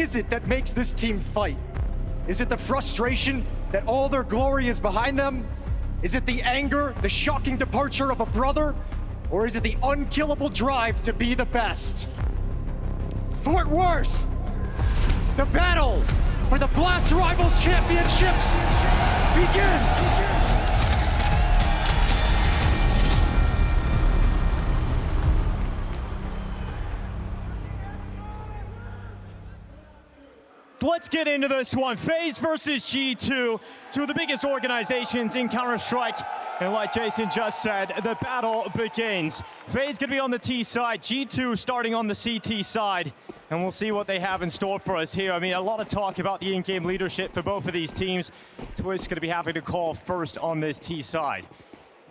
is it that makes this team fight? Is it the frustration that all their glory is behind them? Is it the anger, the shocking departure of a brother? Or is it the unkillable drive to be the best? Fort Worth, the battle for the BLAST Rivals Championships begins! Let's get into this one. FaZe versus G2, two of the biggest organizations in Counter-Strike. And like Jason just said, the battle begins. FaZe gonna be on the T side, G2 starting on the CT side. And we'll see what they have in store for us here. I mean, a lot of talk about the in-game leadership for both of these teams. Twist gonna be having to call first on this T side.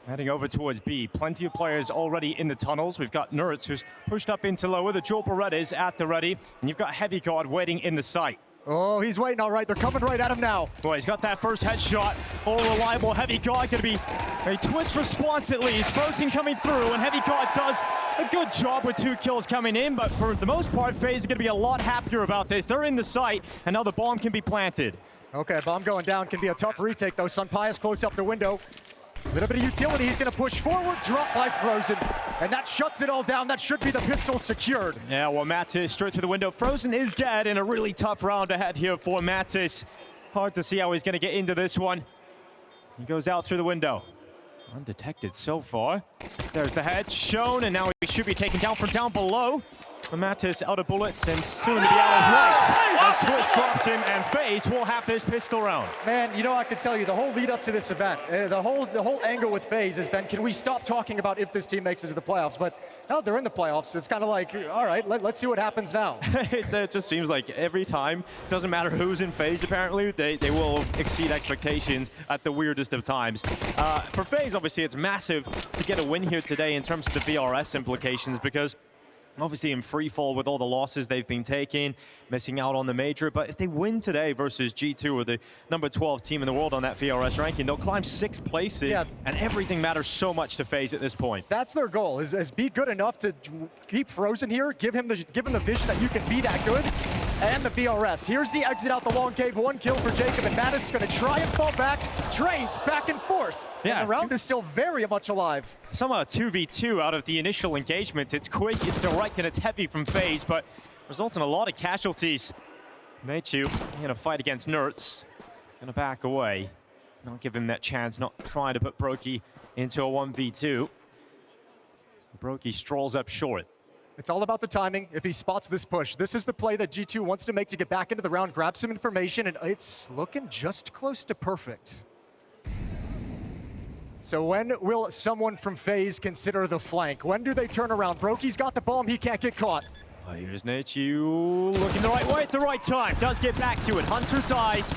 Heading over towards B. Plenty of players already in the tunnels. We've got NertZ, who's pushed up into lower. The Dual Berettas at the ready. And you've got HeavyGod waiting in the site. Oh, he's waiting all right. They're coming right at him now. Boy, he's got that first headshot. All reliable. HeavyGod gonna be a Twist response at least. Frozen coming through, and HeavyGod does a good job with 2 kills coming in, but for the most part, FaZe is gonna be a lot happier about this. They're in the site, and now the bomb can be planted. Okay, bomb going down can be a tough retake though. Sunpius close up the window. A little bit of utility, he's gonna push forward, drop by Frozen, and that shuts it all down. That should be the pistol secured. Yeah, well, Mattis straight through the window. Frozen is dead in a really tough round ahead here for Mattis. Hard to see how he's gonna get into this one. He goes out through the window. Undetected so far. There's the head shown, and now he should be taken down from down below. Mattis out of bullets and soon to be out of life. As Twist drops him, and FaZe will have this pistol round. Man, you know, I can tell you, the whole lead up to this event, the whole angle with FaZe has been, can we stop talking about if this team makes it to the playoffs? But now they're in the playoffs. It's kind of like, all right, let's see what happens now. It just seems like every time, doesn't matter who's in FaZe apparently, they will exceed expectations at the weirdest of times. For FaZe, obviously, it's massive to get a win here today in terms of the VRS implications, because obviously in free fall with all the losses they've been taking, missing out on the major. But if they win today versus G2, or the number 12 team in the world on that VRS ranking, they'll climb 6 places, and everything matters so much to FaZe at this point. That's their goal, is be good enough to keep Frozen here, give him the vision that you can be that good, and the VRS. Here's the exit out the long cave, 1 kill for Jacob, and Mattis is gonna try and fall back, trades back and forth. Yeah, and the round is still very much alive. Somehow 2v2 out of the initial engagement. It's quick, it's direct, and it's heavy from FaZe, but results in a lot of casualties. Mechu in a fight against NertZ. Gonna back away. Not give him that chance, not trying to put Brokey into a 1v2. Brokey strolls up short. It's all about the timing. If he spots this push, this is the play that G2 wants to make to get back into the round, grab some information, and it's looking just close to perfect. So when will someone from FaZe consider the flank? When do they turn around? Brokey's got the bomb, he can't get caught. Oh, here's Mechu looking the right way at the right time. Does get back to it. Hunter dies,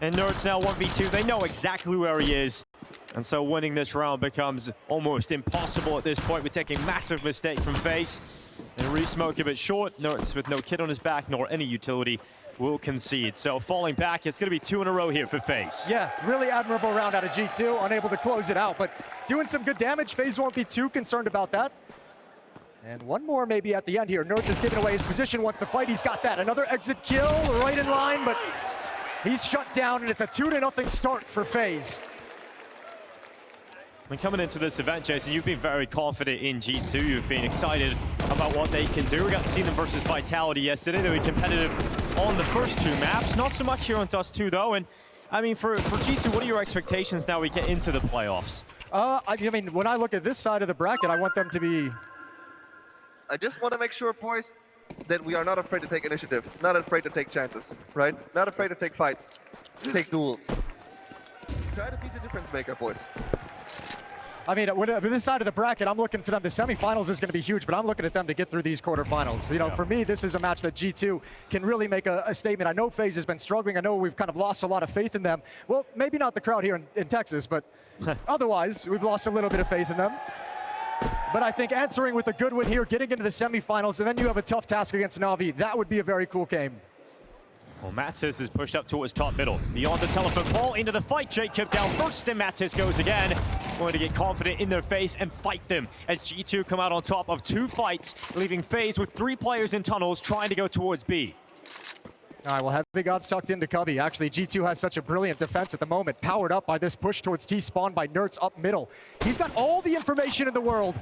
and NertZ now 1v2. They know exactly where he is. And so winning this round becomes almost impossible at this point. We take a massive mistake from FaZe. And re-smoke a bit short. NertZ with no kit on his back nor any utility will concede. So falling back, it's going to be 2 in a row here for FaZe. Yeah, really admirable round out of G2, unable to close it out, but doing some good damage. FaZe won't be too concerned about that. And one more maybe at the end here. NertZ is giving away his position, wants to fight. He's got that. Another exit kill right in line, but he's shut down, and it's a 2-0 start for FaZe. When coming into this event, Jason, you've been very confident in G2. You've been excited about what they can do. We got to see them versus Vitality yesterday. They were competitive on the first 2 maps. Not so much here on Dust2 though. And I mean, for G2, what are your expectations now we get into the playoffs? I mean, when I look at this side of the bracket, I want them to be... I just want to make sure, boys, that we are not afraid to take initiative. Not afraid to take chances, right? Not afraid to take fights, take duels. Try to be the difference maker, boys. I mean, with this side of the bracket, I'm looking for them. The semifinals is going to be huge, but I'm looking at them to get through these quarterfinals. You know, for me, this is a match that G2 can really make a statement. I know FaZe has been struggling. I know we've kind of lost a lot of faith in them. Well, maybe not the crowd here in Texas, but otherwise, we've lost a little bit of faith in them. But I think answering with a good win here, getting into the semifinals, and then you have a tough task against Na'Vi, that would be a very cool game. Well, Mattis is pushed up towards top middle. Beyond the telephone pole, into the fight. Jacob down first, and Mattis goes again. Going to get confident in their face and fight them as G2 come out on top of 2 fights, leaving FaZe with 3 players in tunnels trying to go towards B. All right, well, HeavyGod's tucked into Cubby. Actually, G2 has such a brilliant defense at the moment, powered up by this push towards T-spawn by NertZ up middle. He's got all the information in the world.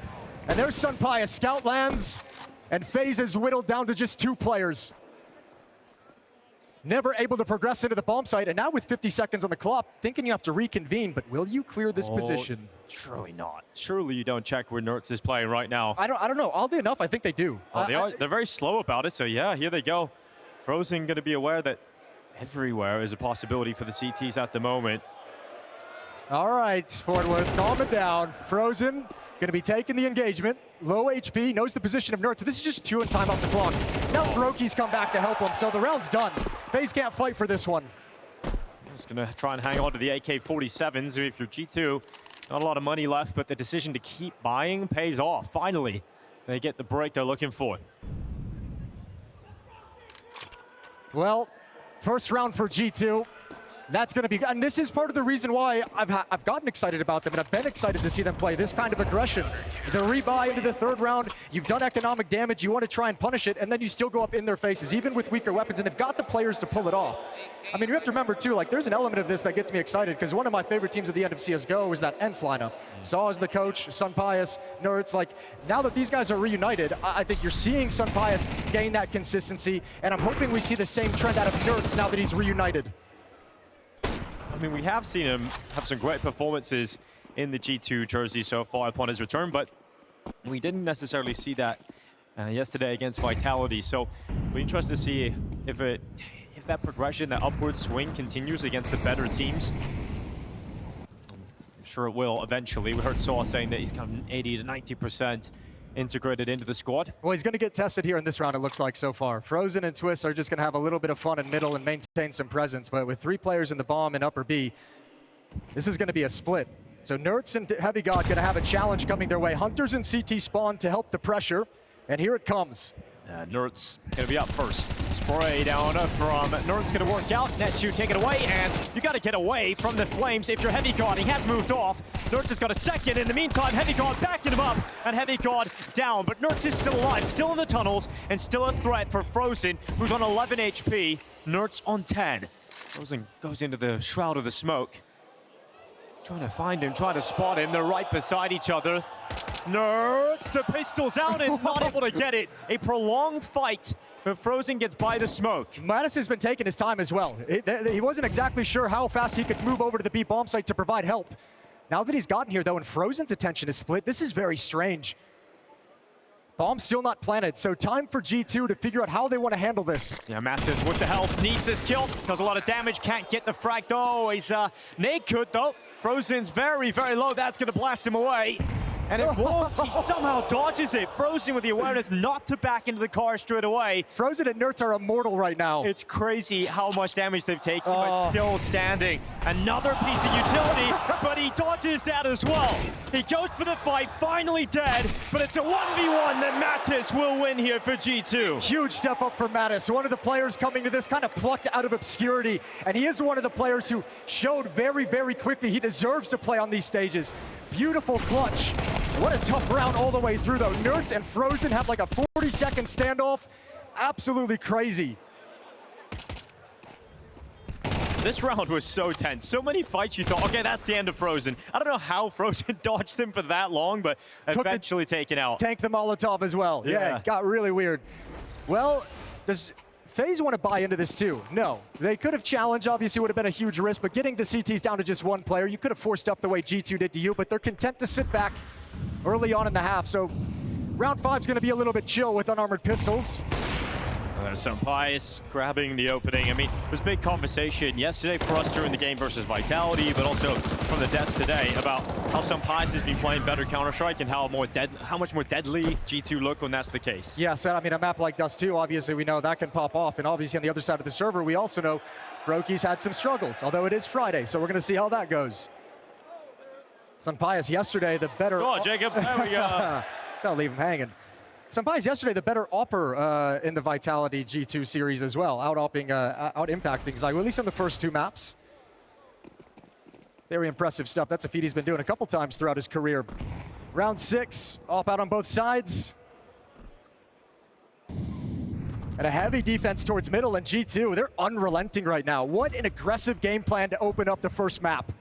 And there's Sunpai, a scout lands, and FaZe is whittled down to just 2 players. Never able to progress into the bomb site, and now with 50 seconds on the clock, thinking you have to reconvene, but will you clear this position? Surely not. Surely you don't check where NertZ is playing right now. I don't know. Oddly enough, I think they do. Oh, they're very slow about it, so yeah, here they go. FaZe going to be aware that everywhere is a possibility for the CTs at the moment. All right, Fort Worth, calm it down. FaZe going to be taking the engagement. Low HP, knows the position of NertZ. So this is just 2 and time off the clock. Now Hiroki's come back to help him, so the round's done. FaZe can't fight for this one. Just going to try and hang on to the AK-47s. If you're G2, not a lot of money left, but the decision to keep buying pays off. Finally, they get the break they're looking for. Well, first round for G2. That's going to be, and this is part of the reason why I've gotten excited about them, and I've been excited to see them play this kind of aggression. The rebuy into the 3rd round, you've done economic damage, you want to try and punish it, and then you still go up in their faces, even with weaker weapons, and they've got the players to pull it off. I mean, you have to remember too, like there's an element of this that gets me excited, because one of my favorite teams at the end of CSGO was that ENCE lineup. Saw as the coach, Sunpius, NertZ, like now that these guys are reunited, I think you're seeing Sunpius gain that consistency, and I'm hoping we see the same trend out of NertZ now that he's reunited. I mean, we have seen him have some great performances in the G2 jersey so far upon his return, but we didn't necessarily see that yesterday against Vitality. So we're interested to see if that progression, that upward swing continues against the better teams. I'm sure it will eventually. We heard Saw saying that he's come 80 to 90% integrated into the squad. Well, he's going to get tested here in this round, it looks like so far. FaZe and Twist are just going to have a little bit of fun in middle and maintain some presence, but with 3 players in the bomb and upper B, this is going to be a split. So NertZ and HeavyGod going to have a challenge coming their way. Hunters and CT spawn to help the pressure, and here it comes. NertZ going to be up first. Spray down from NertZ going to work out. NetZZ take it away, and you got to get away from the flames if you're HeavyGod. He has moved off. NertZ has got a second. In the meantime, HeavyGod backing him up, and HeavyGod down. But NertZ is still alive, still in the tunnels, and still a threat for FaZe, who's on 11 HP. NertZ on 10. FaZe goes into the shroud of the smoke. Trying to find him, trying to spot him. They're right beside each other. NertZ, the pistol's out and not able to get it. A prolonged fight, but FaZe gets by the smoke. Mattis has been taking his time as well. He wasn't exactly sure how fast he could move over to the B bomb site to provide help. Now that he's gotten here, though, and FaZe's attention is split, this is very strange. Bomb still not planted, so time for G2 to figure out how they want to handle this. Yeah, Mattis with the help, needs this kill, does a lot of damage, can't get the frag though. He's naked though. FaZe's very, very low, that's gonna blast him away. And it won't, he somehow dodges it. FaZe with the awareness not to back into the car straight away. FaZe and NertZ are immortal right now. It's crazy how much damage they've taken, but still standing. Another piece of utility, but he dodges that as well. He goes for the fight, finally dead, but it's a 1v1 that Mattis will win here for G2. Huge step up for Mattis, one of the players coming to this kind of plucked out of obscurity, and he is one of the players who showed very, very quickly he deserves to play on these stages. Beautiful clutch. What a tough round all the way through, though. NertZ and FaZe have like a 40-second standoff. Absolutely crazy. This round was so tense. So many fights you thought, okay, that's the end of FaZe. I don't know how FaZe dodged them for that long, but eventually taken out. Tank the Molotov as well. Yeah, it got really weird. Well, does FaZe want to buy into this too? No. They could have challenged, obviously would have been a huge risk, but getting the CTs down to just 1 player, you could have forced up the way G2 did to you, but they're content to sit back early on in the half. So round 5 is going to be a little bit chill with unarmored pistols. There's some bias grabbing the opening. I mean, there was a big conversation yesterday for us during the game versus Vitality, but also from the desk today about how some Pies has been playing better Counter-Strike and how much more deadly G2 look when that's the case. Yes, I mean, a map like Dust2, obviously we know that can pop off, and obviously on the other side of the server, we also know Brokey's had some struggles, although it is Friday, so we're going to see how that goes. Sunpius yesterday, the better... Oh, Jacob, there we go. Don't leave him hanging. Sunpius yesterday, the better opper in the Vitality G2 series as well, out-impacting Zy, at least on the first 2 maps. Very impressive stuff. That's a feat he's been doing a couple times throughout his career. Round 6, op out on both sides. And a heavy defense towards middle, and G2, they're unrelenting right now. What an aggressive game plan to open up the first map.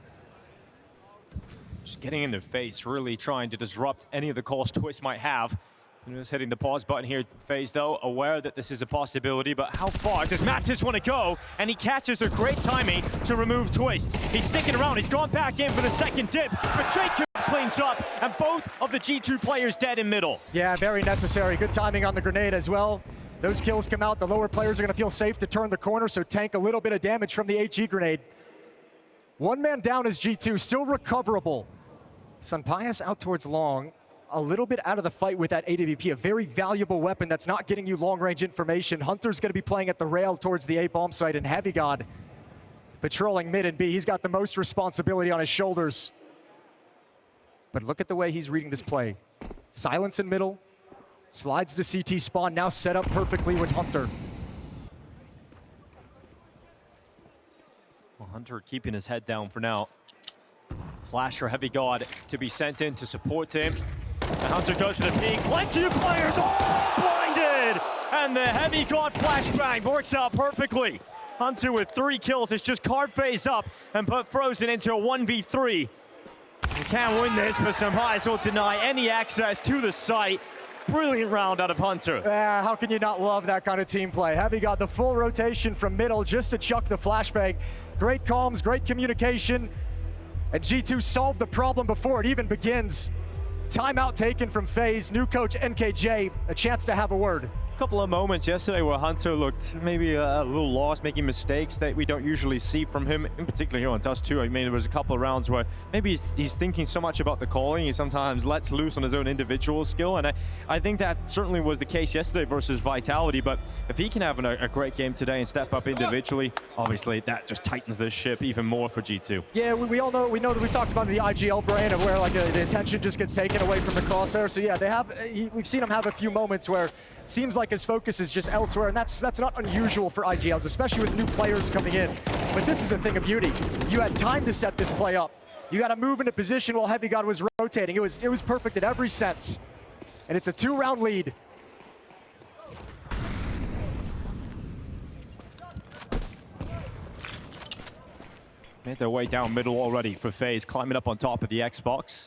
Just getting in their face, really trying to disrupt any of the calls Twist might have. And just hitting the pause button here. FaZe, though, aware that this is a possibility, but how far does Mattis want to go? And he catches a great timing to remove Twist. He's sticking around. He's gone back in for the second dip, but Jacob cleans up, and both of the G2 players dead in middle. Yeah, very necessary. Good timing on the grenade as well. Those kills come out. The lower players are going to feel safe to turn the corner, so tank a little bit of damage from the HE grenade. One man down is G2, still recoverable. Sunpias out towards long. A little bit out of the fight with that AWP, a very valuable weapon that's not getting you long-range information. Hunter's going to be playing at the rail towards the A bomb site, and HeavyGod patrolling mid and B. He's got the most responsibility on his shoulders. But look at the way he's reading this play. Silence in middle, slides to CT spawn, now set up perfectly with Hunter. Well, Hunter keeping his head down for now. Flash for HeavyGod to be sent in to support him. And Hunter goes for the peek. Plenty of players, all blinded! And the HeavyGod flashbang works out perfectly. Hunter with 3 kills has just carved FaZe up and put Frozen into a 1v3. He can't win this, but Sunpias will deny any access to the site. Brilliant round out of Hunter. How can you not love that kind of team play? HeavyGod the full rotation from middle just to chuck the flashbang. Great comms, great communication. And G2 solved the problem before it even begins. Timeout taken from FaZe, new coach NKJ, a chance to have a word. Couple of moments yesterday where Hunter looked maybe a little lost, making mistakes that we don't usually see from him, in particular here on Dust2. I mean, there was a couple of rounds where maybe he's thinking so much about the calling, he sometimes lets loose on his own individual skill, and I think that certainly was the case yesterday versus Vitality, but if he can have a great game today and step up individually, obviously that just tightens this ship even more for G2. Yeah, we all know, we know that we talked about the IGL brain of where like the attention just gets taken away from the crosshair, so yeah, we've seen him have a few moments where it seems like his focus is just elsewhere, and that's not unusual for IGLs, especially with new players coming in. But this is a thing of beauty. You had time to set this play up. You got to move into position while HeavyGod was rotating. It was perfect in every sense. And it's a 2-round lead. Made their way down middle already for FaZe, climbing up on top of the Xbox.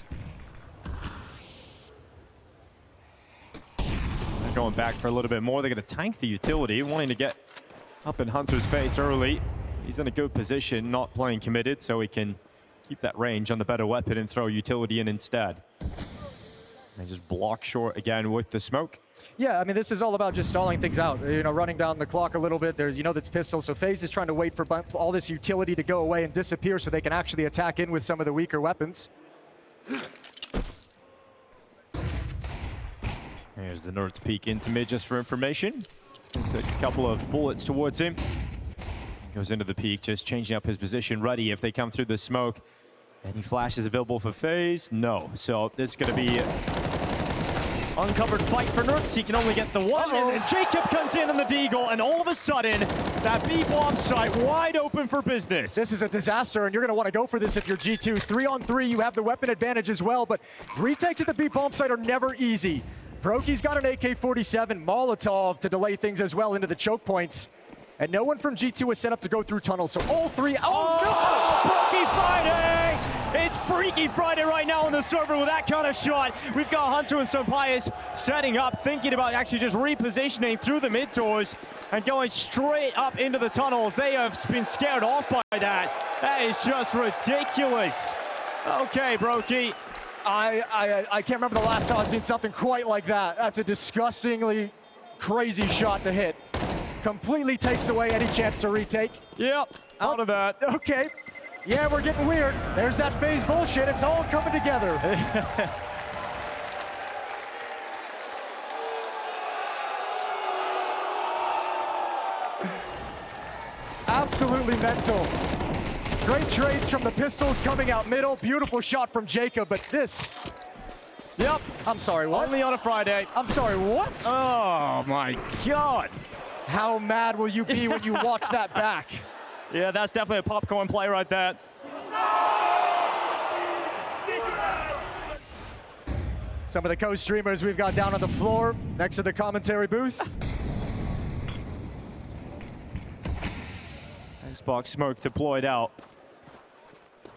Going back for a little bit more. They're going to tank the utility, wanting to get up in Hunter's face early. He's in a good position, not playing committed, so he can keep that range on the better weapon and throw utility in instead. And just block short again with the smoke. Yeah, I mean, this is all about just stalling things out, you know, running down the clock a little bit. There's, you know, that's pistol, so FaZe is trying to wait for all this utility to go away and disappear so they can actually attack in with some of the weaker weapons. Here's the NertZ peek into mid just for information. Took a couple of bullets towards him. Goes into the peek, just changing up his position, ready if they come through the smoke. Any flashes available for FaZe? No. So this is going to be uncovered fight for NertZ. He can only get the one, and then Jacob comes in on the deagle, and all of a sudden, that B bomb site wide open for business. This is a disaster, and you're going to want to go for this if you're G2. 3-on-3, you have the weapon advantage as well, but retakes at the B bomb site are never easy. Broky's got an AK-47 Molotov to delay things as well into the choke points. And no one from G2 is set up to go through tunnels, so all three, oh no! Broky Friday! It's Freaky Friday right now on the server with that kind of shot. We've got Hunter and Sunpias setting up, thinking about actually just repositioning through the mid doors and going straight up into the tunnels. They have been scared off by that. That is just ridiculous. Okay, Broky. I can't remember the last time I've seen something quite like that. That's a disgustingly crazy shot to hit. Completely takes away any chance to retake. Yep, out of that. Okay. Yeah, we're getting weird. There's that FaZe bullshit. It's all coming together. Absolutely mental. Great trades from the pistols coming out middle. Beautiful shot from Jacob, but this... Yep. I'm sorry, what? Only on a Friday. I'm sorry, what? Oh my God. How mad will you be when you watch that back? Yeah, that's definitely a popcorn play right there. Some of the co-streamers we've got down on the floor next to the commentary booth. Icebox smoke deployed out.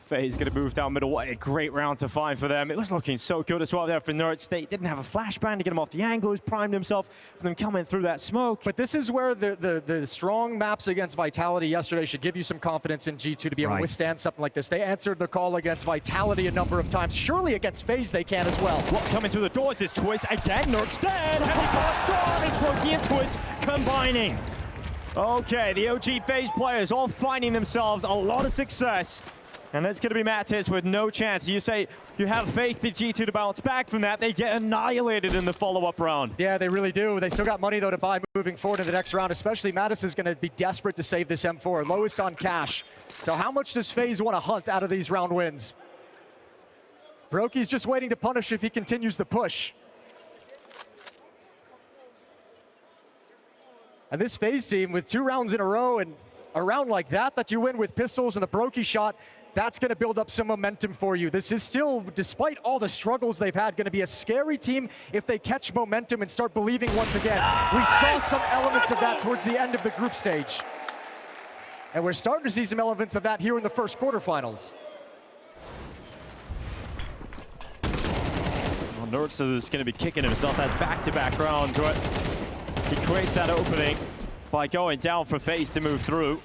FaZe gonna move down middle. What a great round to find for them. It was looking so good as well there for NertZ. They didn't have a flashbang to get him off the angle. He's primed himself for them coming through that smoke. But this is where the strong maps against Vitality yesterday should give you some confidence in G2 to be able to withstand something like this. They answered the call against Vitality a number of times. Surely against FaZe they can as well. What, coming through the doors is Twist again. NertZ dead. HeavyGod's gone. And Brokey and Twist combining. Okay, the OG FaZe players all finding themselves a lot of success. And it's going to be Mattis with no chance. You say you have faith in G2 to bounce back from that. They get annihilated in the follow-up round. Yeah, they really do. They still got money, though, to buy moving forward in the next round, especially Mattis is going to be desperate to save this M4, lowest on cash. So how much does FaZe want to hunt out of these round wins? Brokey's just waiting to punish if he continues the push. And this FaZe team, with 2 rounds in a row and a round like that you win with pistols and the Brokey shot, that's going to build up some momentum for you. This is still, despite all the struggles they've had, going to be a scary team if they catch momentum and start believing once again. We saw some elements of that towards the end of the group stage. And we're starting to see some elements of that here in the first quarterfinals. Well, NertZ is going to be kicking himself. That's back-to-back rounds, right? He creates that opening by going down for FaZe to move through.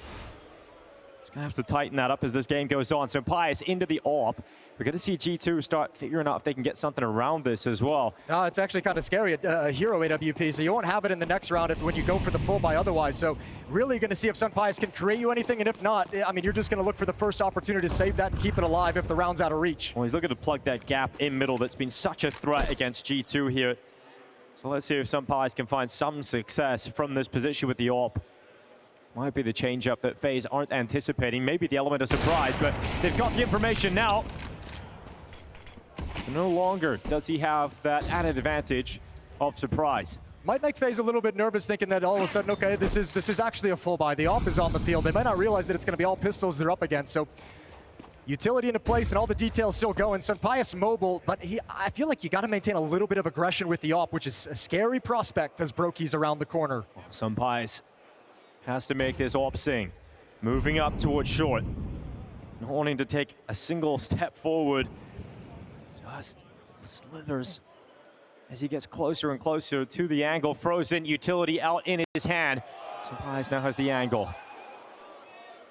Gonna have to tighten that up as this game goes on. So Pius into the AWP. We're gonna see G2 start figuring out if they can get something around this as well. It's actually kind of scary, a hero AWP, so you won't have it in the next round when you go for the full buy otherwise. So really gonna see if Pius can create you anything, and if not, I mean, you're just gonna look for the first opportunity to save that and keep it alive if the round's out of reach. Well, he's looking to plug that gap in middle that's been such a threat against G2 here. So let's see if Pius can find some success from this position with the AWP. Might be the change-up that FaZe aren't anticipating. Maybe the element of surprise, but they've got the information now. So no longer does he have that added advantage of surprise. Might make FaZe a little bit nervous, thinking that all of a sudden, okay, this is actually a full buy. The AWP is on the field. They might not realize that it's going to be all pistols they're up against. So utility into place and all the details still going. Pius mobile, but I feel like you got to maintain a little bit of aggression with the AWP, which is a scary prospect as Brokey's around the corner. Pius has to make this AWP sing. Moving up towards short. Not wanting to take a single step forward. Just slithers as he gets closer and closer to the angle. Frozen utility out in his hand. Pius now has the angle.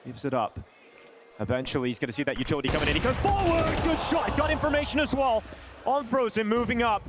Gives it up. Eventually he's gonna see that utility coming in. He goes forward, good shot. Got information as well on Frozen moving up.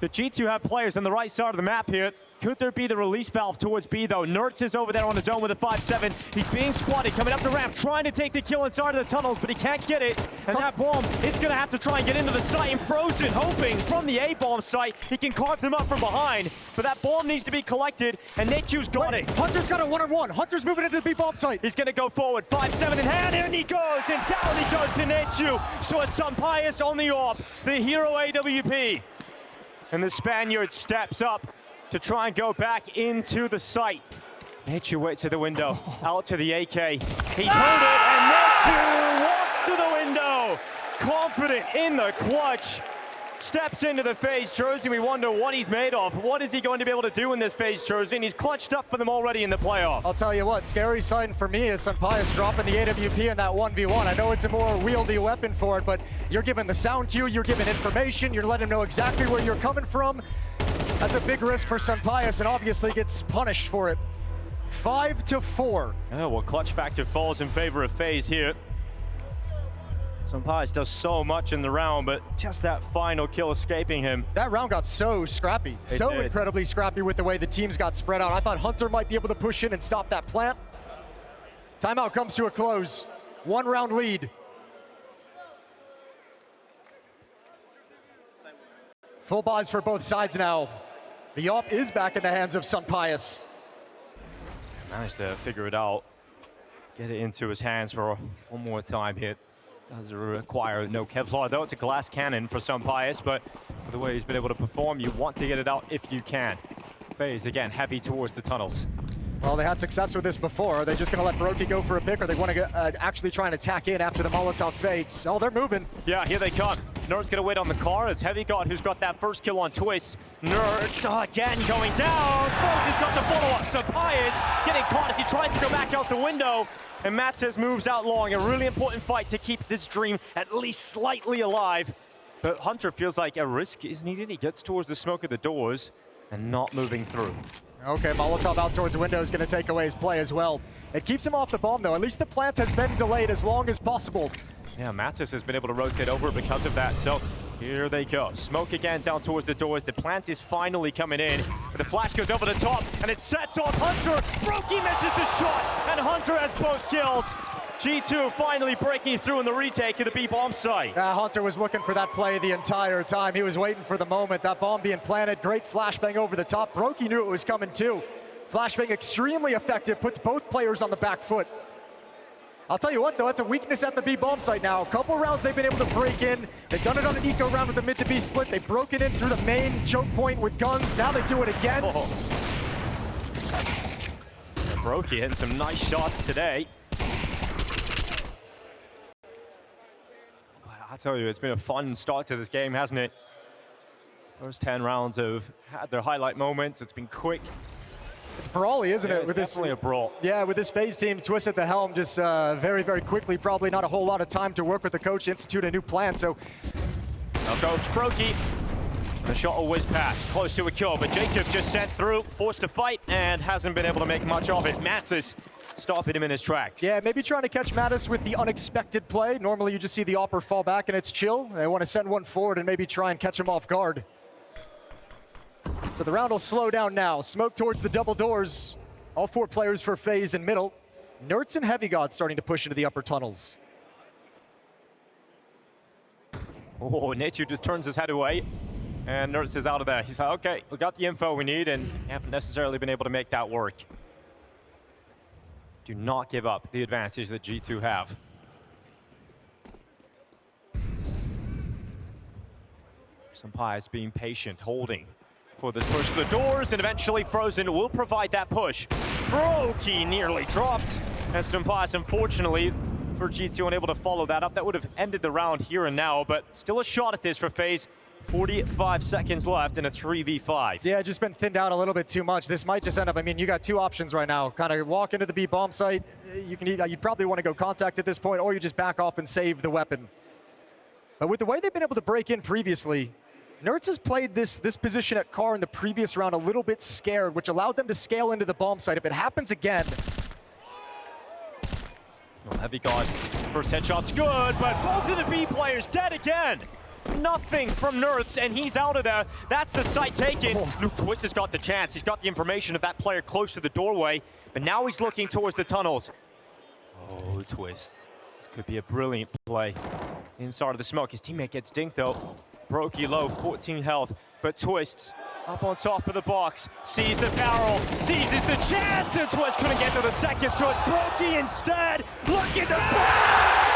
The G2 have players on the right side of the map here. Could there be the release valve towards B, though? NertZ is over there on his own with a 5-7. He's being squatted, coming up the ramp, trying to take the kill inside of the tunnels, but he can't get it. And that bomb, it's going to have to try and get into the site. And Frozen, hoping from the A-bomb site, he can carve them up from behind. But that bomb needs to be collected, and Natu's got it. Hunter's got a one-on-one. Hunter's moving into the B-bomb site. He's going to go forward, 5-7 in hand, and he goes, and down he goes to Natu. So it's Pius on the AWP, the hero AWP. And the Spaniard steps up to try and go back into the site. Natu waits at the window, out to the AK. He's heard it, and Natu walks to the window. Confident in the clutch. Steps into the FaZe jersey. We wonder what he's made of. What is he going to be able to do in this FaZe jersey? And he's clutched up for them already in the playoffs. I'll tell you what, scary sign for me is Pius dropping the AWP in that 1v1. I know it's a more wieldy weapon for it, but you're giving the sound cue, you're giving information, you're letting him know exactly where you're coming from. That's a big risk for Pius, and obviously gets punished for it. 5-4. Oh, well, clutch factor falls in favor of FaZe here. Pius does so much in the round, but just that final kill escaping him. That round got so scrappy, so incredibly scrappy with the way the teams got spread out. I thought Hunter might be able to push in and stop that plant. Timeout comes to a close. 1 round lead. Full buys for both sides now. The AWP is back in the hands of Pius. Managed to figure it out. Get it into his hands for one more time here. Does require no Kevlar, though. It's a glass cannon for Pius, but for the way he's been able to perform, you want to get it out if you can. FaZe, again, heavy towards the tunnels. Well, they had success with this before. Are they just going to let Brokey go for a pick, or they want to actually try and attack in after the Molotov fades? Oh, they're moving. Yeah, here they come. NertZ going to wait on the car. It's HeavyGod who's got that first kill on Twist. NertZ again going down. FaZe has got the follow-up. So Pius getting caught as he tries to go back out the window. And Matters moves out long. A really important fight to keep this dream at least slightly alive. But Hunter feels like a risk is needed. He gets towards the smoke of the doors and not moving through. Okay, Molotov out towards the window is going to take away his play as well. It keeps him off the bomb, though. At least the plant has been delayed as long as possible. Yeah, Matters has been able to rotate over because of that. So here they go. Smoke again down towards the doors. The plant is finally coming in. But the flash goes over the top, and it sets off Hunter. Brokey misses the shot, and Hunter has both kills. G2 finally breaking through in the retake of the B bomb site. Hunter was looking for that play the entire time. He was waiting for the moment. That bomb being planted. Great flashbang over the top. Brokey knew it was coming too. Flashbang extremely effective. Puts both players on the back foot. I'll tell you what, though, that's a weakness at the B bomb site now. A couple rounds they've been able to break in. They've done it on an eco round with the mid to B split. They broke it in through the main choke point with guns. Now they do it again. Oh. Brokey hitting some nice shots today. I tell you, it's been a fun start to this game, hasn't it? First 10 rounds have had their highlight moments. It's been quick. It's brawly, isn't it? It's definitely a brawl. Yeah, with this FaZe team, Twist at the helm, just very, very quickly. Probably not a whole lot of time to work with the coach, institute a new plan. So, now goes Brokey. The shot will whiz past, close to a kill, but Jacob just sent through, forced to fight, and hasn't been able to make much of it. Matzis stopping him in his tracks. Yeah, maybe trying to catch Mattis with the unexpected play. Normally you just see the Opper fall back and it's chill. They want to send one forward and maybe try and catch him off guard. So the round will slow down now. Smoke towards the double doors. All four players for FaZe in middle. NertZ and HeavyGod starting to push into the upper tunnels. Oh, Nature just turns his head away. And NertZ is out of there. He's like, okay, we got the info we need and haven't necessarily been able to make that work. Do not give up the advantage that G2 have. Sampai's being patient, holding for this push to the doors, and eventually Frozen will provide that push. Brokey nearly dropped, and Sampai's unfortunately for G2 unable to follow that up. That would have ended the round here and now, but still a shot at this for FaZe. 45 seconds left in a 3v5. Yeah, just been thinned out a little bit too much. This might just end up, I mean, you got two options right now. Kind of walk into the B bomb site. You'd probably want to go contact at this point, or you just back off and save the weapon. But with the way they've been able to break in previously, NertZ has played this position at Car in the previous round a little bit scared, which allowed them to scale into the bomb site. If it happens again. Oh, HeavyGod, first headshot's good, but both of the B players dead again. Nothing from NertZ, and he's out of there. That's the site taken. Oh. Twist has got the chance. He's got the information of that player close to the doorway, but now he's looking towards the tunnels. Oh, Twist. This could be a brilliant play. Inside of the smoke, his teammate gets dinked though. Brokey low, 14 health, but Twist up on top of the box, sees the barrel, seizes the chance, and Twist couldn't get to the second, so it's Brokey instead, looking to that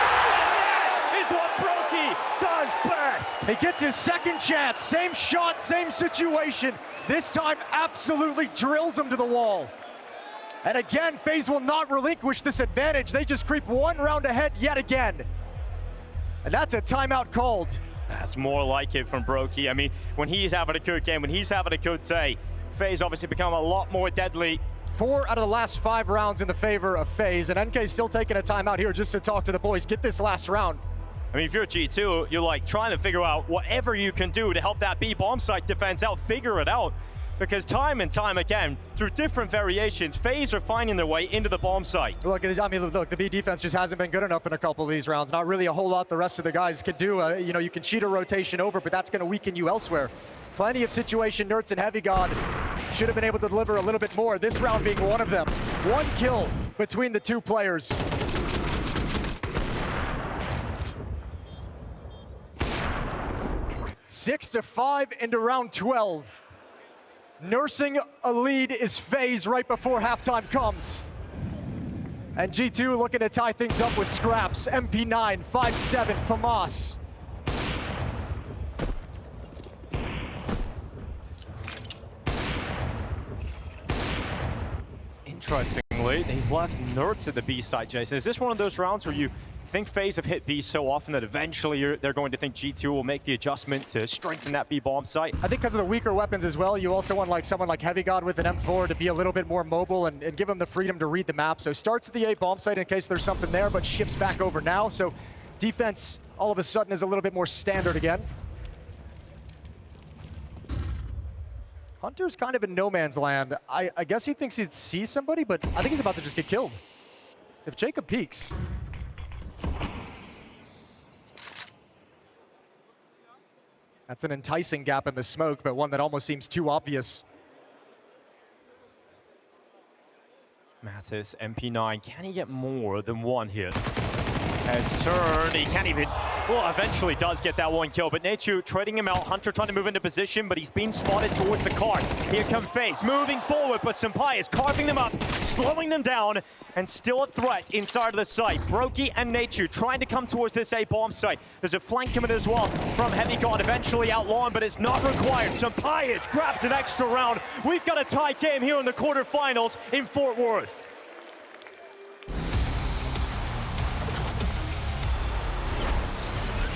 is what Brokey does best. He gets his second chance, same shot, same situation. This time absolutely drills him to the wall. And again, FaZe will not relinquish this advantage. They just creep one round ahead yet again. And that's a timeout called. That's more like it from Brokey. I mean, when he's having a good game, when he's having a good day, FaZe obviously become a lot more deadly. 4 out of the last 5 rounds in the favor of FaZe, and NK's still taking a timeout here just to talk to the boys, get this last round. I mean, if you're G2, you're like trying to figure out whatever you can do to help that B bomb site defense out, figure it out. Because time and time again, through different variations, FaZe are finding their way into the bomb site. Look, I mean, look, the B defense just hasn't been good enough in a couple of these rounds. Not really a whole lot the rest of the guys could do. You know, you can cheat a rotation over, but that's going to weaken you elsewhere. Plenty of situation, NertZ and HeavyGod should have been able to deliver a little bit more. This round being one of them. 1 kill between the 2 players. Six to 5 into round 12. Nursing a lead is FaZe right before halftime comes. And G2 looking to tie things up with scraps. MP9, 5-7, FAMAS. Interesting They've left NertZ at the B site, Jason. Is this one of those rounds where you think FaZe have hit B so often that eventually they're going to think G2 will make the adjustment to strengthen that B bomb site? I think because of the weaker weapons as well, you also want like someone like HeavyGod with an M4 to be a little bit more mobile and give him the freedom to read the map. So starts at the A bomb site in case there's something there, but shifts back over now. So defense all of a sudden is a little bit more standard again. Hunter's kind of in no man's land. I guess he thinks he'd see somebody, but I think he's about to just get killed. If Jacob peeks. That's an enticing gap in the smoke, but one that almost seems too obvious. Mattis, MP9, can he get more than one hit? Heads turn, he can't even, well, eventually does get that one kill, but NertZ trading him out. Hunter trying to move into position, but he's being spotted towards the car. Here come FaZe, moving forward, but Senpai is carving them up, slowing them down, and still a threat inside of the site. Brokey and NertZ trying to come towards this A bomb site. There's a flank coming as well from HeavyGod, eventually outlawed, but it's not required. Senpai grabs an extra round. We've got a tight game here in the quarterfinals in Fort Worth.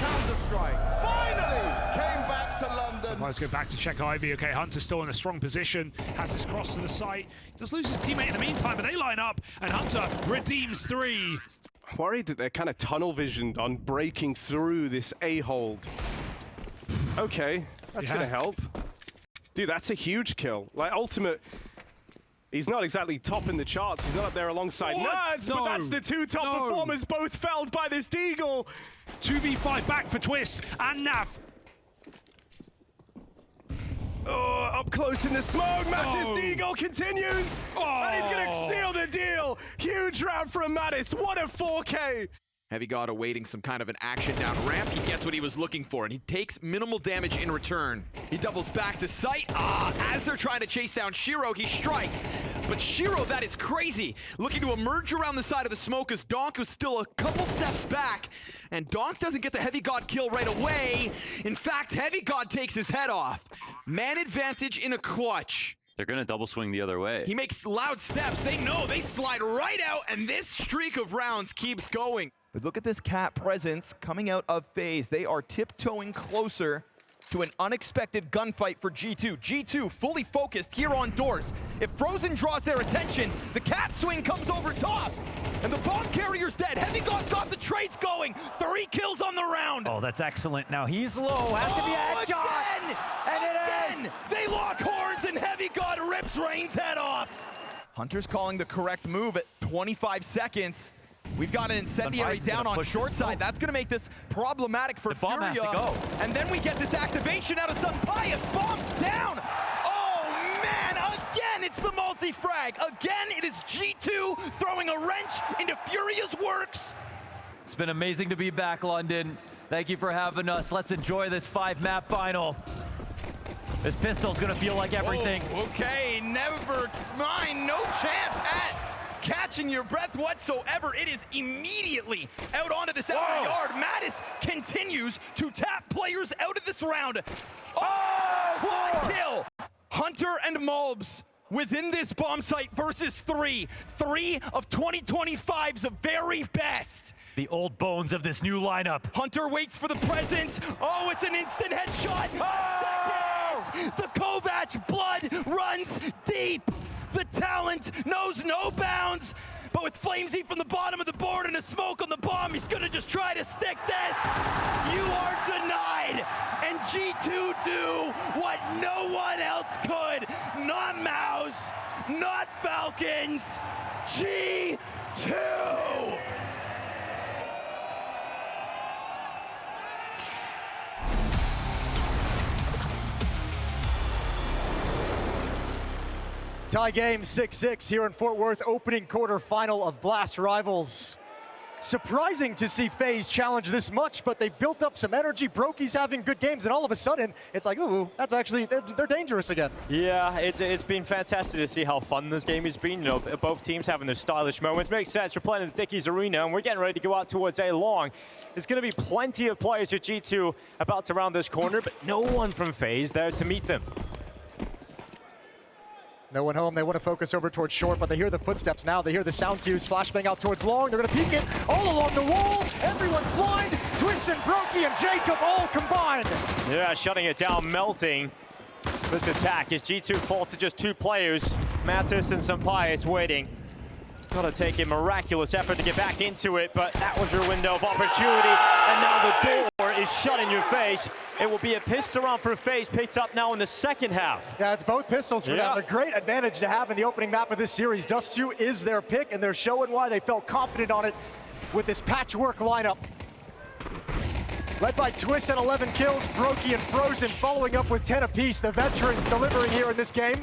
Counter-Strike finally came back to London. Let's go back to check Ivy. Okay, Hunter's still in a strong position, has his cross to the site. Does lose his teammate in the meantime, but they line up, and Hunter redeems 3. Worried that they're kind of tunnel visioned on breaking through this A-hold. Okay, that's gonna help. Dude, that's a huge kill. Like, Ultimate, he's not exactly top in the charts. He's not up there alongside NertZ, but that's the two top performers both felled by this Deagle. 2v5 back for Twist and Nav. Oh, up close in the smoke, Mattis Deagle continues, and he's gonna seal the deal. Huge round from Mattis, what a 4K. HeavyGod awaiting some kind of an action down ramp. He gets what he was looking for, and he takes minimal damage in return. He doubles back to sight. As they're trying to chase down Shiro, he strikes. But Shiro, that is crazy. Looking to emerge around the side of the smoke as Donk was still a couple steps back. And Donk doesn't get the HeavyGod kill right away. In fact, HeavyGod takes his head off. Man advantage in a clutch. They're gonna double swing the other way. He makes loud steps. They know they slide right out, and this streak of rounds keeps going. But look at this cat presence coming out of FaZe. They are tiptoeing closer to an unexpected gunfight for G2. G2 fully focused here on doors. If Frozen draws their attention, the cat swing comes over top. And the bomb carrier's dead. HeavyGod's got the trades going. 3 kills on the round. Oh, that's excellent. Now he's low. Has to be a headshot. Again! And it Again! They lock horns and HeavyGod rips Rain's head off. Hunter's calling the correct move at 25 seconds. We've got an incendiary down on short side. That's going to make this problematic for bomb Furia. has to go. And then we get this activation out of Senpai. Bombs down. Oh, man. Again, it's the multi-frag. Again, it is G2 throwing a wrench into Furia's works. It's been amazing to be back, London. Thank you for having us. Let's enjoy this 5-map final. This pistol's going to feel like everything. Oh, okay, never mind. No chance at catching your breath whatsoever. It is immediately out onto this outer yard. Mattis continues to tap players out of this round. Quad kill. Hunter and Mulbs within this bomb site versus 3 of 2025's very best. The old bones of this new lineup. Hunter waits for the presence. Oh, it's an instant headshot. Second. The Kovac blood runs deep. The talent knows no bounds. But with Flamesy from the bottom of the board and a smoke on the bomb, he's gonna just try to stick this. You are denied. And G2 do what no one else could. Not Mouse, not Falcons. G2. Tie game 6-6 here in Fort Worth, opening quarterfinal of Blast Rivals. Surprising to see FaZe challenge this much, but they've built up some energy. Brokey's having good games, and all of a sudden, it's like, ooh, that's actually, they're dangerous again. Yeah, it's been fantastic to see how fun this game has been. You know, both teams having their stylish moments. Makes sense. We're playing in the Dickies Arena, and we're getting ready to go out towards A-Long. There's going to be plenty of players at G2 about to round this corner, but no one from FaZe there to meet them. No one home. They want to focus over towards short, but they hear the footsteps now. They hear the sound cues. Flashbang out towards long. They're going to peek it all along the wall. Everyone's blind. Twist and Brokey and Jacob all combined. Yeah, shutting it down, melting. This attack is G2 fall to just 2 players. Mattis and Sampaio waiting. It's got to take a miraculous effort to get back into it, but that was your window of opportunity. And now the door is shut in your face. It will be a pistol round for FaZe, picked up now in the second half. Yeah, it's both pistols for them. A great advantage to have in the opening map of this series. Dust2 is their pick, and they're showing why they felt confident on it with this patchwork lineup. Led by Twist at 11 kills, Brokey and Frozen following up with 10 apiece. The veterans delivering here in this game.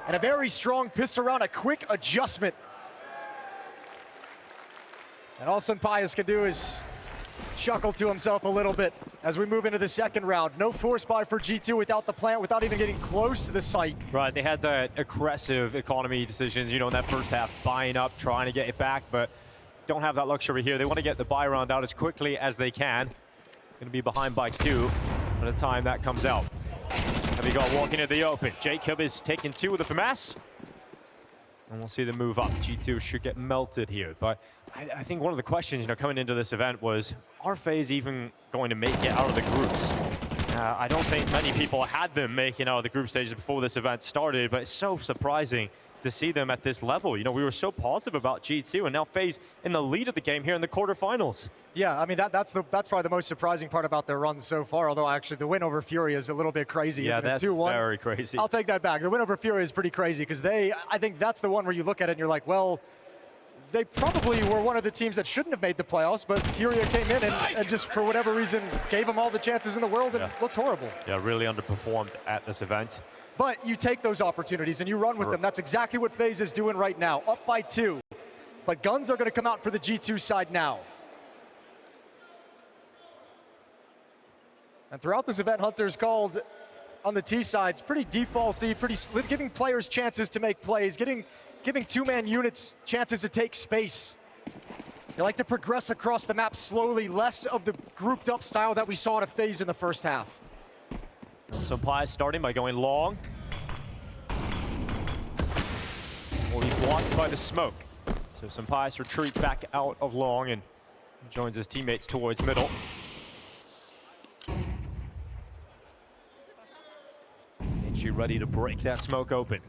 And a very strong pistol round, a quick adjustment. And all Sampaio can do is chuckle to himself a little bit as we move into the second round. No force buy for G2 without the plant, without even getting close to the site. Right, they had the aggressive economy decisions, in that first half, buying up, trying to get it back, but don't have that luxury here. They want to get the buy round out as quickly as they can. Going to be behind by 2 by the time that comes out. HeavyGod walking into the open. Jacob is taking 2 with the FAMAS. And we'll see them move up. G2 should get melted here. But I think one of the questions, coming into this event was, are FaZe even going to make it out of the groups? I don't think many people had them making out of the group stages before this event started, but it's so surprising to see them at this level. We were so positive about G2, and now FaZe in the lead of the game here in the quarterfinals. Yeah, I mean, that's probably the most surprising part about their run so far, although actually the win over Fury is a little bit crazy. Yeah, isn't that's it? 2-1. very crazy. I'll take that back. The win over Fury is pretty crazy because I think that's the one where you look at it and you're like, well, they probably were one of the teams that shouldn't have made the playoffs, but Furia came in and just for whatever reason gave them all the chances in the world and looked horrible. Yeah, really underperformed at this event. But you take those opportunities and you run with them. That's exactly what FaZe is doing right now, up by 2. But guns are going to come out for the G2 side now. And throughout this event, Hunter's called on the T sides pretty defaulty, giving players chances to make plays, giving 2-man units chances to take space. They like to progress across the map slowly, less of the grouped up style that we saw at FaZe in the first half. Sampaio starting by going long. Well, he's blocked by the smoke. So Sampaio retreats back out of long and joins his teammates towards middle. NertZ ready to break that smoke open.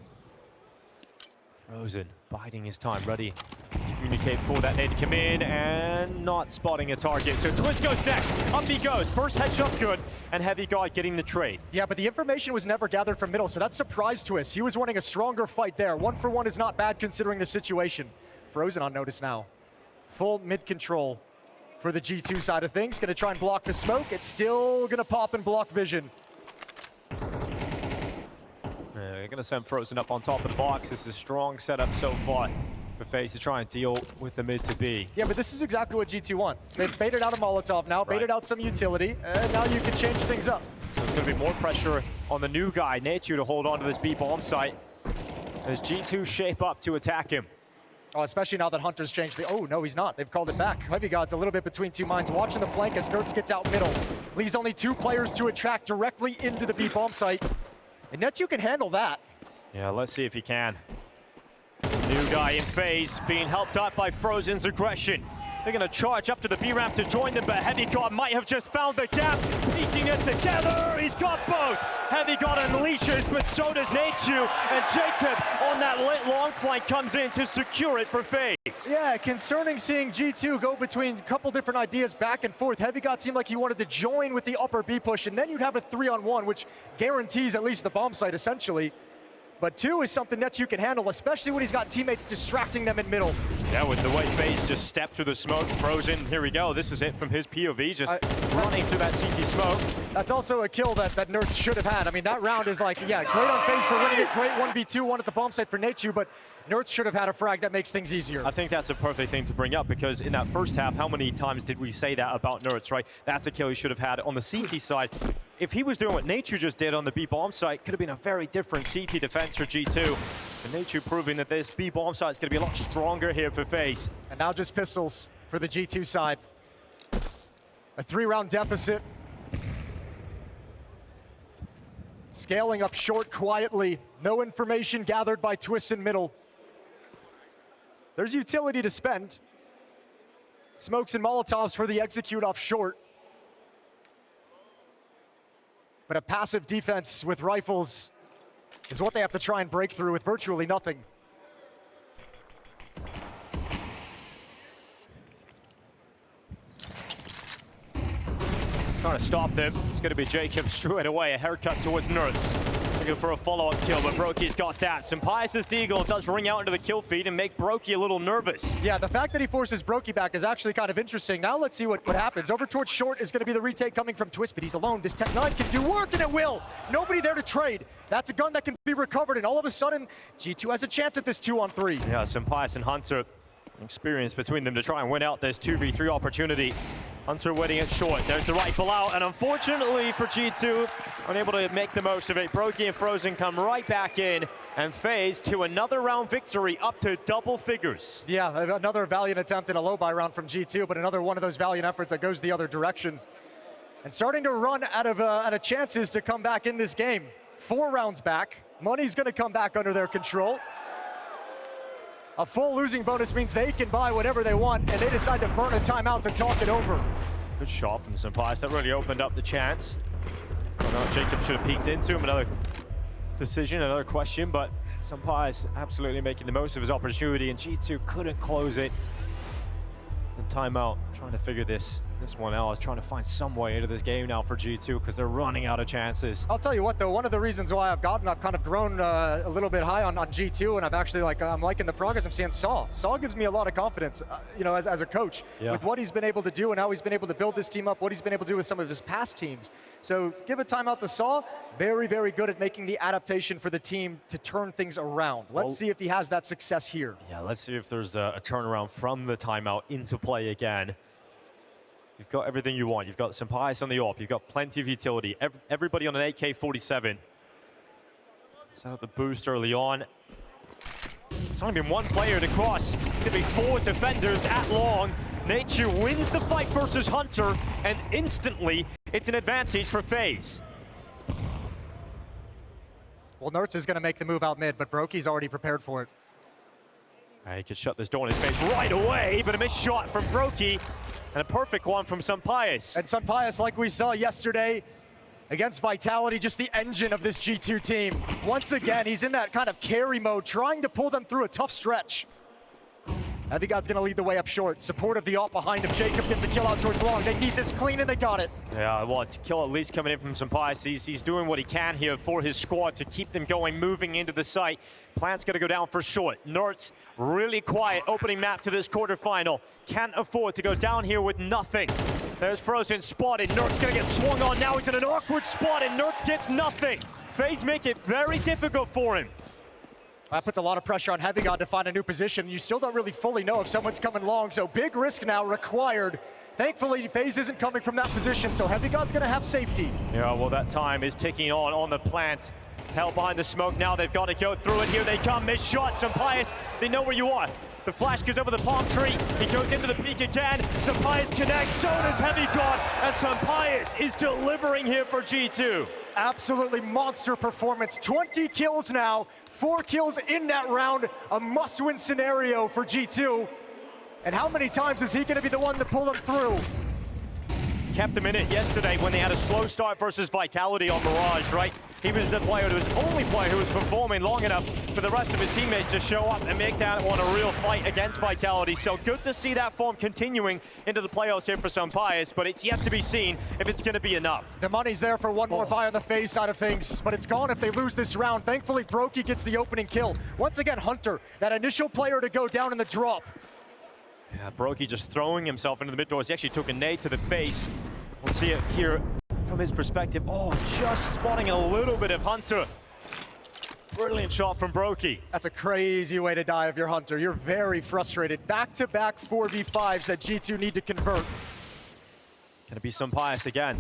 Frozen biding his time, ready to communicate for that nade to come in and not spotting a target. So Twist goes next, up he goes. First headshot's good, and HeavyGod getting the trade. Yeah, but the information was never gathered from middle, so that surprised Twist. He was wanting a stronger fight there. 1-for-1 is not bad considering the situation. Frozen on notice now. Full mid control for the G2 side of things. Gonna try and block the smoke. It's still gonna pop and block vision. They're going to send Frozen up on top of the box. This is a strong setup so far for FaZe to try and deal with the mid to B. Yeah, but this is exactly what G2 want. They've baited out a Molotov now, baited out some utility, and now you can change things up. So there's going to be more pressure on the new guy, NertZ, to hold on to this B bomb site as G2 shape up to attack him. Oh, especially now that Hunter's changed the... Oh, no, he's not. They've called it back. HeavyGod's a little bit between 2 minds. Watching the flank as NertZ gets out middle. Leaves only 2 players to attract directly into the B bomb site. And NertZ can handle that. Yeah, let's see if he can. New guy in FaZe being helped out by Frozen's aggression. They're going to charge up to the B ramp to join them, but HeavyGod might have just found the gap. Piecing it together, he's got both. HeavyGod unleashes, but so does NertZ, and Jacob on that lit long flank comes in to secure it for FaZe. Yeah, concerning seeing G2 go between a couple different ideas back and forth. HeavyGod seemed like he wanted to join with the upper B push, and then you'd have a 3-on-1, which guarantees at least the bomb site, essentially. But 2 is something that you can handle, especially when he's got teammates distracting them in middle. Yeah, with the way FaZe just stepped through the smoke, Frozen, here we go. This is it from his POV, just running through that CT smoke. That's also a kill that NertZ should have had. I mean, that round is like, yeah, great on FaZe for winning it, great 1v2, 1 at the bomb site for NertZ, but NertZ should have had a frag that makes things easier. I think that's a perfect thing to bring up because in that first half, how many times did we say that about NertZ, right? That's a kill he should have had on the CT side. If he was doing what NertZ just did on the B bomb site, could have been a very different CT defense for G2. And NertZ proving that this B bomb site is going to be a lot stronger here for FaZe. And now just pistols for the G2 side. A 3-round deficit. Scaling up short quietly. No information gathered by Twist in middle. There's utility to spend. Smokes and Molotovs for the execute off short. But a passive defense with rifles is what they have to try and break through with virtually nothing. Trying to stop them. It's going to be Jacob straight away. A haircut towards NertZ. Looking for a follow-up kill, but Broky's got that. Sympaius' deagle does ring out into the kill feed and make Broky a little nervous. Yeah, the fact that he forces Broky back is actually kind of interesting. Now let's see what happens. Over towards short is going to be the retake coming from Twist, but he's alone. This Tech-9 can do work, and it will. Nobody there to trade. That's a gun that can be recovered, and all of a sudden, G2 has a chance at this 2-on-3. Yeah, Sympaius and Hunter. Experience between them to try and win out this 2v3 opportunity. Hunter waiting at short. There's the rifle out, and unfortunately for G2, unable to make the most of it. Broky and Frozen come right back in, and FaZe to another round victory, up to double figures. Yeah, another valiant attempt in a low buy round from G2, but another one of those valiant efforts that goes the other direction. And starting to run out of chances to come back in this game. 4 rounds back. Money's going to come back under their control. A full losing bonus means they can buy whatever they want, and they decide to burn a timeout to talk it over. Good shot from Sympaius. That really opened up the chance. Well, Jacob should have peeked into him. Another decision, another question, but Sympaius absolutely making the most of his opportunity, and G2 couldn't close it. And timeout, trying to figure this one out. Trying to find some way into this game now for G2 because they're running out of chances. I'll tell you what, though, one of the reasons why I've kind of grown a little bit high on G2, and I've actually I'm liking the progress I'm seeing. Saw gives me a lot of confidence, you know, as a coach, with what he's been able to do and how he's been able to build this team up, what he's been able to do with some of his past teams. So give a timeout to Saw. Very, very good at making the adaptation for the team to turn things around. Let's see if he has that success here. Yeah, let's see if there's a turnaround from the timeout into play again. You've got everything you want. You've got Sympaius on the AWP. You've got plenty of utility. Everybody on an AK-47. Set up the boost early on. It's only been one player to cross. It's going to be 4 defenders at long. Nature wins the fight versus Hunter, and instantly it's an advantage for FaZe. Well, NertZ is going to make the move out mid, but Broky's already prepared for it. He could shut this door in his face right away, but a missed shot from Broky, and a perfect one from Sympaius. And Sympaius, like we saw yesterday against Vitality, just the engine of this G2 team. Once again, he's in that kind of carry mode, trying to pull them through a tough stretch. HeavyGod's gonna lead the way up short. Support of the AWP behind him. Jacob gets a kill out towards long. They need this clean, and they got it. Yeah, well, kill at least coming in from Sympaius. He's doing what he can here for his squad to keep them going, moving into the site. Plant's gonna go down for short. NertZ really quiet opening map to this quarterfinal. Can't afford to go down here with nothing. There's Frozen spotted. NertZ gonna get swung on. Now he's in an awkward spot, and NertZ gets nothing. FaZe make it very difficult for him. That puts a lot of pressure on HeavyGod to find a new position. You still don't really fully know if someone's coming long, so big risk now required. Thankfully, FaZe isn't coming from that position, so HeavyGod's gonna have safety. Yeah, well, that time is ticking on the plant. Held behind the smoke now. They've got to go through it. Here they come. Missed shot. Sympaius, they know where you are. The flash goes over the palm tree. He goes into the peak again. Sympaius connects. So does HeavyGod. And Sympaius is delivering here for G2. Absolutely monster performance. 20 kills now. 4 kills in that round. A must-win scenario for G2. And how many times is he going to be the one to pull them through? Kept them in it yesterday when they had a slow start versus Vitality on Mirage, right? He was the player, the only player who was performing long enough for the rest of his teammates to show up and make that one a real fight against Vitality. So good to see that form continuing into the playoffs here for Sympaius, but it's yet to be seen if it's going to be enough. The money's there for one more buy on the FaZe side of things, but it's gone if they lose this round. Thankfully, Broky gets the opening kill. Once again, Hunter, that initial player to go down in the drop. Yeah, Broky just throwing himself into the mid doors. He actually took a nade to the face. We'll see it here from his perspective. Oh, just spotting a little bit of Hunter. Brilliant shot from Broky. That's a crazy way to die if you're Hunter. You're very frustrated. Back-to-back 4v5s that G2 need to convert. Gonna be Sympaius again.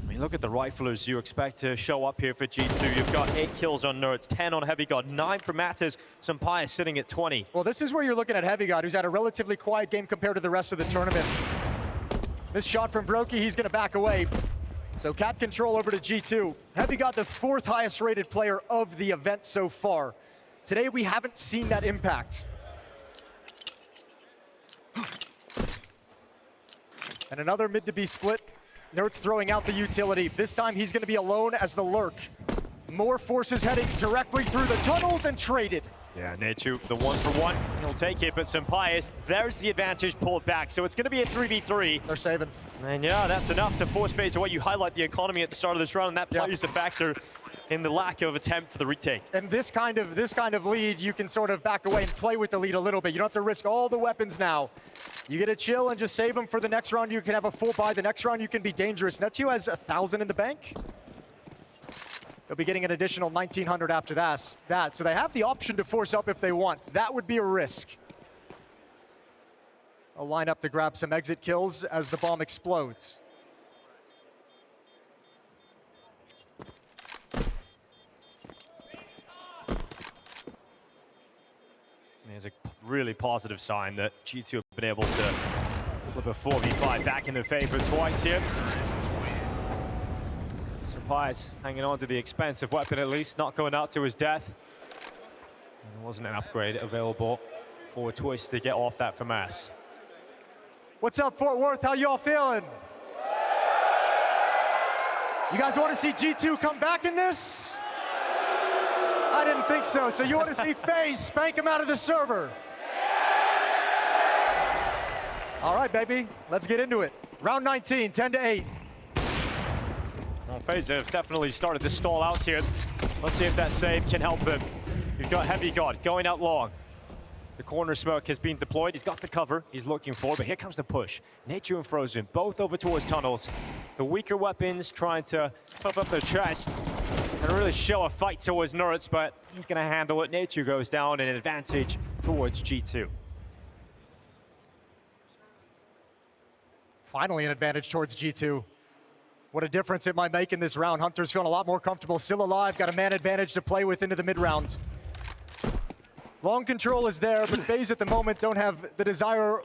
I mean, look at the riflers you expect to show up here for G2. You've got 8 kills on NertZ, 10 on HeavyGod, 9 for Matters. Sympaius sitting at 20. Well, this is where you're looking at HeavyGod, who's had a relatively quiet game compared to the rest of the tournament. This shot from Broky, he's gonna back away. So cat control over to G2. HeavyGod, the 4th highest rated player of the event so far. Today we haven't seen that impact. And another mid to be split. NertZ throwing out the utility. This time he's gonna be alone as the lurk. More forces heading directly through the tunnels and traded. Yeah, NertZ, the 1-for-1, he'll take it, but Sampayas, there's the advantage pulled back, so it's gonna be a 3v3. They're saving. And yeah, that's enough to force FaZe away. You highlight the economy at the start of this round, and that plays a factor in the lack of attempt for the retake. And this kind of lead, you can sort of back away and play with the lead a little bit. You don't have to risk all the weapons now. You get to chill and just save them for the next round. You can have a full buy. The next round you can be dangerous. NertZ has 1,000 in the bank. They'll be getting an additional 1,900 after that. So they have the option to force up if they want. That would be a risk. I'll line up to grab some exit kills as the bomb explodes. There's a really positive sign that G2 have been able to flip a 4v5 back in their favor twice here. Sampayas hanging on to the expensive weapon at least, not going out to his death. And there wasn't an upgrade available for Twist to get off that FAMAS. What's up, Fort Worth? How y'all feeling? You guys want to see G2 come back in this? I didn't think so. So you want to see FaZe spank him out of the server? All right, baby. Let's get into it. Round 19, 10-8. Well, FaZe have definitely started to stall out here. Let's see if that save can help them. You've got HeavyGod going out long. The corner smoke has been deployed. He's got the cover he's looking for, but here comes the push. NertZ and Frozen, both over towards tunnels. The weaker weapons trying to puff up their chest and really show a fight towards NertZ, but he's gonna handle it. NertZ goes down in an advantage towards G2. Finally an advantage towards G2. What a difference it might make in this round. Hunter's feeling a lot more comfortable, still alive, got a man advantage to play with into the mid-round. Long control is there, but FaZe at the moment don't have the desire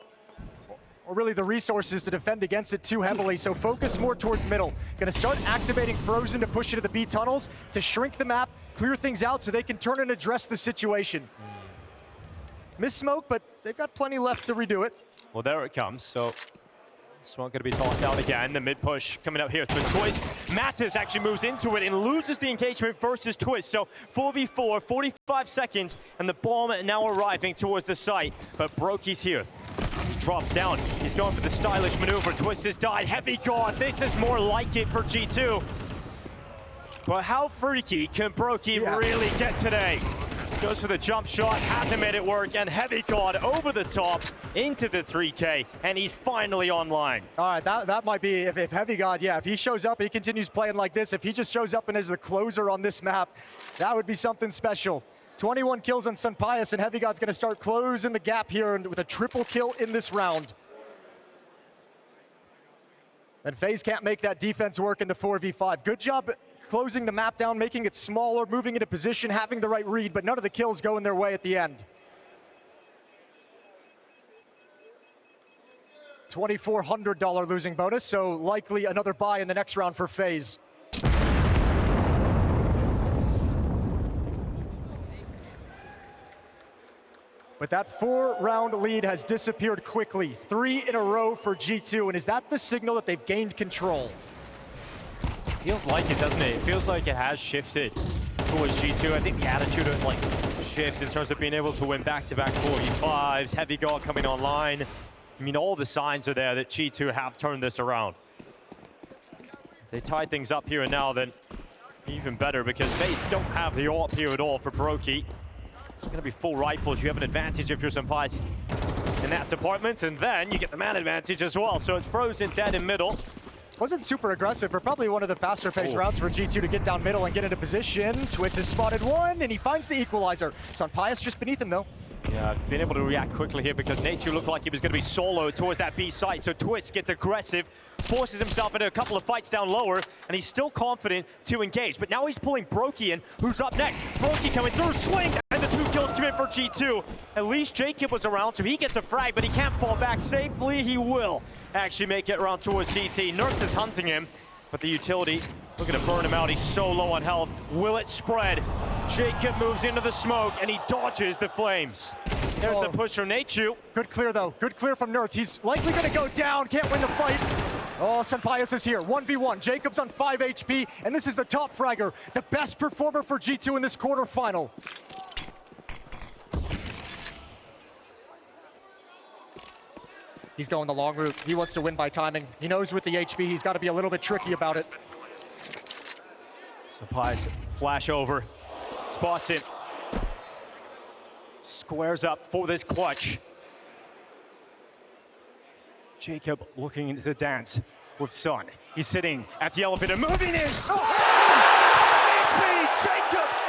or really the resources to defend against it too heavily, so focus more towards middle. Gonna start activating Frozen to push into the B tunnels, to shrink the map, clear things out so they can turn and address the situation. Miss smoke, but they've got plenty left to redo it. Well, there it comes, so smoke gonna be tossed out again. The mid push coming up here to Twist. Mattis actually moves into it and loses the engagement versus Twist. So 4v4, 45 seconds, and the bomb now arriving towards the site. But Brokey's here. He drops down. He's going for the stylish maneuver. Twist has died. HeavyGod, this is more like it for G2. But how freaky can Brokey really get today? Goes for the jump shot, hasn't made it work, and HeavyGod over the top into the 3K, and he's finally online. All right, that might be, if HeavyGod, if he shows up and he continues playing like this, if he just shows up and is the closer on this map, that would be something special. 21 kills on Sampayas, and HeavyGod's gonna start closing the gap here with a triple kill in this round. And FaZe can't make that defense work in the 4v5. Good job closing the map down, making it smaller, moving into position, having the right read, but none of the kills going their way at the end. $2,400 losing bonus, so likely another buy in the next round for FaZe. But that 4-round lead has disappeared quickly. 3 in a row for G2, and is that the signal that they've gained control? Feels like it, doesn't it? It feels like it has shifted towards G2. I think the attitude of like shift in terms of being able to win back-to-back 4v5s, HeavyGod coming online. I mean, all the signs are there that G2 have turned this around. If they tie things up here and now, then even better, because FaZe don't have the AWP here at all for Brokey. It's going to be full rifles. You have an advantage if you're Sampayas in that department, and then you get the man advantage as well. So it's Frozen dead in middle. Wasn't super aggressive, but probably one of the faster paced routes for G2 to get down middle and get into position. Twist has spotted one, and he finds the equalizer. Sampayas just beneath him, though. Yeah, being able to react quickly here because NertZ looked like he was going to be solo towards that B site. So Twist gets aggressive, forces himself into a couple of fights down lower, and he's still confident to engage. But now he's pulling Brokey in, who's up next. Brokey coming through, swings, and the 2 kills come in for G2. At least Jacob was around, so he gets a frag, but he can't fall back safely. He will actually make it around towards CT. NertZ is hunting him. But the utility, looking to burn him out. He's so low on health. Will it spread? Jacob moves into the smoke, and he dodges the flames. There's the push from NertZ. Good clear, though. Good clear from NertZ. He's likely going to go down. Can't win the fight. Oh, Senpaius is here. 1v1. Jacob's on 5 HP, and this is the top fragger. The best performer for G2 in this quarterfinal. He's going the long route. He wants to win by timing. He knows with the HP, he's got to be a little bit tricky about it. Senpaius flash over. Spots it. Squares up for this clutch. Jacob looking into the dance with Sun. He's sitting at the elevator, moving in. Jacob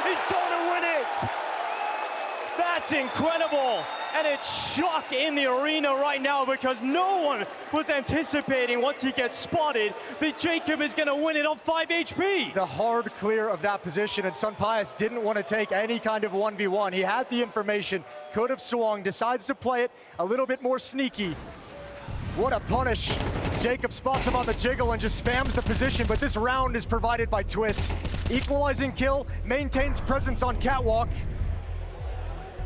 is going to win it. That's incredible. And it's shock in the arena right now because no one was anticipating once he gets spotted that Jacob is going to win it on 5 HP. The hard clear of that position, and Senpaius didn't want to take any kind of 1v1. He had the information, could have swung, decides to play it a little bit more sneaky. What a punish. Jacob spots him on the jiggle and just spams the position, but this round is provided by Twist. Equalizing kill, maintains presence on Catwalk.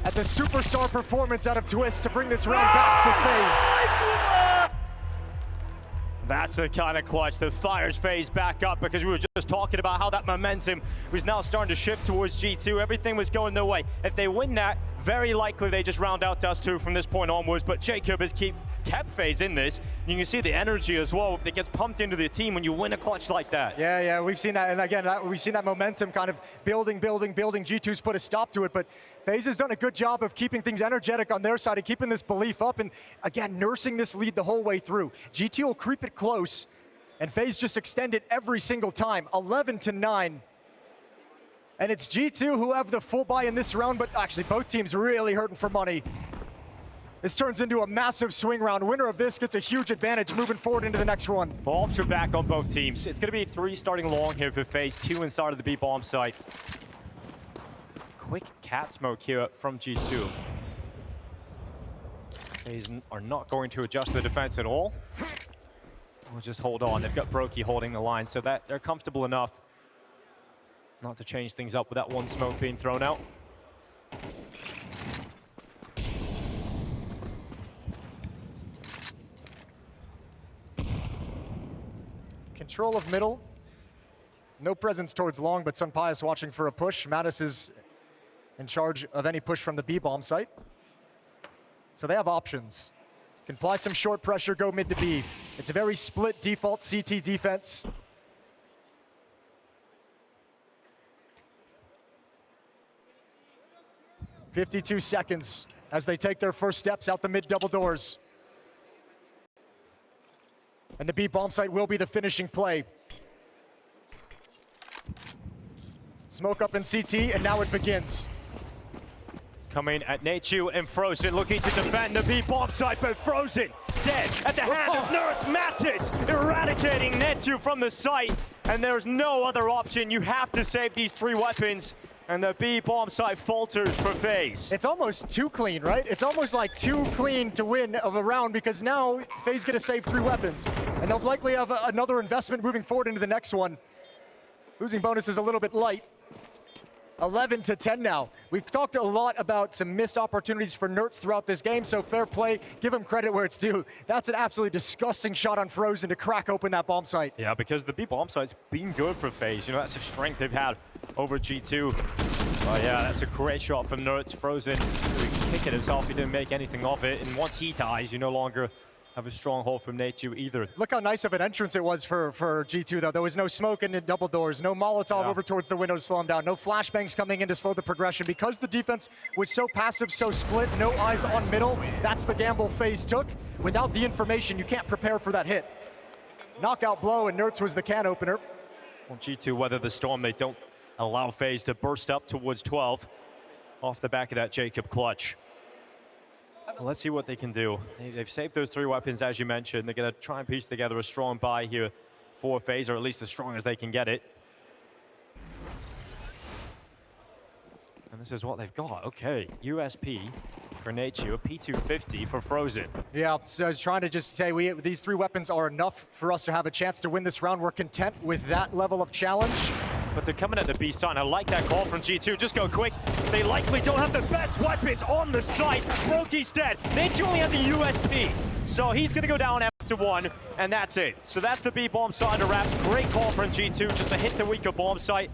That's a superstar performance out of Twist to bring this round back for FaZe. That's the kind of clutch that fires FaZe back up, because we were just talking about how that momentum was now starting to shift towards G2. Everything was going their way. If they win that, very likely they just round out Dust2 from this point onwards, but Jacob has kept FaZe in this. You can see the energy as well that gets pumped into the team when you win a clutch like that. Yeah, we've seen that, and again, we've seen that momentum kind of building. G2's put a stop to it, but FaZe has done a good job of keeping things energetic on their side and keeping this belief up, and again, nursing this lead the whole way through. G2 will creep it close, and FaZe just extend it every single time, 11-9. And it's G2 who have the full buy in this round, but actually both teams really hurting for money. This turns into a massive swing round. Winner of this gets a huge advantage moving forward into the next one. Bombs are back on both teams. It's going to be 3 starting long here for FaZe, 2 inside of the B bomb site. Quick cat smoke here from G2. FaZe are not going to adjust the defense at all. We'll just hold on. They've got Brokey holding the line, so that they're comfortable enough not to change things up with that one smoke being thrown out. Control of middle. No presence towards long, but Senpaius watching for a push. Mattis is in charge of any push from the B-bomb site. So they have options. Can apply some short pressure, go mid to B. It's a very split default CT defense. "52 seconds as they take their first steps out the mid double doors. And the B bomb site will be the finishing play. Smoke up in CT, and now it begins. Coming at NertZ and Frozen, looking to defend the B bomb site, but Frozen dead at the hand of NertZ. Mattis eradicating NertZ from the site, and there's no other option. You have to save these 3 weapons, and the B bomb site falters for FaZe. It's almost too clean, right? It's almost like too clean to win of a round, because now FaZe gonna save 3 weapons, and they'll likely have another investment moving forward into the next one. Losing bonus is a little bit light. 11-10 now. We've talked a lot about some missed opportunities for NertZ throughout this game, so fair play, give them credit where it's due. That's an absolutely disgusting shot on Frozen to crack open that bomb site. Yeah, because the B bomb site's been good for FaZe. You know, that's a strength they've had over G2. Oh yeah, that's a great shot from NertZ. Frozen kicking himself, he didn't make anything of it, and once he dies, you no longer have a stronghold from NertZ either. Look how nice of an entrance it was for G2, though. There was no smoke in the double doors, no Molotov over towards the window to slow him down, no flashbangs coming in to slow the progression. Because the defense was so passive, so split, no eyes on middle, that's the gamble FaZe took. Without the information, you can't prepare for that hit. Knockout blow, and NertZ was the can opener. Well, G2 weather the storm. They don't allow FaZe to burst up towards 12 off the back of that Jacob clutch. Well, let's see what they can do. They've saved those 3 weapons, as you mentioned. They're going to try and piece together a strong buy here for FaZe, or at least as strong as they can get it. And this is what they've got. Okay, USP, for Nature, P250 for Frozen. Yeah, so I was trying to just say these 3 weapons are enough for us to have a chance to win this round. We're content with that level of challenge. But they're coming at the B side, and I like that call from G2. Just go quick. They likely don't have the best weapons on the site. Brokey's dead. Nature only has a USP. So he's going to go down after 1, and that's it. So that's the B bomb side of Raps. Great call from G2 just to hit the weaker bomb site.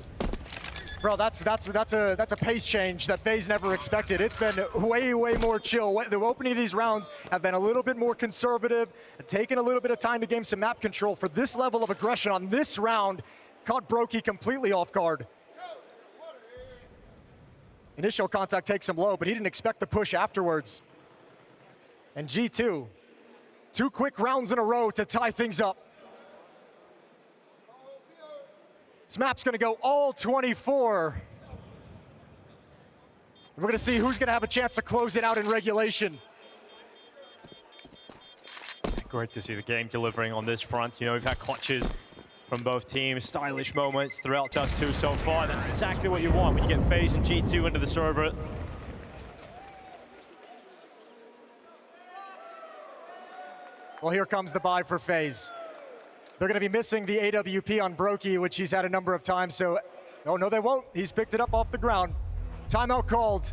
Bro, that's a pace change that FaZe never expected. It's been way more chill. The opening of these rounds have been a little bit more conservative, taking a little bit of time to gain some map control. For this level of aggression on this round, caught Brokey completely off guard. Initial contact takes him low, but he didn't expect the push afterwards. And G2, 2 quick rounds in a row to tie things up. This map's gonna go all 24. We're gonna see who's gonna have a chance to close it out in regulation. Great to see the game delivering on this front. You know, we've had clutches from both teams, stylish moments throughout Dust2 so far. That's exactly what you want when you get FaZe and G2 into the server. Well, here comes the buy for FaZe. They're going to be missing the AWP on Brokey, which he's had a number of times, so... Oh, no, they won't. He's picked it up off the ground. Timeout called.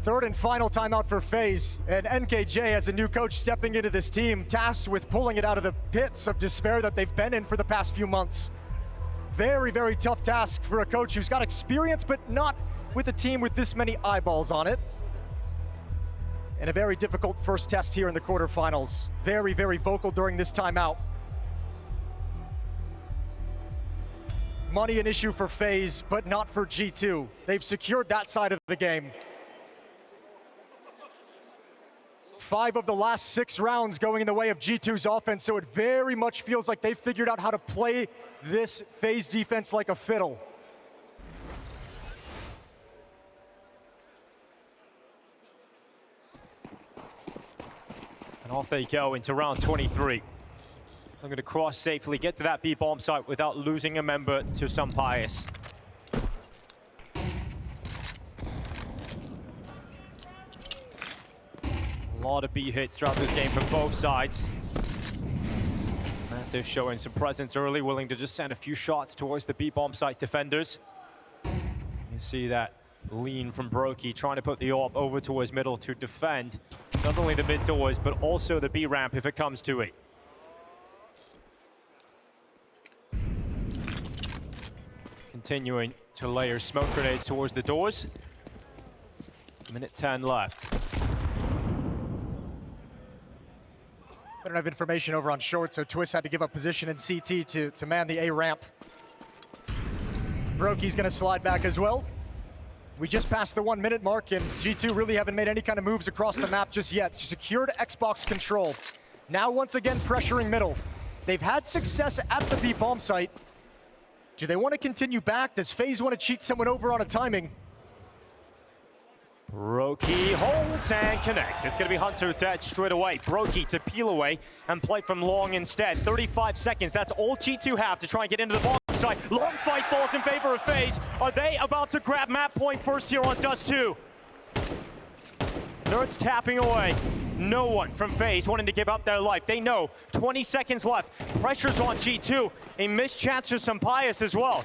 3rd and final timeout for FaZe. And NKJ, as a new coach stepping into this team, tasked with pulling it out of the pits of despair that they've been in for the past few months. Very tough task for a coach who's got experience, but not with a team with this many eyeballs on it. And a very difficult first test here in the quarterfinals. Very vocal during this timeout. Money an issue for FaZe, but not for G2. They've secured that side of the game. 5 of the last 6 rounds going in the way of G2's offense, so it very much feels like they've figured out how to play this FaZe defense like a fiddle. And off they go into round 23. I'm going to cross safely, get to that B bomb site without losing a member to some bias. A lot of B hits throughout this game from both sides. Mantis showing some presence early, willing to just send a few shots towards the B bomb site defenders. You see that lean from Brokey, trying to put the AWP over towards middle to defend not only the mid doors, but also the B ramp if it comes to it. Continuing to layer smoke grenades towards the doors. Minute 10 left. I don't have information over on short, so Twist had to give up position in CT to man the A ramp. Brokey's gonna slide back as well. We just passed the 1 minute mark, and G2 really haven't made any kind of moves across the map just yet. Secured Xbox control. Now once again pressuring middle. They've had success at the B bomb site. Do they want to continue back? Does FaZe want to cheat someone over on a timing? Brokey holds and connects. It's going to be Hunter dead straight away. Brokey to peel away and play from long instead. 35 seconds, that's all G2 have to try and get into the bomb site. Long fight falls in favor of FaZe. Are they about to grab map point first here on Dust2? NertZ tapping away. No one from FaZe wanting to give up their life. They know 20 seconds left. Pressure's on G2. A missed chance for some bias as well.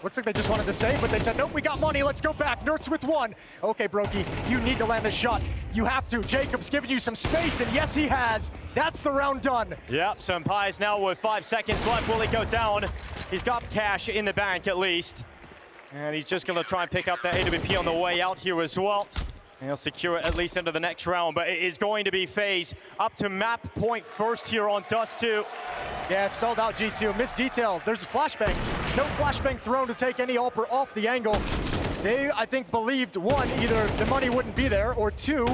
Looks like they just wanted to save, but they said, nope, we got money, let's go back. NertZ with 1. Okay, Brokey, you need to land the shot. You have to. Jacob's giving you some space, and yes, he has. That's the round done. Yep, Senpai's now with 5 seconds left. Will he go down? He's got cash in the bank at least. And he's just gonna try and pick up that AWP on the way out here as well. And he'll secure it at least into the next round, but it is going to be FaZe up to map point first here on Dust2. Yeah, stalled out G2, missed detail. There's flashbangs. No flashbang thrown to take any AWPer off the angle. They, I think, believed, 1, either the money wouldn't be there, or 2,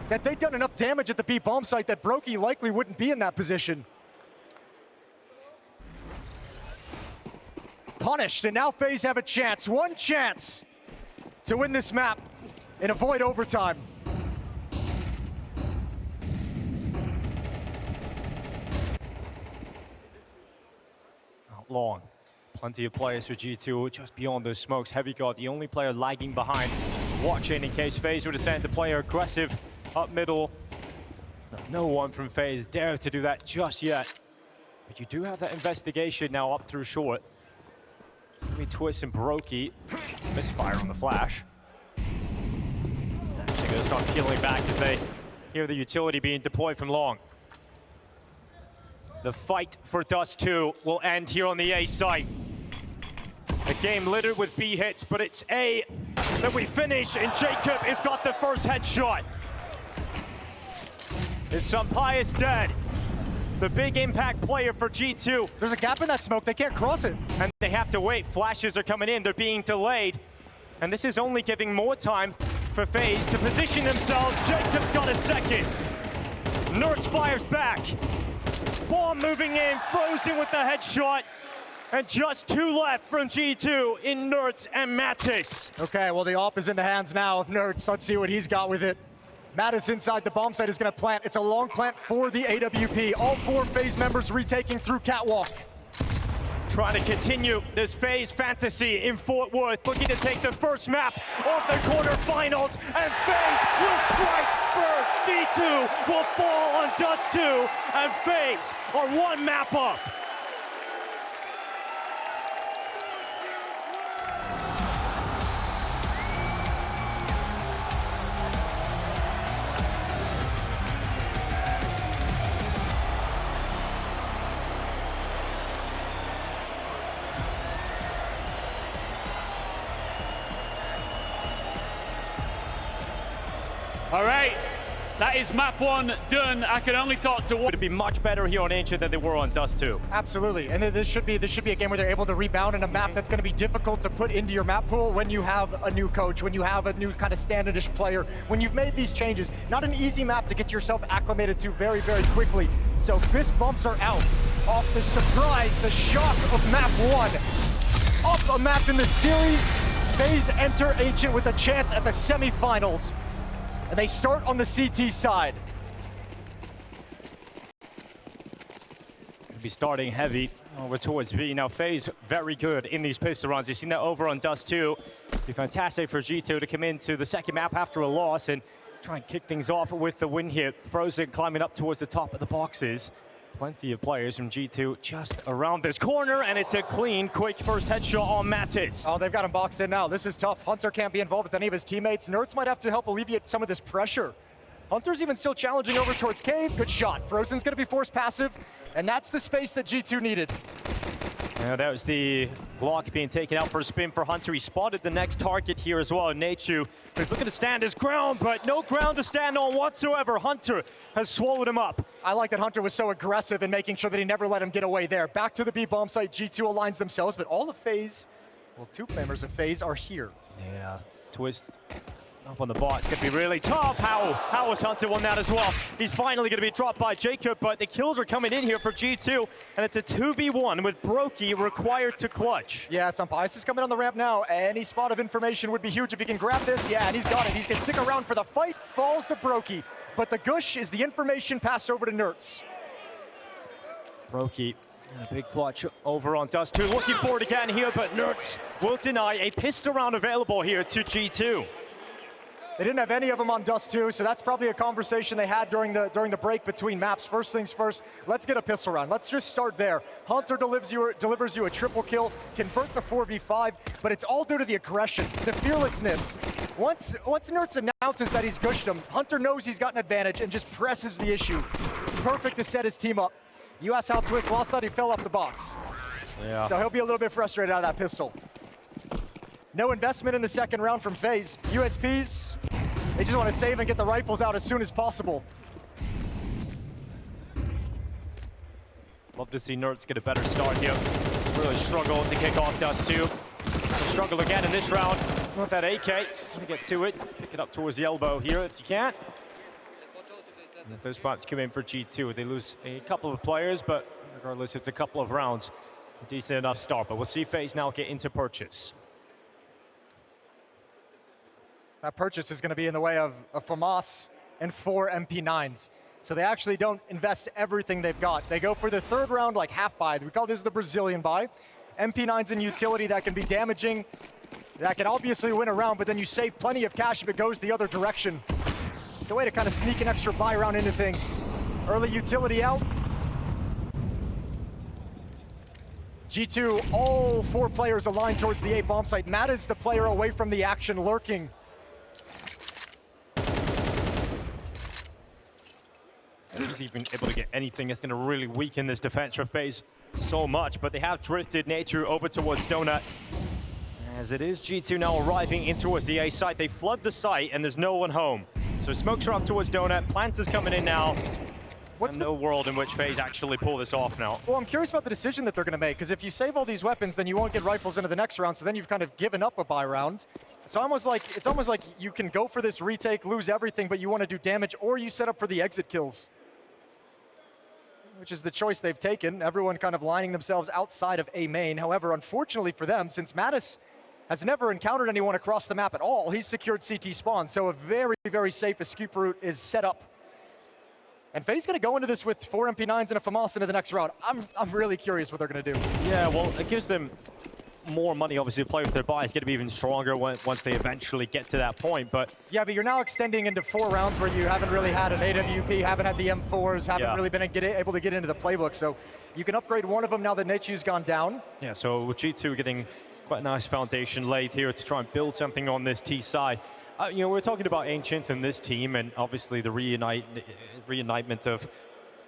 that they'd done enough damage at the B bomb site that Brokey likely wouldn't be in that position. Punished, and now FaZe have a chance, 1 chance to win this map and avoid overtime. Not long. Plenty of players for G2 just beyond those smokes. HeavyGod, the only player lagging behind. watching in case FaZe would have sent the player aggressive up middle. No one from FaZe dared to do that just yet. But you do have that investigation now up through short. Twist and Brokey. Misfire on the flash. They're going to start peeling back as they hear the utility being deployed from long. The fight for Dust2 will end here on the A site. A game littered with B hits, but it's A that we finish, and Jacob has got the first headshot. Is Sampaio dead? The big impact player for G2. There's a gap in that smoke, they can't cross it. And they have to wait. Flashes are coming in, they're being delayed. And this is only giving more time for FaZe to position themselves. Jacob's got a second. NertZ fires back. Bomb moving in, Frozen with the headshot. And just 2 left from G2 in NertZ and Mattis. Okay, well the AWP is in the hands now of NertZ. Let's see what he's got with it. Mattis inside the bomb site is going to plant. It's a long plant for the AWP. All 4 FaZe members retaking through catwalk. Trying to continue this FaZe fantasy in Fort Worth, looking to take the first map of the quarterfinals, and FaZe will strike first. G2 will fall on Dust2, and FaZe are 1 map up. All right, that is map 1 done. I can only talk to one. It'd be much better here on Ancient than they were on Dust2. Absolutely, and this should be a game where they're able to rebound in a map that's going to be difficult to put into your map pool when you have a new coach, when you have a new kind of standardish player, when you've made these changes. Not an easy map to get yourself acclimated to very, very quickly. So fist bumps are out. Off the surprise, the shock of map 1. Off a map in the series, FaZe enter Ancient with a chance at the semifinals. And they start on the CT side. Be starting heavy over towards B. Now FaZe very good in these pistol rounds. You've seen that over on Dust2. Be fantastic for G2 to come into the second map after a loss and try and kick things off with the win here. Frozen climbing up towards the top of the boxes. Plenty of players from G2 just around this corner, and it's a clean, quick first headshot on Mattis. Oh, they've got him boxed in now. This is tough. Hunter can't be involved with any of his teammates. NertZ might have to help alleviate some of this pressure. Hunter's even still challenging over towards Cave. Good shot. Frozen's going to be forced passive, and that's the space that G2 needed. Yeah, that was the block being taken out for a spin for Hunter. He spotted the next target here as well, Nachu. He's looking to stand his ground, but no ground to stand on whatsoever. Hunter has swallowed him up. I like that Hunter was so aggressive in making sure that he never let him get away there. Back to the B bomb site, G2 aligns themselves, but all of FaZe, well, 2 members of FaZe are here. Yeah, Twist up on the bot. It's going to be really tough. How has Hunter won that as well? He's finally going to be dropped by Jacob, but the kills are coming in here for G2, and it's a 2v1 with Brokey required to clutch. Yeah, Sampaio is coming on the ramp now. Any spot of information would be huge if he can grab this. Yeah, and he's got it. He's going to stick around for the fight. Falls to Brokey, but the gush is the information passed over to NertZ. Brokey and a big clutch over on Dust2. Looking for it again here, but NertZ will deny a pistol round available here to G2. They didn't have any of them on Dust2, so that's probably a conversation they had during the break between maps. First things first, let's get a pistol round. Let's just start there. Hunter delivers you a triple kill, convert the 4v5, but it's all due to the aggression, the fearlessness. Once NertZ announces that he's gushed him, Hunter knows he's got an advantage and just presses the issue. Perfect to set his team up. You asked how Twist lost that, he fell off the box. Yeah. So he'll be a little bit frustrated out of that pistol. No investment in the second round from FaZe. USPs, they just want to save and get the rifles out as soon as possible. Love to see NertZ get a better start here. Really struggle to kick off Dust2. Struggle again in this round. With that AK, just want to get to it. Pick it up towards the elbow here if you can. And the first spot's come in for G2. They lose a couple of players, but regardless, it's a couple of rounds. A decent enough start, but we'll see FaZe now get into purchase. That purchase is going to be in the way of a FAMAS and 4 MP9s. So they actually don't invest everything they've got. They go for the third round like half buy. We call this the Brazilian buy. MP9s in utility that can be damaging. That can obviously win a round, but then you save plenty of cash if it goes the other direction. It's a way to kind of sneak an extra buy round into things. Early utility out. G2, all 4 players aligned towards the A bomb site. Matt is the player away from the action, lurking. If he's even able to get anything, it's going to really weaken this defense for FaZe so much, but they have drifted Nature over towards Donut. As it is G2 now arriving in towards the A site. They flood the site and there's no one home. So smokes are up towards Donut, Planter's coming in now. What's the world in which FaZe actually pull this off now? Well, I'm curious about the decision that they're going to make, because if you save all these weapons, then you won't get rifles into the next round, so then you've kind of given up a buy round. It's almost like you can go for this retake, lose everything, but you want to do damage, or you set up for the exit kills, which is the choice they've taken. Everyone kind of lining themselves outside of A main. However, unfortunately for them, since Mattis has never encountered anyone across the map at all, he's secured CT spawn, so a very, very safe escape route is set up. And FaZe gonna go into this with 4 MP9s and a FAMAS into the next round. I'm really curious what they're gonna do. Yeah, well, it gives them more money, obviously, to play with their buys, get to be even stronger once they eventually get to that point, but... Yeah, but you're now extending into 4 rounds where you haven't really had an AWP, haven't had the M4s, haven't really been able to get into the playbook, so you can upgrade one of them now that Nechu's gone down. Yeah, so with G2 getting quite a nice foundation laid here to try and build something on this T side. You know, we're talking about Ancient and this team, and obviously the reunitement of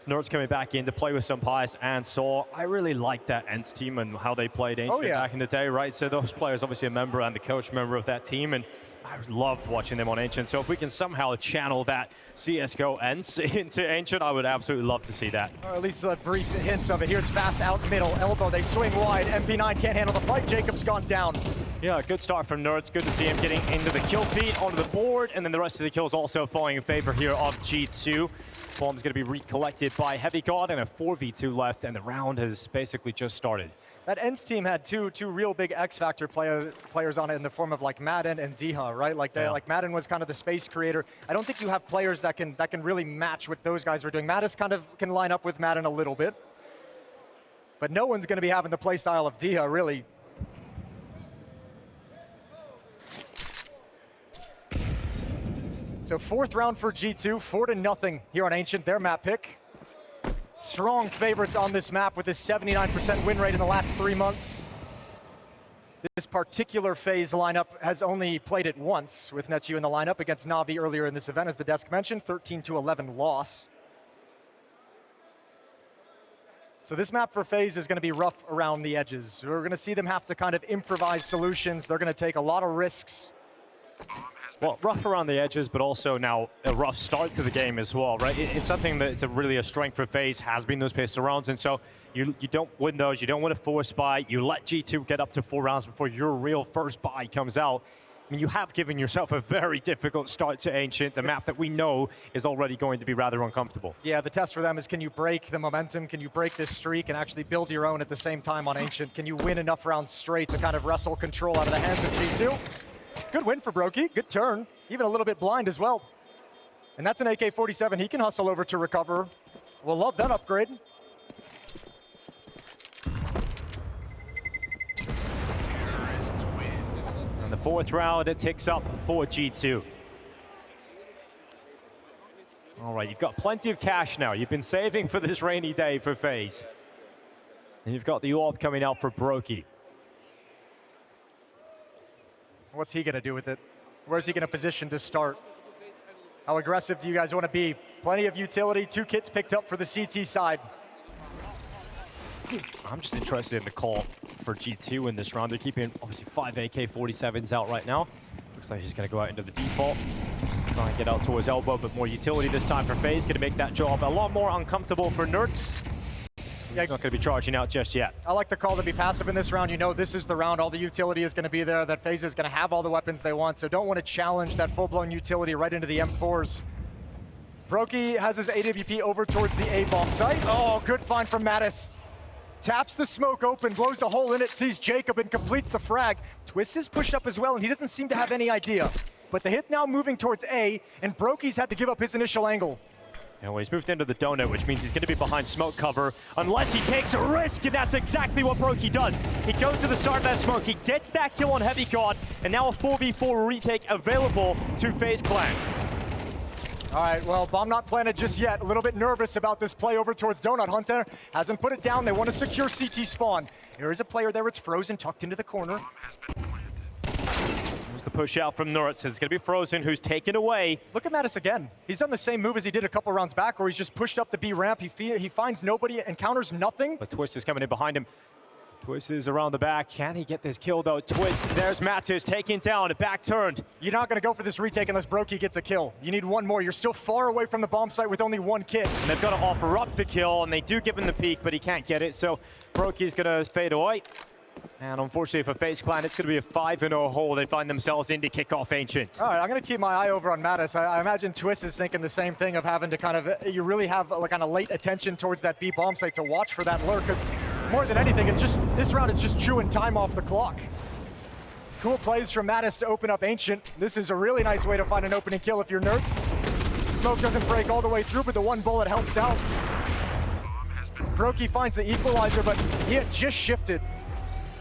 NertZ coming back in to play with some pies and Saw. I really like that Ents team and how they played Ancient back in the day, right? So those players, obviously a member and the coach member of that team, and I loved watching them on Ancient. So if we can somehow channel that CSGO Ents into Ancient, I would absolutely love to see that. Or at least brief hints of it. Here's Fast out middle, elbow, they swing wide. MP9 can't handle the fight, Jacob's gone down. Yeah, good start from NertZ. Good to see him getting into the kill feed, onto the board, and then the rest of the kills also falling in favor here of G2. Bomb's going to be recollected by HeavyGod, and a 4v2 left, and the round has basically just started. That Ents team had two real big X-Factor players on it in the form of like Madden and Diha, right? Like like Madden was kind of the space creator. I don't think you have players that can really match what those guys were doing. Mattis kind of can line up with Madden a little bit, but no one's going to be having the play style of Diha, really. So 4th round for G2, 4-0 here on Ancient, their map pick. Strong favorites on this map with a 79% win rate in the last 3 months. This particular FaZe lineup has only played it once, with NertZ in the lineup against Na'Vi earlier in this event, as the desk mentioned, 13-11 loss. So this map for FaZe is going to be rough around the edges. We're going to see them have to kind of improvise solutions. They're going to take a lot of risks. Well, rough around the edges, but also now a rough start to the game as well, right? It's something that's really a strength for FaZe, has been those pistol rounds, and so you don't win those, you don't win a forced buy, you let G2 get up to 4 rounds before your real first buy comes out. I mean, you have given yourself a very difficult start to Ancient, a map that we know is already going to be rather uncomfortable. Yeah, the test for them is, can you break the momentum? Can you break this streak and actually build your own at the same time on Ancient? Can you win enough rounds straight to kind of wrestle control out of the hands of G2? Good win for Brokey, good turn, even a little bit blind as well. And that's an AK-47 he can hustle over to recover. We'll love that upgrade. And the 4th round, it ticks up for G2. All right, you've got plenty of cash now. You've been saving for this rainy day for FaZe. And you've got the AWP coming out for Brokey. What's he going to do with it? Where's he going to position to start? How aggressive do you guys want to be? Plenty of utility, 2 kits picked up for the CT side. I'm just interested in the call for G2 in this round. They're keeping, obviously, 5 AK-47s out right now. Looks like he's going to go out into the default. Try and get out towards elbow, but more utility this time for FaZe. Going to make that job a lot more uncomfortable for NertZ. He's not going to be charging out just yet. I like the call to be passive in this round. You know this is the round. All the utility is going to be there. That FaZe is going to have all the weapons they want, so don't want to challenge that full-blown utility right into the M4s. Brokey has his AWP over towards the A-bomb site. Oh, good find from Mattis. Taps the smoke open, blows a hole in it, sees Jacob and completes the frag. Twist is pushed up as well, and he doesn't seem to have any idea. But the hit now moving towards A, and Brokey's had to give up his initial angle. Well, he's moved into the donut, which means he's going to be behind smoke cover unless he takes a risk, and that's exactly what Brokey does. He goes to the start of that smoke, he gets that kill on HeavyGod, and now a 4v4 retake available to FaZe Clan. All right, well, bomb not planted just yet. A little bit nervous about this play over towards Donut. Hunter hasn't put it down. They want to secure CT spawn. There is a player there. It's frozen, tucked into the corner. The push out from NertZ. It's going to be Frozen, who's taken away. Look at Mattis again. He's done the same move as he did a couple rounds back, where he's just pushed up the B ramp. He finds nobody, encounters nothing. But Twist is coming in behind him. Twist is around the back. Can he get this kill, though? Twist, there's Mattis taken down, back turned. You're not going to go for this retake unless Brokey gets a kill. You need one more. You're still far away from the bomb site with only one kid. And they've got to offer up the kill, and they do give him the peek, but he can't get it. So Brokey's going to fade away. And unfortunately for FaZe Clan, it's going to be a 5-0 hole. They find themselves in to kick off Ancient. All right, I'm going to keep my eye over on Mattis. I imagine Twist is thinking the same thing of having to kind of, you really have like kind of late attention towards that B bomb site to watch for that lurk, because more than anything, it's just, this round is just chewing time off the clock. Cool plays from Mattis to open up Ancient. This is a really nice way to find an opening kill if you're NertZ. Smoke doesn't break all the way through, but the one bullet helps out. Brokey finds the equalizer, but he had just shifted.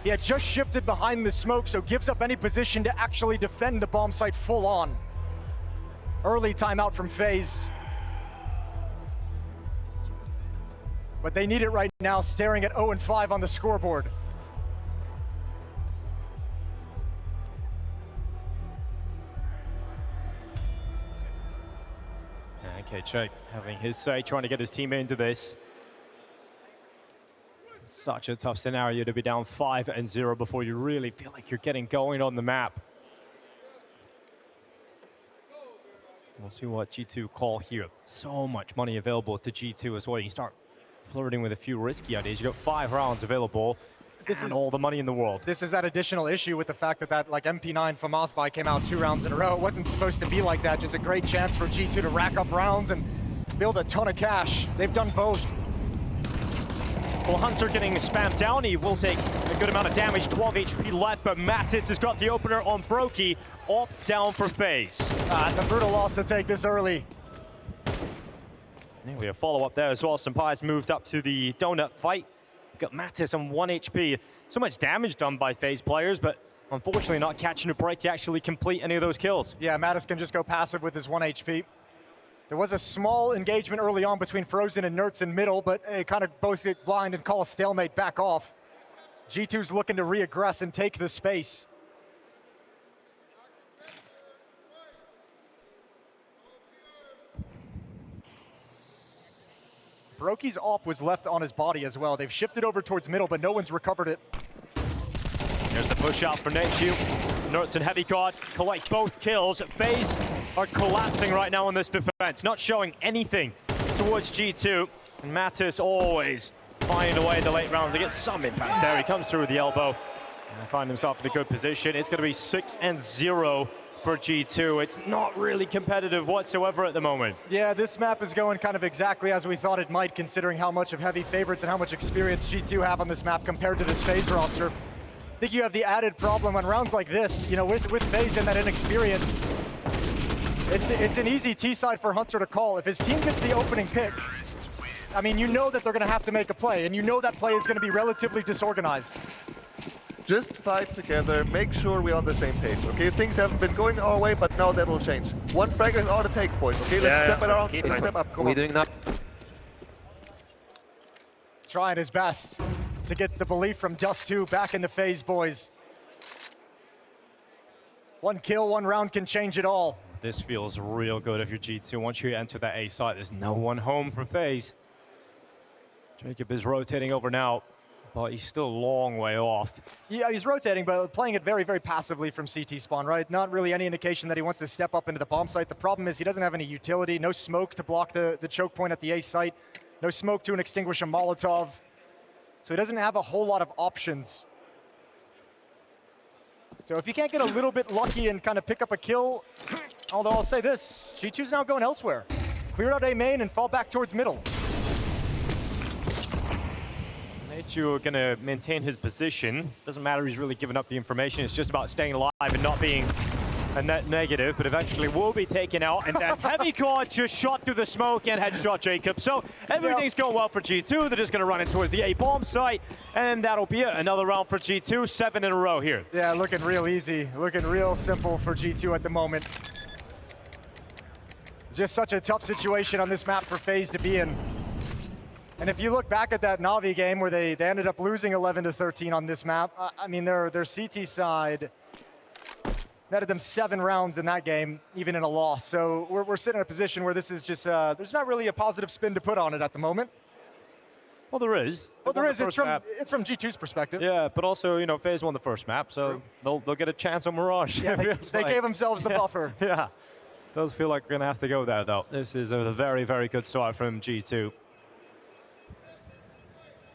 He had just shifted behind the smoke, so gives up any position to actually defend the bomb site full on. Early timeout from FaZe. But they need it right now, staring at 0-5 on the scoreboard. Okay, Jake having his say, trying to get his team into this. Such a tough scenario to be down 5-0 before you really feel like you're getting going on the map. We'll see what G2 call here. So much money available to G2 as well. You can start flirting with a few risky ideas. You got 5 rounds available. This is all the money in the world. This is that additional issue with the fact that like MP9 FaMAS buy came out 2 rounds in a row. It wasn't supposed to be like that. Just a great chance for G2 to rack up rounds and build a ton of cash. They've done both. Well, Hunter getting spammed down. He will take a good amount of damage, 12 HP left, but Mattis has got the opener on Brokey. Up, down for FaZe. It's a brutal loss to take this early. We have a follow-up there as well. Senpai's moved up to the donut fight. Got Mattis on 1 HP. So much damage done by FaZe players, but unfortunately not catching a break to actually complete any of those kills. Yeah, Mattis can just go passive with his 1 HP. There was a small engagement early on between Frozen and NertZ in middle, but it kind of both get blind and call a stalemate back off. G2's looking to re-aggress and take the space. Brokey's AWP was left on his body as well. They've shifted over towards middle, but no one's recovered it. There's the push out for NertZ. NertZ and HeavyGod collect both kills. FaZe are collapsing right now on this defense, not showing anything towards G2. And Mattis always finding a way in the late round to get some impact there. He comes through with the elbow and find himself in a good position. It's going to be 6-0 for G2. It's not really competitive whatsoever at the moment. Yeah, this map is going kind of exactly as we thought it might, considering how much of heavy favorites and how much experience G2 have on this map compared to this FaZe roster. I think you have the added problem on rounds like this, you know, with FaZe and that inexperience. It's an easy T-side for Hunter to call. If his team gets the opening pick, I mean, you know that they're going to have to make a play, and you know that play is going to be relatively disorganized. Just fight together, make sure we're on the same page, okay? Things haven't been going our way, but now that will change. One frag is all it takes, boys, okay? Let's step it around, let's step up, come on. Doing that? Trying his best to get the belief from Dust2 back in the FaZe, boys. 1 kill, 1 round can change it all. This feels real good if you're G2. Once you enter that A site, there's no one home for FaZe. Jacob is rotating over now, but he's still a long way off. Yeah, he's rotating, but playing it very, very passively from CT spawn, right? Not really any indication that he wants to step up into the bomb site. The problem is he doesn't have any utility, no smoke to block the choke point at the A site, no smoke to extinguish a Molotov. So he doesn't have a whole lot of options. So if you can't get a little bit lucky and kind of pick up a kill, although I'll say this, G2's now going elsewhere. Cleared out A main and fall back towards middle. NertZ are going to maintain his position. Doesn't matter, he's really giving up the information. It's just about staying alive and not being a net negative, but eventually will be taken out. And then HeavyGod just shot through the smoke and headshot Jacob. So everything's going well for G2. They're just going to run in towards the A bomb site, and that'll be it. Another round for G2, 7 in a row here. Yeah, looking real easy, looking real simple for G2 at the moment. Just such a tough situation on this map for FaZe to be in. And if you look back at that Na'Vi game where they ended up losing 11-13 on this map, I mean, their CT side netted them 7 rounds in that game, even in a loss. So we're sitting in a position where this is just, there's not really a positive spin to put on it at the moment. Well, there is. Well, there is. It's from G2's perspective. Yeah, but also, you know, FaZe won the first map, so they'll get a chance on Mirage. Yeah, they gave themselves the buffer. Yeah. Does feel like we're going to have to go there, though. This is a very, very good start from G2.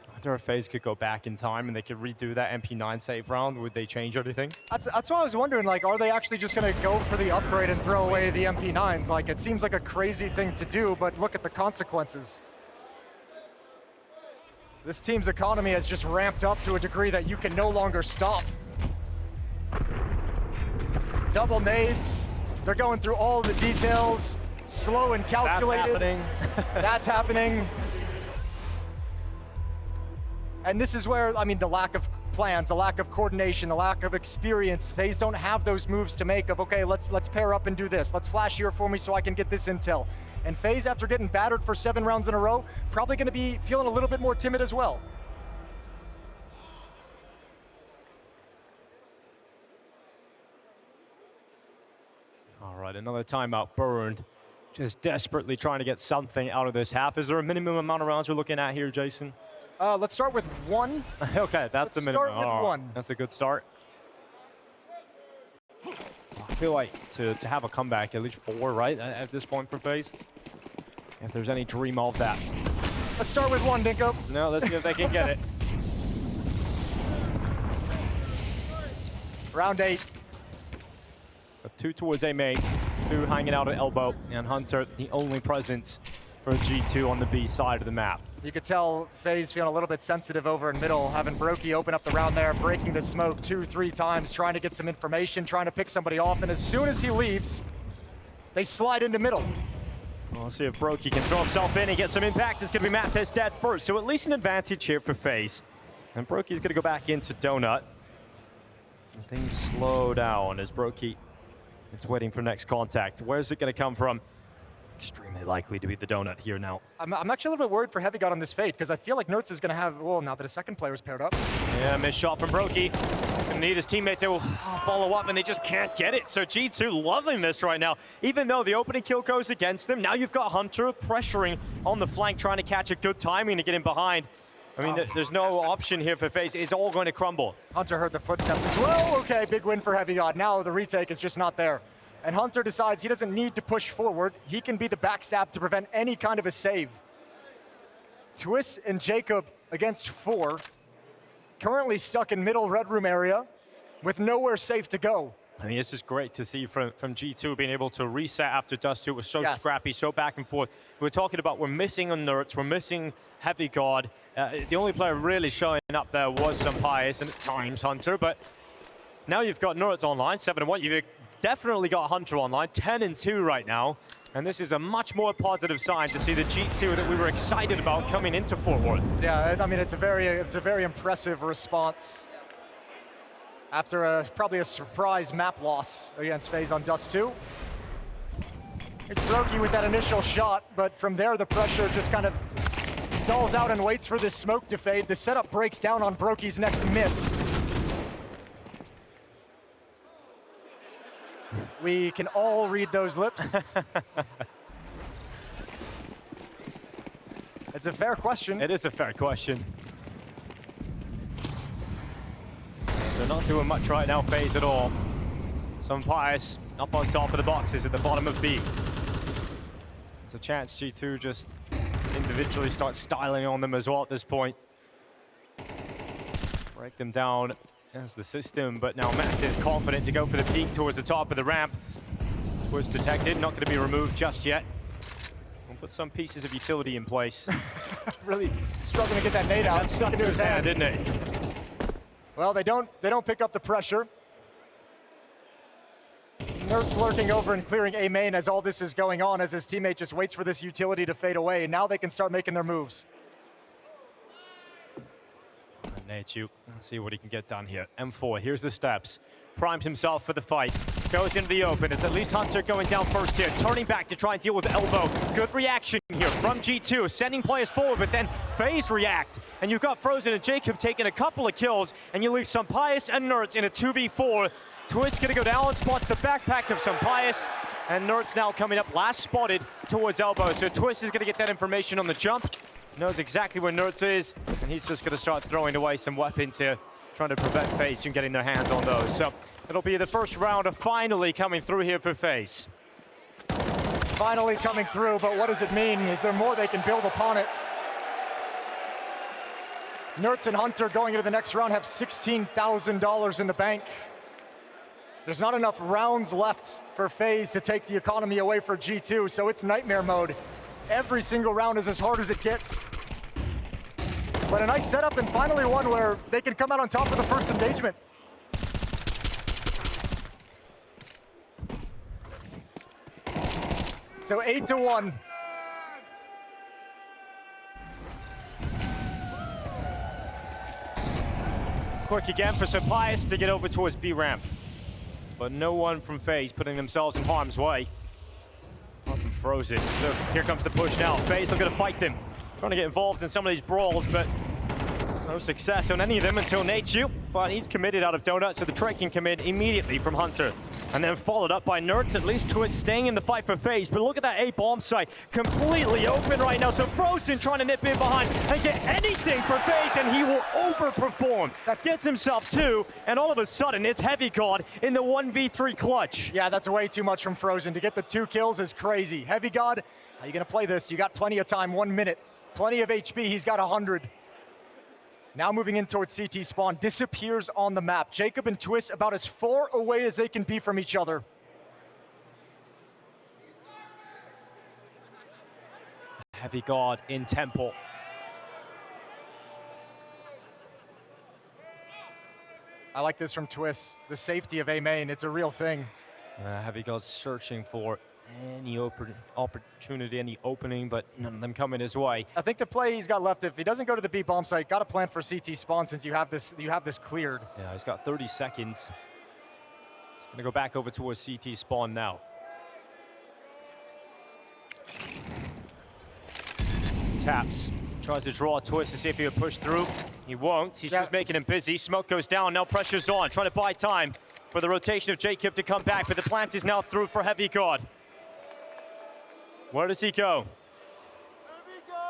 I wonder if FaZe could go back in time and they could redo that MP9 save round. Would they change anything? That's what I was wondering. Like, are they actually just going to go for the upgrade and throw away the MP9s? Like, it seems like a crazy thing to do, but look at the consequences. This team's economy has just ramped up to a degree that you can no longer stop. Double nades. They're going through all the details, slow and calculated. That's happening. That's happening. And this is where, I mean, the lack of plans, the lack of coordination, the lack of experience. FaZe don't have those moves to make of, okay, let's pair up and do this. Let's flash here for me so I can get this intel. And FaZe, after getting battered for 7 rounds in a row, probably going to be feeling a little bit more timid as well. All right, another timeout burned. Just desperately trying to get something out of this half. Is there a minimum amount of rounds we're looking at here, Jason? Let's start with 1. Okay, that's the minimum. Start with 1. That's a good start. I feel like to have a comeback, at least 4, right, at this point for FaZe? If there's any dream of that. Let's start with 1, Dinko. No, let's see if they can get it. Round 8. 2 towards A main, 2 hanging out at elbow, and Hunter the only presence for G2 on the B side of the map. You could tell FaZe feeling a little bit sensitive over in middle, having Brokey open up the round there, breaking the smoke 2-3 times, trying to get some information, trying to pick somebody off, and as soon as he leaves, they slide into middle. Well, let's see if Brokey can throw himself in and get some impact. It's going to be Matt's dead first, so at least an advantage here for FaZe. And Brokey's going to go back into Donut. And things slow down as Brokey is waiting for next contact. Where's it going to come from? Extremely likely to be the Donut here now. I'm actually a little bit worried for HeavyGod on this fade, because I feel like NertZ is going to have, well, now that a second player's paired up. Yeah, missed shot from Brokey. Gonna need his teammate to follow up, and they just can't get it. So G2 loving this right now. Even though the opening kill goes against them, now you've got Hunter pressuring on the flank, trying to catch a good timing to get in behind. I mean, there's no option here for FaZe. It's all going to crumble. Hunter heard the footsteps as well. Okay, big win for HeavyGod. Now the retake is just not there. And Hunter decides he doesn't need to push forward. He can be the backstab to prevent any kind of a save. Twist and Jacob against 4. Currently stuck in middle red room area with nowhere safe to go. I mean, this is great to see from G2 being able to reset after Dust2. It was so scrappy, so back and forth. We're talking about we're missing on NertZ, we're missing HeavyGod. The only player really showing up there was some Pius and at times Hunter, but now you've got NertZ online, 7-1. You've definitely got Hunter online, 10-2 right now. And this is a much more positive sign to see the G2 that we were excited about coming into Fort Worth. Yeah, I mean, it's a very impressive response after probably a surprise map loss against FaZe on Dust2. It's Brokey with that initial shot, but from there the pressure just kind of stalls out and waits for this smoke to fade. The setup breaks down on Brokey's next miss. We can all read those lips. It's a fair question. It is a fair question. They're not doing much right now, FaZe at all. Some Pius up on top of the boxes at the bottom of B. There's a chance G2 just individually start styling on them as well at this point. Break them down as the system, but now Matt is confident to go for the peek towards the top of the ramp. Was detected, not going to be removed just yet. We'll put some pieces of utility in place. Really struggling to get that nade out. That stuck into his hand, didn't it? Well, they don't pick up the pressure. NertZ lurking over and clearing A main as all this is going on, as his teammate just waits for this utility to fade away, and now they can start making their moves. NertZ, let's see what he can get done here. M4, here's the steps. Primes himself for the fight. Goes into the open. It's at least Hunter going down first here. Turning back to try and deal with the elbow. Good reaction here from G2. Sending players forward, but then FaZe react. And you've got Frozen and Jacob taking a couple of kills, and you leave Sampayas and NertZ in a 2v4. Twist gonna go down, spots the backpack of Sampayas, and NertZ now coming up last spotted towards elbow. So Twist is gonna get that information on the jump. Knows exactly where NertZ is, and he's just gonna start throwing away some weapons here, trying to prevent FaZe from getting their hands on those. So it'll be the first round of finally coming through here for FaZe. Finally coming through, but what does it mean? Is there more they can build upon it? NertZ and Hunter going into the next round have $16,000 in the bank. There's not enough rounds left for FaZe to take the economy away for G2, so it's nightmare mode. Every single round is as hard as it gets. But a nice setup, and finally one where they can come out on top of the first engagement. So 8-1. Quick again for Sampayas to get over towards B ramp. But no one from FaZe putting themselves in harm's way. Apart from Frozen. Look, here comes the push now. FaZe are going to fight them. Trying to get involved in some of these brawls, but no success on any of them until NertZ. But he's committed out of Donut, so the trade can come in immediately from Hunter. And then followed up by NertZ, at least Twist staying in the fight for FaZe. But look at that A bomb site, completely open right now. So Frozen trying to nip in behind and get anything for FaZe, and he will overperform. That gets himself two, and all of a sudden it's HeavyGod in the 1v3 clutch. Yeah, that's way too much from Frozen. To get the 2 kills is crazy. HeavyGod, how you gonna play this? You got plenty of time, 1 minute. Plenty of HP, he's got 100. Now moving in towards CT spawn, disappears on the map. Jacob and Twist about as far away as they can be from each other. HeavyGod in Temple. I like this from Twist. The safety of A main, it's a real thing. HeavyGod's searching for any opportunity, any opening, but none of them coming his way. I think the play he's got left, if he doesn't go to the B bomb site, got to plan for CT spawn since you have this cleared. Yeah, he's got 30 seconds. He's gonna go back over towards CT spawn now. Taps. Tries to draw a Twist to see if he would push through. He won't. He's just making him busy. Smoke goes down. Now pressure's on. Trying to buy time for the rotation of Jacob to come back, but the plant is now through for HeavyGod. Where does he go?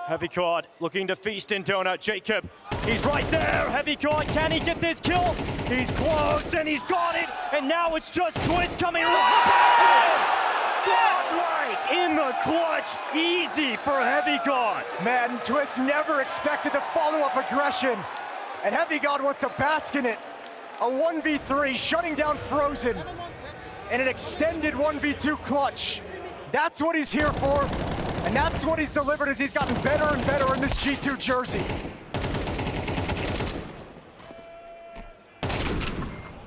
HeavyGod looking to feast in Donut. Jacob, he's right there. HeavyGod, can he get this kill? He's close and he's got it. And now it's just Twist coming right back. Godlike in the clutch. Easy for HeavyGod. Man, Twist never expected the follow-up aggression. And HeavyGod wants to bask in it. A 1v3, shutting down Frozen. And an extended 1v2 clutch. That's what he's here for, and that's what he's delivered as he's gotten better and better in this G2 jersey.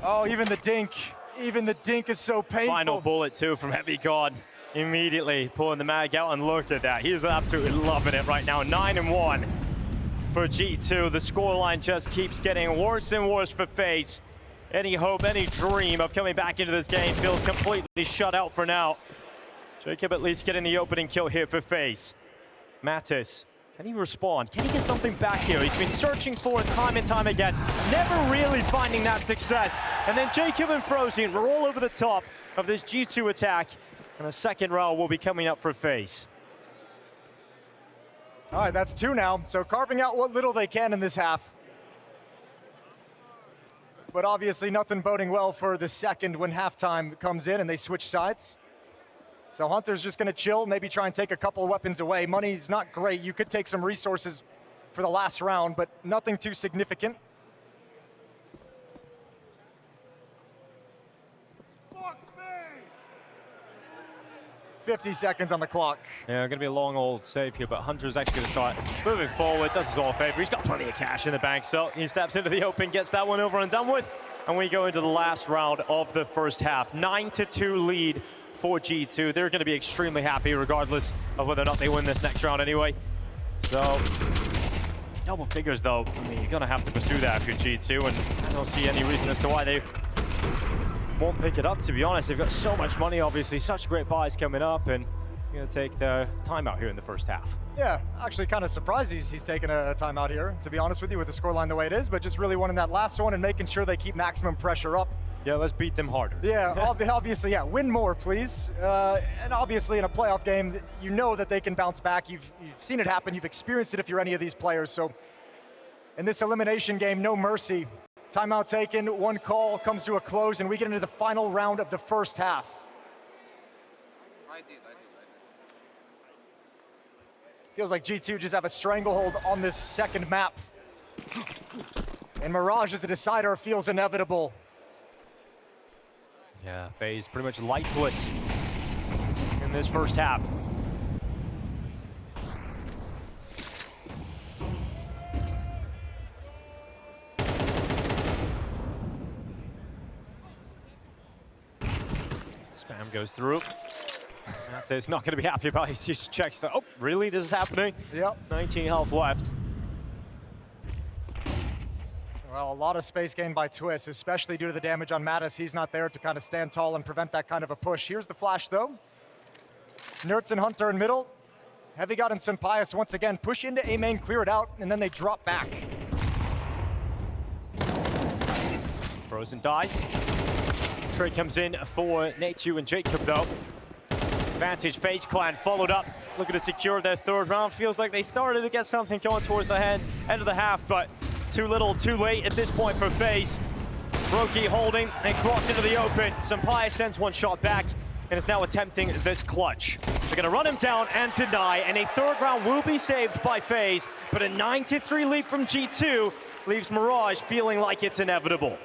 Oh, even the dink is so painful. Final bullet too from HeavyGod. Immediately pulling the mag out, and look at that. He is absolutely loving it right now. 9-1 for G2. The scoreline just keeps getting worse and worse for FaZe. Any hope, any dream of coming back into this game feels completely shut out for now. Jacob at least getting the opening kill here for FaZe. Mattis, can he respond? Can he get something back here? He's been searching for it time and time again, never really finding that success. And then Jacob and Frozen were all over the top of this G2 attack, and a second round will be coming up for FaZe. All right, that's 2 now, so carving out what little they can in this half. But obviously nothing boding well for the second when halftime comes in and they switch sides. So Hunter's just gonna chill, maybe try and take a couple of weapons away. Money's not great. You could take some resources for the last round, but nothing too significant. Fuck me! 50 seconds on the clock. Yeah, gonna be a long old save here, but Hunter's actually gonna start moving forward. Does us all a favor. He's got plenty of cash in the bank, so he steps into the open, gets that one over and done with. and we go into the last round of the first half. 9-2 lead for G2. They're going to be extremely happy regardless of whether or not they win this next round anyway. So, double figures though, I mean, you're going to have to pursue that if you're G2, and I don't see any reason as to why they won't pick it up, to be honest. They've got so much money, obviously, such great buys coming up, and going to take the timeout here in the first half. Yeah, actually kind of surprised he's taking a timeout here, to be honest with you, with the scoreline the way it is, but just really wanting that last one and making sure they keep maximum pressure up. Yeah, let's beat them harder. Yeah, obviously, yeah, win more, please. And obviously in a playoff game, you know that they can bounce back. You've seen it happen, you've experienced it if you're any of these players. So in this elimination game, no mercy. Timeout taken, one call comes to a close, and we get into the final round of the first half. Feels like G2 just have a stranglehold on this second map. And Mirage as a decider feels inevitable. Yeah, FaZe pretty much lifeless in this first half. Spam goes through. It's not going to be happy about it. He just checks that. Oh, really? This is happening? Yep. 19 health left. Well, a lot of space gained by Twist, especially due to the damage on Mattis. He's not there to kind of stand tall and prevent that kind of a push. Here's the flash, though. NertZ and Hunter in middle. HeavyGod and Senpaius once again push into A main, clear it out, and then they drop back. Frozen dies. Trade comes in for NertZ and Jacob, though. Advantage, FaZe clan followed up, looking to secure their third round. Feels like they started to get something going towards the end of the half, but too little, too late at this point for FaZe. Roki holding and crossed into the open. Senpai sends one shot back and is now attempting this clutch. They're gonna run him down and deny, and a third round will be saved by FaZe, but a 9-3 lead from G2 leaves Mirage feeling like it's inevitable.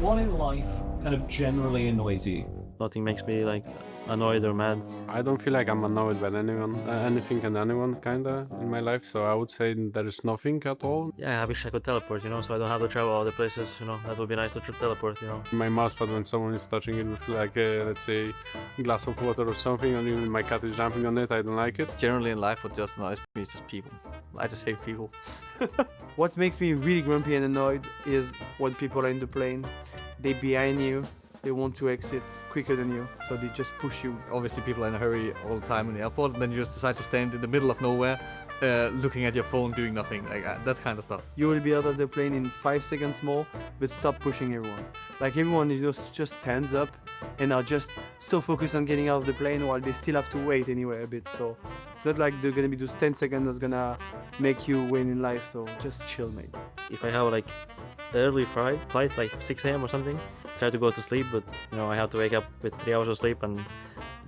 What in life kind of generally annoys you? Nothing makes me like annoyed or mad. I don't feel like I'm annoyed by anyone, anything and anyone kinda in my life, so I would say there is nothing at all. Yeah, I wish I could teleport, you know, so I don't have to travel all the places, you know. That would be nice to teleport, you know. My mousepad, when someone is touching it with like let's say a glass of water or something, and even my cat is jumping on it, I don't like it. Generally in life, what just annoys me is just people. I just hate people. What makes me really grumpy and annoyed is when people are in the plane, they're behind you, they want to exit quicker than you, so they just push you. Obviously people are in a hurry all the time in the airport, and then you just decide to stand in the middle of nowhere, looking at your phone, doing nothing, like that kind of stuff. You will be out of the plane in 5 seconds more, but stop pushing everyone. Like everyone just stands up and are just so focused on getting out of the plane while they still have to wait anyway a bit. So it's not like they're gonna be those 10 seconds that's gonna make you win in life, so just chill, mate. If I have like early flight like 6 AM or something, try to go to sleep, but you know, I have to wake up with 3 hours of sleep, and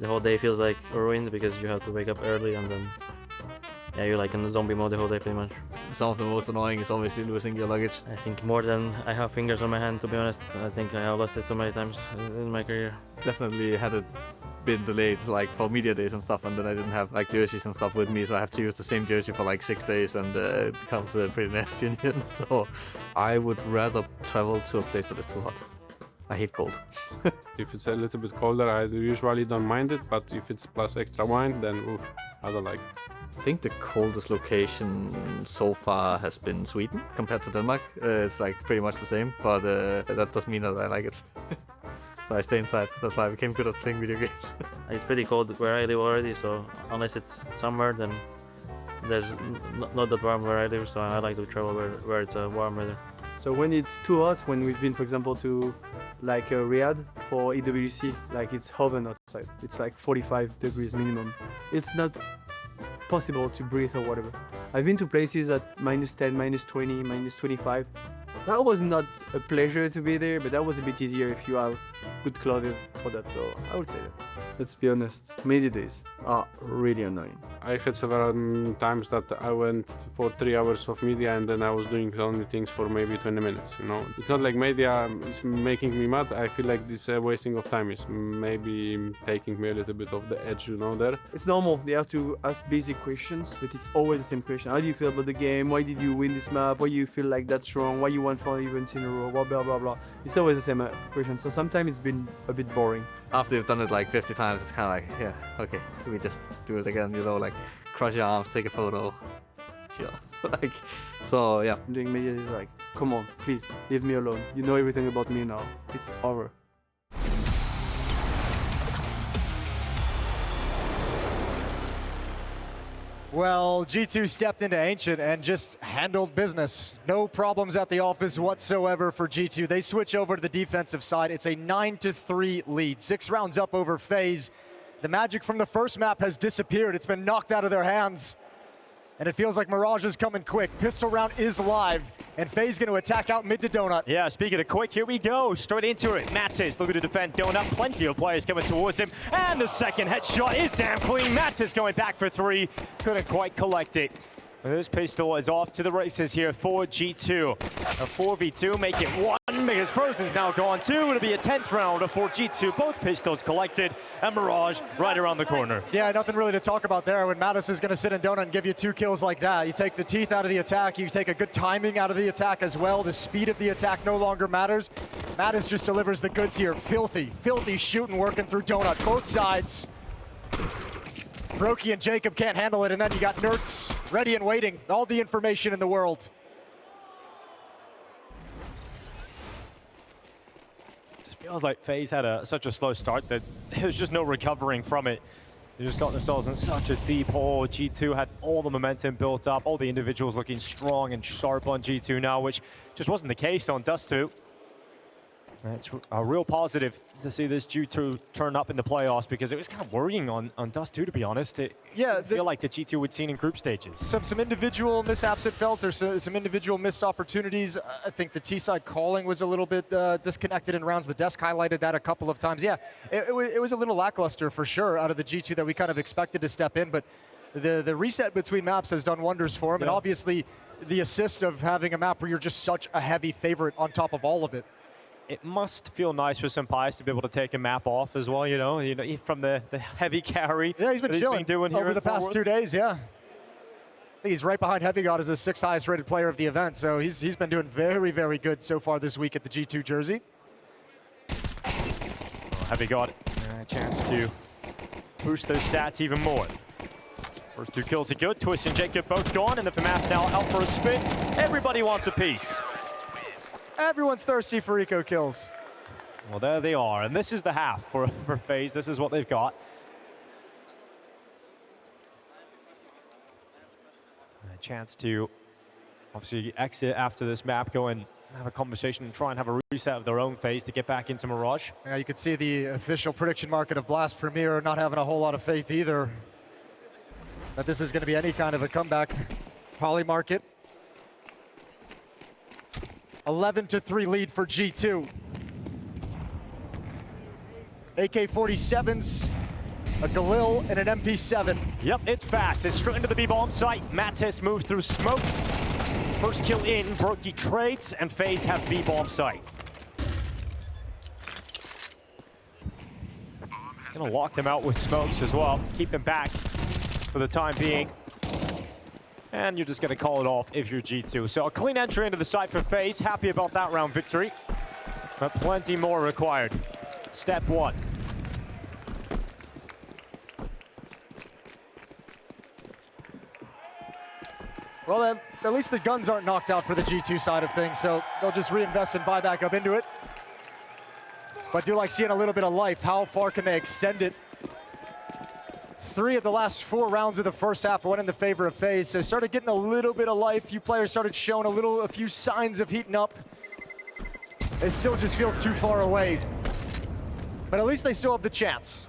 the whole day feels like ruined because you have to wake up early, and then yeah, you're like in the zombie mode the whole day pretty much. Some of the most annoying is obviously losing your luggage. I think more than I have fingers on my hand, to be honest. I think I have lost it so many times in my career. Definitely had it been delayed like for media days and stuff, and then I didn't have like jerseys and stuff with me, so I have to use the same jersey for like 6 days, and it becomes pretty nasty in the end. So I would rather travel to a place that is too hot. I hate cold. If it's a little bit colder, I usually don't mind it, but if it's plus extra wine, then oof, I don't like it. I think the coldest location so far has been Sweden compared to Denmark. It's like pretty much the same, but that doesn't mean that I like it. So I stay inside. That's why I became good at playing video games. It's pretty cold where I live already, so unless it's summer, then there's not that warm where I live, so I like to travel where it's warm weather. So when it's too hot, when we've been, for example, to like Riyadh for EWC, like it's oven outside. It's like 45 degrees minimum. It's not possible to breathe or whatever. I've been to places at -10, -20, -25. That was not a pleasure to be there, but that was a bit easier if you have good clothes for that, so I would say that. Let's be honest, media days are really annoying. I had several times that I went for 3 hours of media and then I was doing only things for maybe 20 minutes, you know. It's not like media is making me mad. I feel like this wasting of time is maybe taking me a little bit off the edge, you know, there. It's normal, they have to ask basic questions, but it's always the same question. How do you feel about the game? Why did you win this map? Why do you feel like that's wrong? Why you won 4 events in a row? Blah, blah, blah, blah. It's always the same question, so sometimes it's been a bit boring. After you've done it like 50 times, it's kind of like, yeah, okay, we just do it again, you know, like cross your arms, take a photo, chill. Like, so yeah. Doing media is like, come on, please, leave me alone. You know everything about me now. It's over. Well, G2 stepped into Ancient and just handled business. No problems at the office whatsoever for G2. They switch over to the defensive side. It's a 9-3 lead. 6 rounds up over FaZe. The magic from the first map has disappeared. It's been knocked out of their hands. And it feels like Mirage is coming quick. Pistol round is live, and FaZe going to attack out mid to Donut. Yeah, speaking of quick, here we go. Straight into it. Mattis looking to defend Donut. Plenty of players coming towards him. And the second headshot is damn clean. Mattis going back for 3. Couldn't quite collect it. This pistol is off to the races here for G2. A 4v2, make it 1, because Frozen's now gone 2. It'll be a 10th round for G2. Both pistols collected, and Mirage right around the corner. Yeah, nothing really to talk about there when Mattis is going to sit in Donut and give you 2 kills like that. You take the teeth out of the attack, you take a good timing out of the attack as well. The speed of the attack no longer matters. Mattis just delivers the goods here. Filthy, filthy shooting working through Donut. Both sides. Brokey and Jacob can't handle it, and then you got NertZ ready and waiting. All the information in the world. Just feels like FaZe had such a slow start that there's just no recovering from it. They just got themselves in such a deep hole. G2 had all the momentum built up, all the individuals looking strong and sharp on G2 now, which just wasn't the case on Dust2. It's a real positive to see this G2 turn up in the playoffs, because it was kind of worrying on Dust2, to be honest. I feel like the G2 we'd seen in group stages. Some individual mishaps it felt, or some individual missed opportunities. I think the T-side calling was a little bit disconnected in rounds. The desk highlighted that a couple of times. Yeah, it was a little lackluster for sure out of the G2 that we kind of expected to step in, but the reset between maps has done wonders for him, and obviously the assist of having a map where you're just such a heavy favorite on top of all of it. It must feel nice for Senpais to be able to take a map off as well, you know from the heavy carry. Yeah, he's been chilling doing here over the past 2 days, yeah. I think he's right behind HeavyGod as the 6th highest rated player of the event, so he's been doing very, very good so far this week at the G2 jersey. HeavyGod a chance to boost those stats even more. First 2 kills are good. Twist and Jacob both gone, and the FAMAS now out for a spin. Everybody wants a piece. Everyone's thirsty for eco kills. Well, there they are, and this is the half for FaZe. This is what they've got. A chance to obviously exit after this map, go and have a conversation and try and have a reset of their own phase to get back into Mirage. Yeah, you could see the official prediction market of BLAST Premier not having a whole lot of faith either that this is going to be any kind of a comeback. Poly market. 11-3 lead for G2. AK-47s, a Galil, and an MP7. Yep, it's fast. It's straight into the B-bomb site. Mattis moves through smoke. First kill in, Brokey trades, and FaZe have B-bomb site. Gonna lock them out with smokes as well. Keep them back for the time being. And you're just going to call it off if you're G2. So a clean entry into the site for FaZe. Happy about that round victory. But plenty more required. Step 1. Well, at least the guns aren't knocked out for the G2 side of things, so they'll just reinvest and buy back up into it. But do like seeing a little bit of life. How far can they extend it? 3 of the last 4 rounds of the first half went in the favor of FaZe, so started getting a little bit of life. Few players started showing a few signs of heating up. It still just feels too far away, but at least they still have the chance.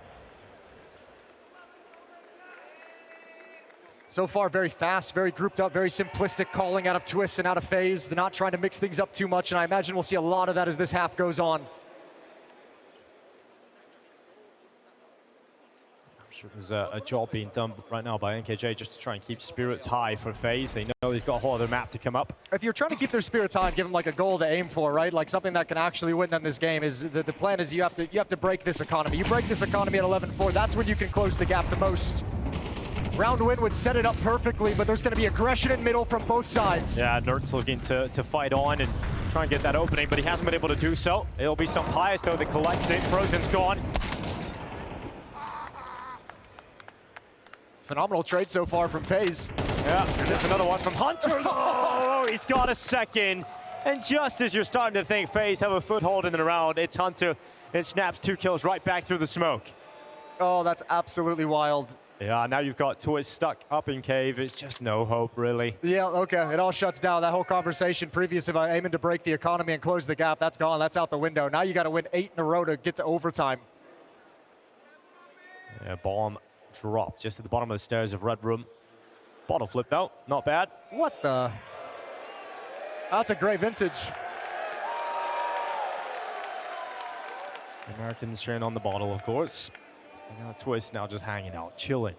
So far, very fast, very grouped up, very simplistic calling out of Twist and out of FaZe. They're not trying to mix things up too much, and I imagine we'll see a lot of that as this half goes on. Sure, there's a job being done right now by NKJ just to try and keep spirits high for FaZe. They know they've got a whole other map to come up. If you're trying to keep their spirits high and give them like a goal to aim for, right? Like something that can actually win them this game is the plan is you have to break this economy. You break this economy at 11-4, that's when you can close the gap the most. Round win would set it up perfectly, but there's going to be aggression in middle from both sides. Yeah, NertZ looking to fight on and try and get that opening, but he hasn't been able to do so. It'll be some Pius though that collects it. Frozen's gone. Phenomenal trade so far from FaZe. Yeah, and there's another one from Hunter. Oh, he's got a second. And just as you're starting to think FaZe have a foothold in the round, it's Hunter. It snaps 2 kills right back through the smoke. Oh, that's absolutely wild. Yeah, now you've got Twist stuck up in cave. It's just no hope, really. Yeah, okay, it all shuts down. That whole conversation previous about aiming to break the economy and close the gap, that's gone, that's out the window. Now you got to win 8 in a row to get to overtime. Yeah, bomb drop just at the bottom of the stairs of Red Room. Bottle flip though, not bad. What the? That's a great vintage. Americans train on the bottle, of course. Twist now just hanging out, chilling.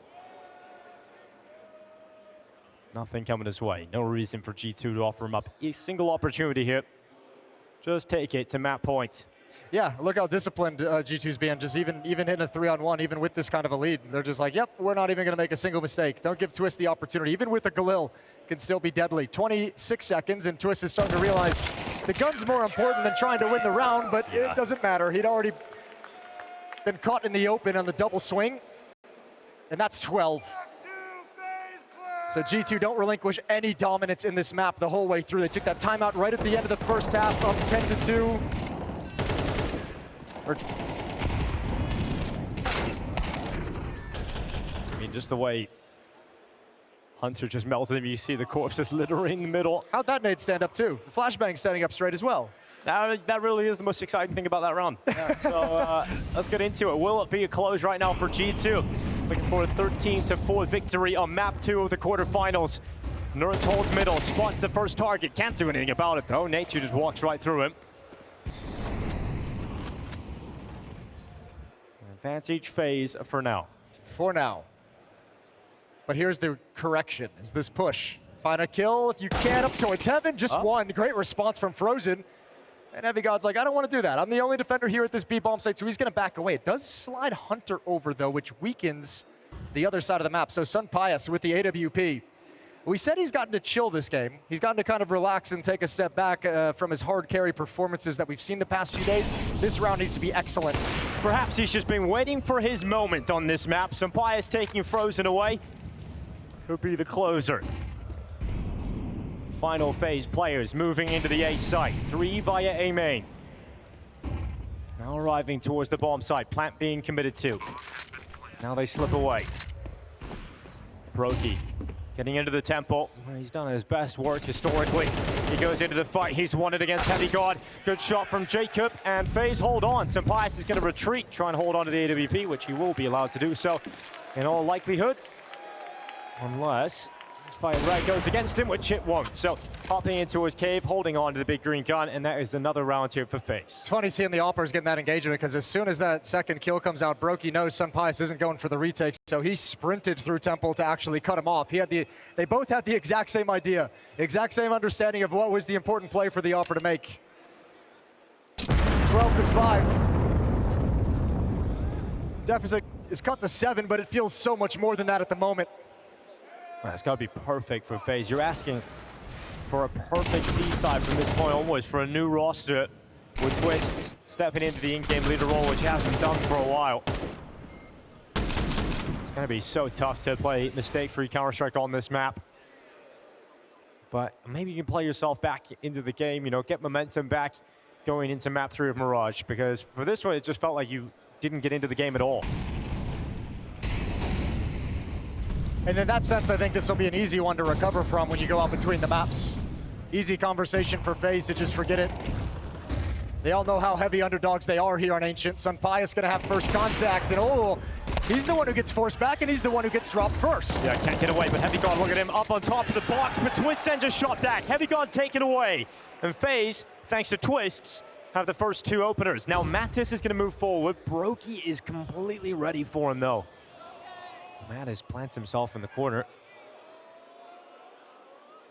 Nothing coming his way. No reason for G2 to offer him up a single opportunity here. Just take it to map point. Yeah, look how disciplined G2's being. Just even hitting a 3-on-1, even with this kind of a lead. They're just like, yep, we're not even going to make a single mistake. Don't give Twist the opportunity. Even with a Galil, can still be deadly. 26 seconds, and Twist is starting to realize the gun's more important than trying to win the round, but it doesn't matter. He'd already been caught in the open on the double swing, and that's 12. So G2 don't relinquish any dominance in this map the whole way through. They took that timeout right at the end of the first half, up 10-2. I mean, just the way Hunter just melted him, you see the corpses littering the middle. How'd that nade stand up too? The flashbang standing up straight as well. That really is the most exciting thing about that round. So let's get into it. Will it be a close right now for G2? Looking for a 13-4 victory on map 2 of the quarterfinals. NertZ holds middle, spots the first target. Can't do anything about it though. Nature just walks right through him. Advantage FaZe for now. For now. But here's the correction, is this push. Find a kill if you can up towards heaven, just one. Great response from Frozen. And HeavyGod's like, I don't want to do that. I'm the only defender here at this B bomb site, so he's going to back away. It does slide Hunter over, though, which weakens the other side of the map. So Sun Pius with the AWP. We said he's gotten to chill this game. He's gotten to kind of relax and take a step back from his hard carry performances that we've seen the past few days. This round needs to be excellent. Perhaps he's just been waiting for his moment on this map. Sun Pius taking Frozen away. Could be the closer. Final FaZe players moving into the A site. 3 via A main. Now arriving towards the bomb site. Plant being committed to. Now they slip away. Brokey getting into the temple. He's done his best work historically. He goes into the fight. He's won it against HeavyGod. Good shot from Jacob, and FaZe hold on. Sun Pius is going to retreat, try and hold on to the AWP, which he will be allowed to do so in all likelihood. Unless this fight red goes against him, which it won't. So hopping into his cave, holding on to the big green gun, and that is another round here for FaZe. It's funny seeing the Oppers getting that engagement, because as soon as that second kill comes out, Brokey knows Sun Pius isn't going for the retake, so he sprinted through Temple to actually cut him off. They both had the exact same idea, exact same understanding of what was the important play for the Opper to make. 12-5. Deficit is cut to 7, but it feels so much more than that at the moment. Well, it's got to be perfect for FaZe. You're asking for a perfect T side from this point onwards for a new roster with Twist stepping into the in-game leader role, which he hasn't done for a while. It's going to be so tough to play mistake-free Counter-Strike on this map. But maybe you can play yourself back into the game, you know, get momentum back going into map 3 of Mirage, because for this one, it just felt like you didn't get into the game at all. And in that sense, I think this will be an easy one to recover from when you go out between the maps. Easy conversation for FaZe to just forget it. They all know how heavy underdogs they are here on Ancient. Sun Pius gonna have first contact, and oh, he's the one who gets forced back, and he's the one who gets dropped first. Yeah, can't get away, but HeavyGod, look at him up on top of the box, but Twist sends a shot back. HeavyGod taken away. And FaZe, thanks to Twists, have the first 2 openers. Now Mattis is gonna move forward. Brokey is completely ready for him, though. Matt has planted himself in the corner.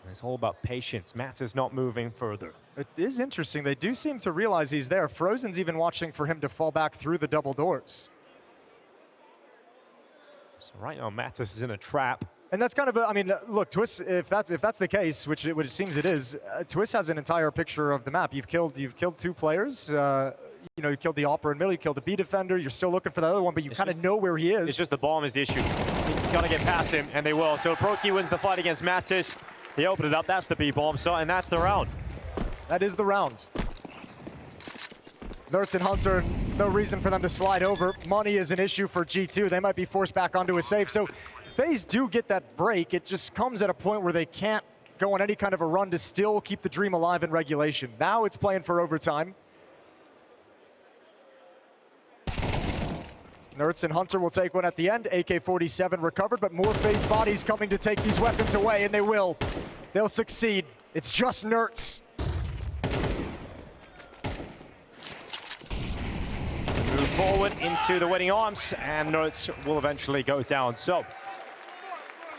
And it's all about patience. Matt is not moving further. It is interesting. They do seem to realize he's there. Frozen's even watching for him to fall back through the double doors. So right now, Mattis is in a trap. And that's kind of I mean, look, Twist, if that's the case, which it seems it is, Twist has an entire picture of the map. You've killed 2 players. You know, you killed the Opera in middle, you killed the B defender, you're still looking for the other one, but you kind of know where he is. It's just the bomb is the issue. You gotta get past him, and they will. So Proki wins the fight against Mattis. They open it up, that's the B bomb, so, and that's the round. That is the round. NertZ and Hunter, no reason for them to slide over. Money is an issue for G2. They might be forced back onto a save. So FaZe do get that break. It just comes at a point where they can't go on any kind of a run to still keep the dream alive in regulation. Now it's playing for overtime. NertZ and Hunter will take one at the end. AK-47 recovered, but more FaZe bodies coming to take these weapons away, and they will. They'll succeed. It's just NertZ. Move forward into the winning arms, and NertZ will eventually go down. So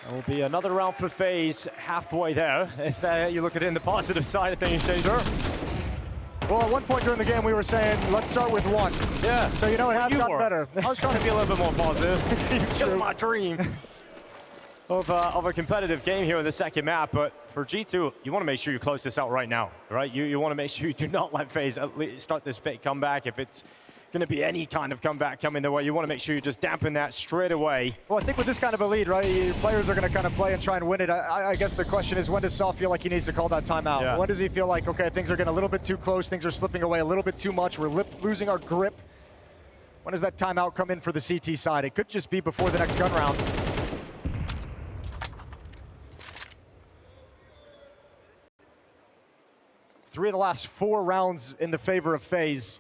there will be another round for FaZe halfway there, if you look at it in the positive side of things, Shader. Well, at one point during the game, we were saying, let's start with 1. Yeah. So, you know, it has gotten better. I was trying to be a little bit more positive. It's just my dream of a competitive game here in the second map. But for G2, you want to make sure you close this out right now, right? You want to make sure you do not let FaZe at least start this fake comeback. If it's going to be any kind of comeback coming their way, you want to make sure you just dampen that straight away. Well, I think with this kind of a lead, right, players are going to kind of play and try and win it. I guess the question is, when does Saw feel like he needs to call that timeout? Yeah. When does he feel like, okay, things are getting a little bit too close, things are slipping away a little bit too much, we're losing our grip? When does that timeout come in for the CT side? It could just be before the next gun round. Three of the last 4 rounds in the favor of FaZe.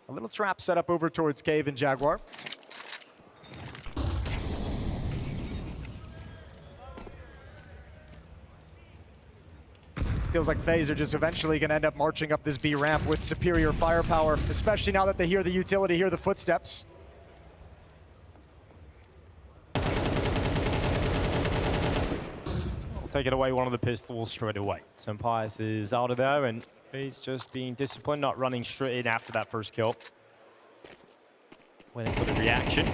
A little trap set up over towards Cave and Jaguar. Feels like FaZe are just eventually going to end up marching up this B ramp with superior firepower, especially now that they hear the utility, hear the footsteps. Taking away one of the pistols straight away. Sempias is out of there, and FaZe just being disciplined, not running straight in after that first kill. Waiting for the reaction.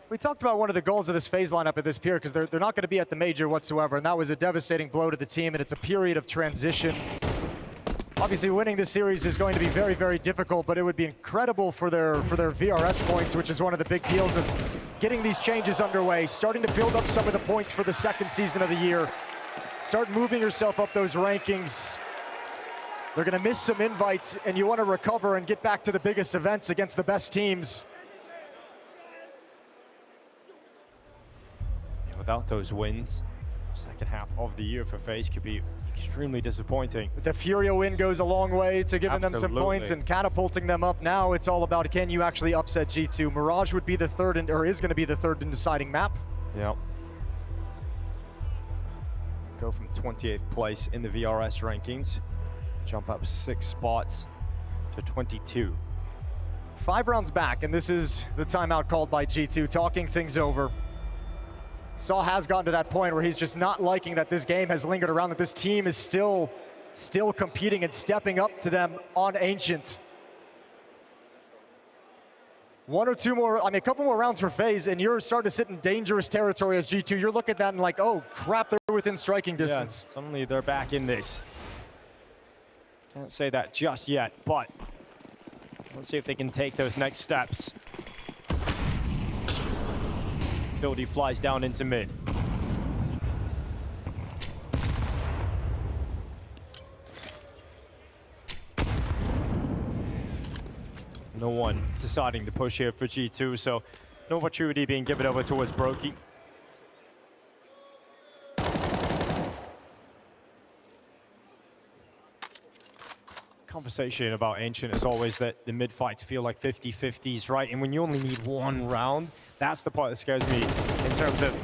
We talked about one of the goals of this FaZe lineup at this pier, because they're not going to be at the major whatsoever, and that was a devastating blow to the team, and it's a period of transition. Obviously, winning this series is going to be very, very difficult, but it would be incredible for their VRS points, which is one of the big deals of getting these changes underway, starting to build up some of the points for the second season of the year. Start moving yourself up those rankings. They're going to miss some invites, and you want to recover and get back to the biggest events against the best teams. Yeah, without those wins, second half of the year for FaZe could be extremely disappointing. The Furio win goes a long way to giving them some points and catapulting them up. Now it's all about, can you actually upset G2? Mirage would be the third, or is going to be the third in deciding map. Yep. Go from 28th place in the VRS rankings, jump up 6 spots to 22. 5 rounds back, and this is the timeout called by G2, talking things over. Saw has gotten to that point where he's just not liking that this game has lingered around, that this team is still competing and stepping up to them on Ancient. 1 or 2 more, I mean, a couple more rounds for FaZe, and you're starting to sit in dangerous territory as G2. You're looking at that and like, oh crap, they're within striking distance. Yeah, suddenly they're back in this. Can't say that just yet, but let's see if they can take those next steps. Tildy flies down into mid. No one deciding to push here for G2, so no opportunity being given over towards Brokey. Conversation about Ancient is always that the mid fights feel like 50-50s, right? And when you only need 1 round, that's the part that scares me in terms of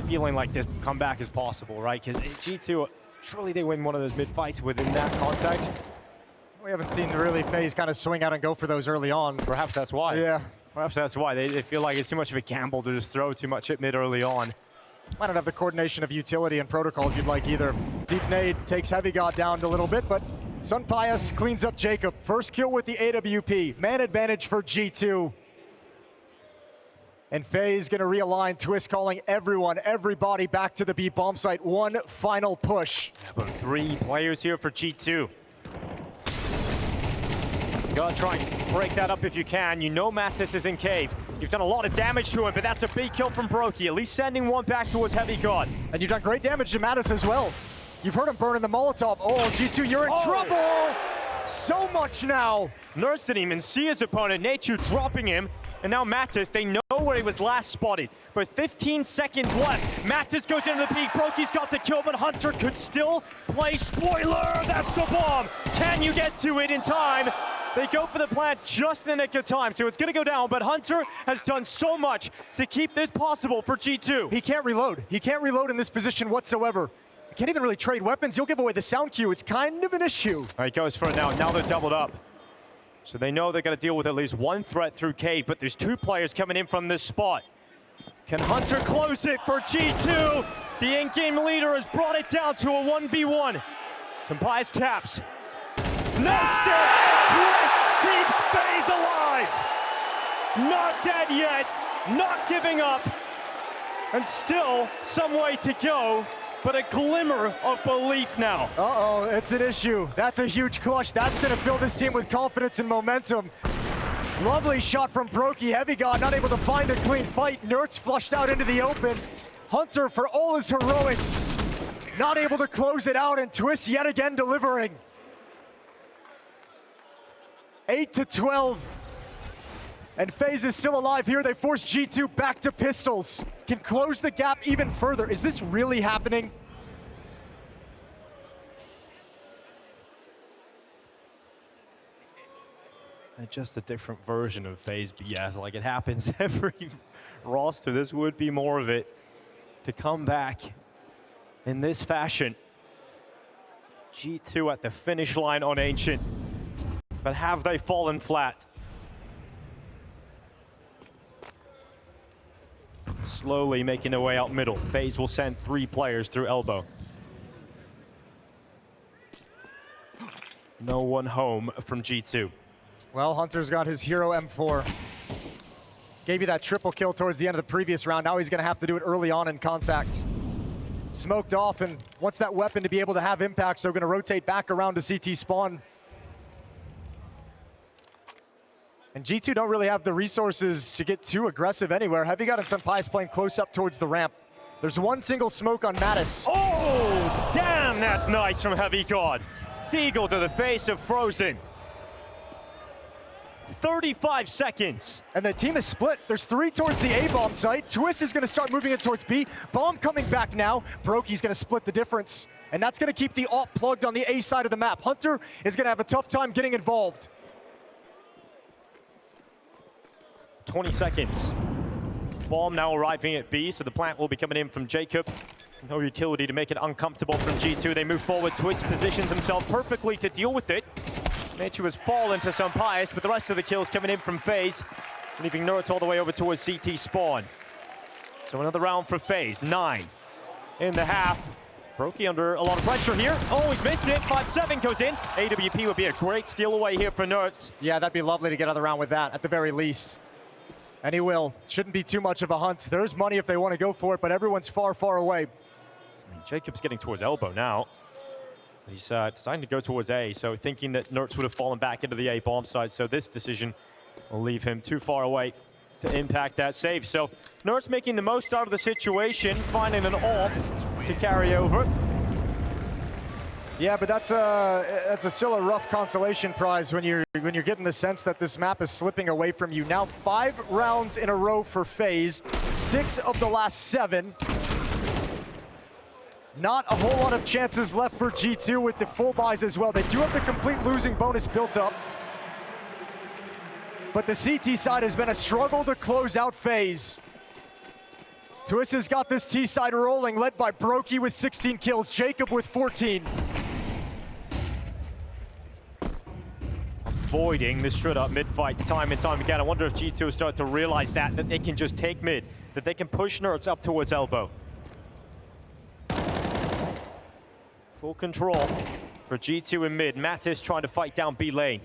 feeling like this comeback is possible, right? Because G2, surely they win one of those mid fights within that context. We haven't seen really FaZe kind of swing out and go for those early on. Perhaps that's why. Yeah. Perhaps that's why they feel like it's too much of a gamble to just throw too much at mid early on. Might not have the coordination of utility and protocols you'd like either. Deep nade takes HeavyGod down a little bit, but Sunpius cleans up Jacob. First kill with the AWP. Man advantage for G2. And FaZe gonna realign. Twist calling everybody back to the B bomb site. One final push. About 3 players here for G2. Gotta try and break that up if you can. You know Mattis is in cave. You've done a lot of damage to him, but that's a big kill from Brokey. At least sending one back towards HeavyGod. And you've done great damage to Mattis as well. You've heard him burning the Molotov. Oh, G2, you're in trouble! So much now! NertZ didn't even see his opponent. Nature dropping him. And now Mattis, they know where he was last spotted. But 15 seconds left. Mattis goes into the peak. Brokey's got the kill, but Hunter could still play spoiler. That's the bomb. Can you get to it in time? They go for the plant just in the nick of time, so it's going to go down, but Hunter has done so much to keep this possible for G2. He can't reload. He can't reload in this position whatsoever. He can't even really trade weapons. You'll give away the sound cue. It's kind of an issue. All right, goes for it now. Now they're doubled up. So they know they're going to deal with at least one threat through cave, but there's 2 players coming in from this spot. Can Hunter close it for G2? The in-game leader has brought it down to a 1v1. Sunpius taps. No step! Twist keeps FaZe alive! Not dead yet, not giving up, and still some way to go, but a glimmer of belief now. Uh-oh, it's an issue. That's a huge clutch. That's gonna fill this team with confidence and momentum. Lovely shot from Brokey. HeavyGod not able to find a clean fight. NertZ flushed out into the open. Hunter, for all his heroics, not able to close it out, and Twist yet again delivering. 8-12. And FaZe is still alive here. They force G2 back to pistols. Can close the gap even further. Is this really happening? Just a different version of FaZe BS. Like it happens every roster. This would be more of it. To come back in this fashion. G2 at the finish line on Ancient. But have they fallen flat? Slowly making their way out middle. FaZe will send 3 players through elbow. No one home from G2. Well, Hunter's got his hero M4. Gave you that triple kill towards the end of the previous round. Now he's gonna have to do it early on in contact. Smoked off, and wants that weapon to be able to have impact, so gonna rotate back around to CT spawn. And G2 don't really have the resources to get too aggressive anywhere. HeavyGod and Sunpius playing close up towards the ramp. There's one single smoke on Mattis. Oh, damn, that's nice from HeavyGod. Deagle to the face of Frozen. 35 seconds. And the team is split. There's 3 towards the A bomb site. Twist is gonna start moving it towards B. Bomb coming back now. Brokey's gonna split the difference. And that's gonna keep the AWP plugged on the A side of the map. Hunter is gonna have a tough time getting involved. 20 seconds. Bomb now arriving at B, so the plant will be coming in from Jacob. No utility to make it uncomfortable from G2. They move forward. Twist positions himself perfectly to deal with it. Nature has fallen to Sunpius, but the rest of the kills coming in from FaZe, leaving NertZ all the way over towards CT spawn. So another round for FaZe. 9 in the half. Brokey under a lot of pressure here. Oh, he's missed it. 5-7 goes in. AWP would be a great steal away here for NertZ. Yeah, that'd be lovely to get another round with that, at the very least. And he will. Shouldn't be too much of a hunt. There's money if they want to go for it, but everyone's far, far away. I mean, Jacob's getting towards elbow now. He's deciding to go towards A, so thinking that NertZ would have fallen back into the A bomb site, so this decision will leave him too far away to impact that save. So NertZ making the most out of the situation, finding an AWP to carry over. Yeah, but that's still a rough consolation prize when you're getting the sense that this map is slipping away from you. Now 5 rounds in a row for FaZe, 6 of the last 7. Not a whole lot of chances left for G2 with the full buys as well. They do have the complete losing bonus built up. But the CT side has been a struggle to close out FaZe. Twist has got this T side rolling, led by Brokey with 16 kills, Jacob with 14. avoiding the straight up mid fights time and time again. I wonder if G2 will start to realize that they can just take mid, that they can push NertZ up towards elbow. Full control for G2 in mid. Mattis trying to fight down B lane.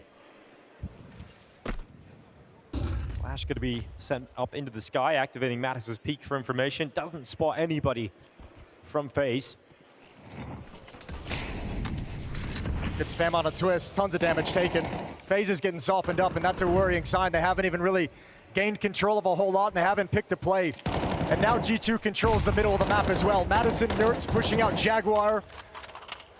Flash going to be sent up into the sky, activating Mattis's peak for information. Doesn't spot anybody from FaZe. Good spam on a twist, tons of damage taken. FaZe is getting softened up, and that's a worrying sign. They haven't even really gained control of a whole lot, and they haven't picked a play. And now G2 controls the middle of the map as well. Madison, NertZ pushing out Jaguar.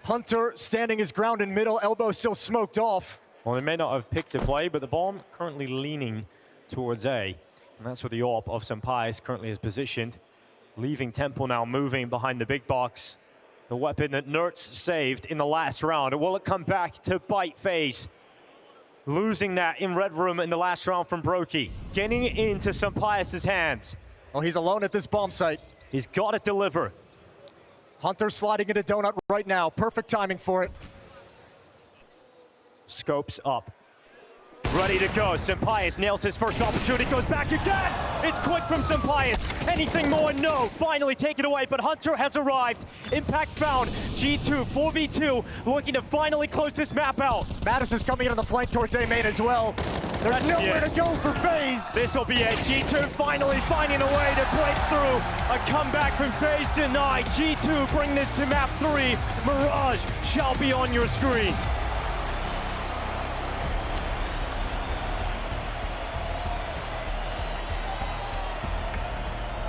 Hunter standing his ground in middle, elbow still smoked off. Well, they may not have picked a play, but the bomb currently leaning towards A. And that's where the AWP of Senpai currently is positioned. Leaving Temple now, moving behind the big box. The weapon that NertZ saved in the last round. Will it come back to bite FaZe? Losing that in Red Room in the last round from Brokey. Getting into Senpai' hands. Well, he's alone at this bomb site. He's got to deliver. Hunter sliding into Donut right now. Perfect timing for it. Scopes up. Ready to go. Senpai nails his first opportunity. Goes back again. It's quick from Senpai. Anything more? No. Finally taken away, but Hunter has arrived. Impact found. G2 4v2 looking to finally close this map out. Mattis is coming in on the flank towards A main as well. There's nowhere to go for FaZe. This will be it. G2 finally finding a way to break through. A comeback from FaZe denied. G2 bring this to map 3. Mirage shall be on your screen.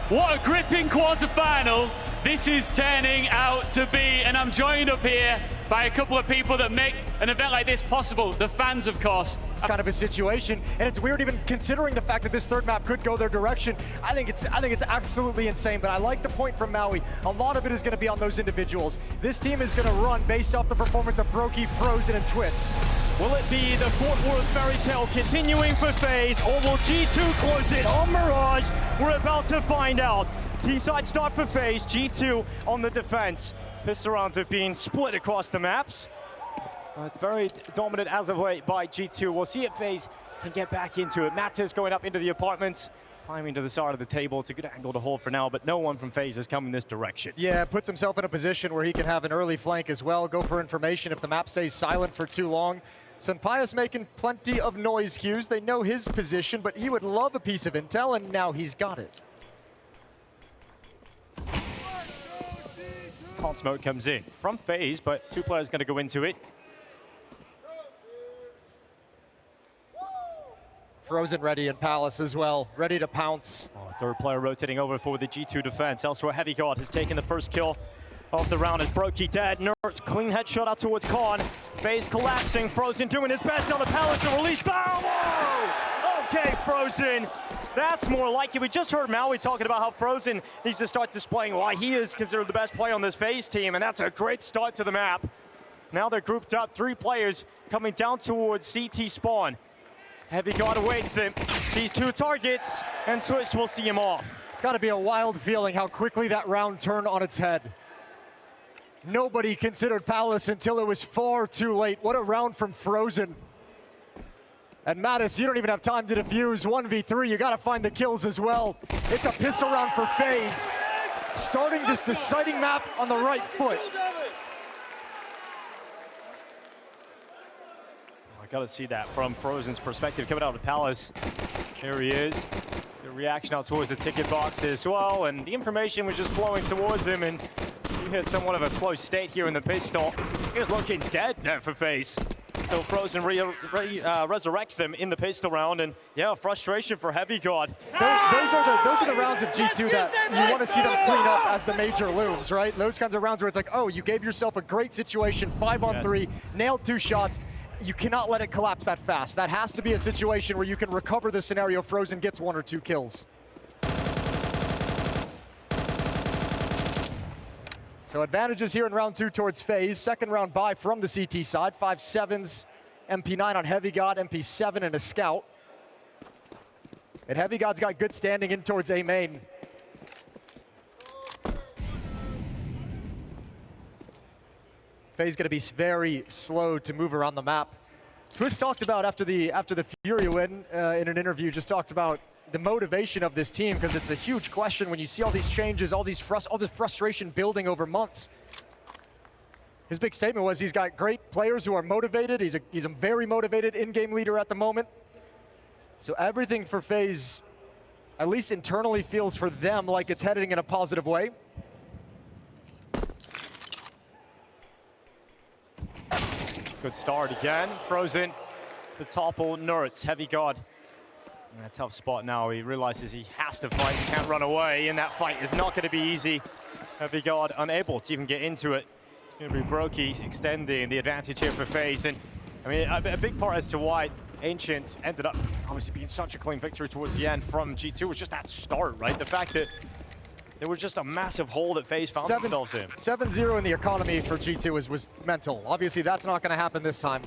What a gripping quarterfinal this is turning out to be, and I'm joined up here by a couple of people that make an event like this possible. The fans, of course. Kind of a situation, and it's weird even considering the fact that this third map could go their direction. I think it's absolutely insane, but I like the point from Maui. A lot of it is going to be on those individuals. This team is going to run based off the performance of Brokey, Frozen, and Twist. Will it be the Fort Worth fairy tale continuing for FaZe, or will G2 close it on Mirage? We're about to find out. T-side start for FaZe, G2 on the defense. Pistol rounds have been split across the maps. It's very dominant as of late by G2. We'll see if FaZe can get back into it. Mattis going up into the apartments, climbing to the side of the table. It's a good angle to hold for now, but no one from FaZe is coming this direction. Yeah, puts himself in a position where he can have an early flank as well, go for information if the map stays silent for too long. Senpai making plenty of noise cues. They know his position, but he would love a piece of intel, and now he's got it. Cold smoke comes in from FaZe, but two players going to go into it. Frozen ready in Palace as well, ready to pounce. Third player rotating over for the G2 defense. Elsewhere, HeavyGod has taken the first kill of the round as Brokey dead. NertZ clean headshot out towards Khan. FaZe collapsing. Frozen doing his best on the Palace to release. Whoa! Okay, Frozen. That's more like it. We just heard Maui talking about how Frozen needs to start displaying why he is considered the best player on this FaZe team, and that's a great start to the map. Now they're grouped up, 3 players coming down towards CT spawn. HeavyGod awaits them, sees 2 targets, and Twist will see him off. It's got to be a wild feeling how quickly that round turned on its head. Nobody considered Palace until it was far too late. What a round from Frozen. And Mattis, you don't even have time to defuse. 1v3, you got to find the kills as well. It's a pistol round for FaZe. Starting this deciding map on the right foot. I got to see that from Frozen's perspective coming out of Palace. There he is. The reaction out towards the ticket box as well, and the information was just flowing towards him, and he hit somewhat of a close state here in the pistol. He was looking dead now for FaZe. So Frozen resurrects them in the pistol round, and yeah, frustration for HeavyGod. Those are the rounds of G2 that you want to see them clean up as the major looms, right? Those kinds of rounds where it's like, oh, you gave yourself a great situation, 5-on-3, nailed 2 shots. You cannot let it collapse that fast. That has to be a situation where you can recover the scenario. Frozen gets 1 or 2 kills. So advantages here in round 2 towards FaZe. Second round buy from the CT side. 5-7s, MP9 on HeavyGod, MP7 and a scout. And HeavyGod's got good standing in towards A main. FaZe gonna be very slow to move around the map. Twist talked about after the Fury win in an interview, just talked about the motivation of this team, because it's a huge question when you see all these changes, all this frustration building over months. His big statement was he's got great players who are motivated. He's a very motivated in-game leader at the moment. So everything for FaZe, at least internally, feels for them like it's heading in a positive way. Good start again. Frozen to topple NertZ. HeavyGod in a tough spot now. He realizes he has to fight. He can't run away, and that fight is not going to be easy. HeavyGod unable to even get into it. It's going to be Brokey extending the advantage here for FaZe. And I mean, a big part as to why Ancient ended up obviously being such a clean victory towards the end from G2 was just that start, right? The fact that there was just a massive hole that FaZe found themselves in. 7-0 in the economy for G2 was mental. Obviously, that's not going to happen this time.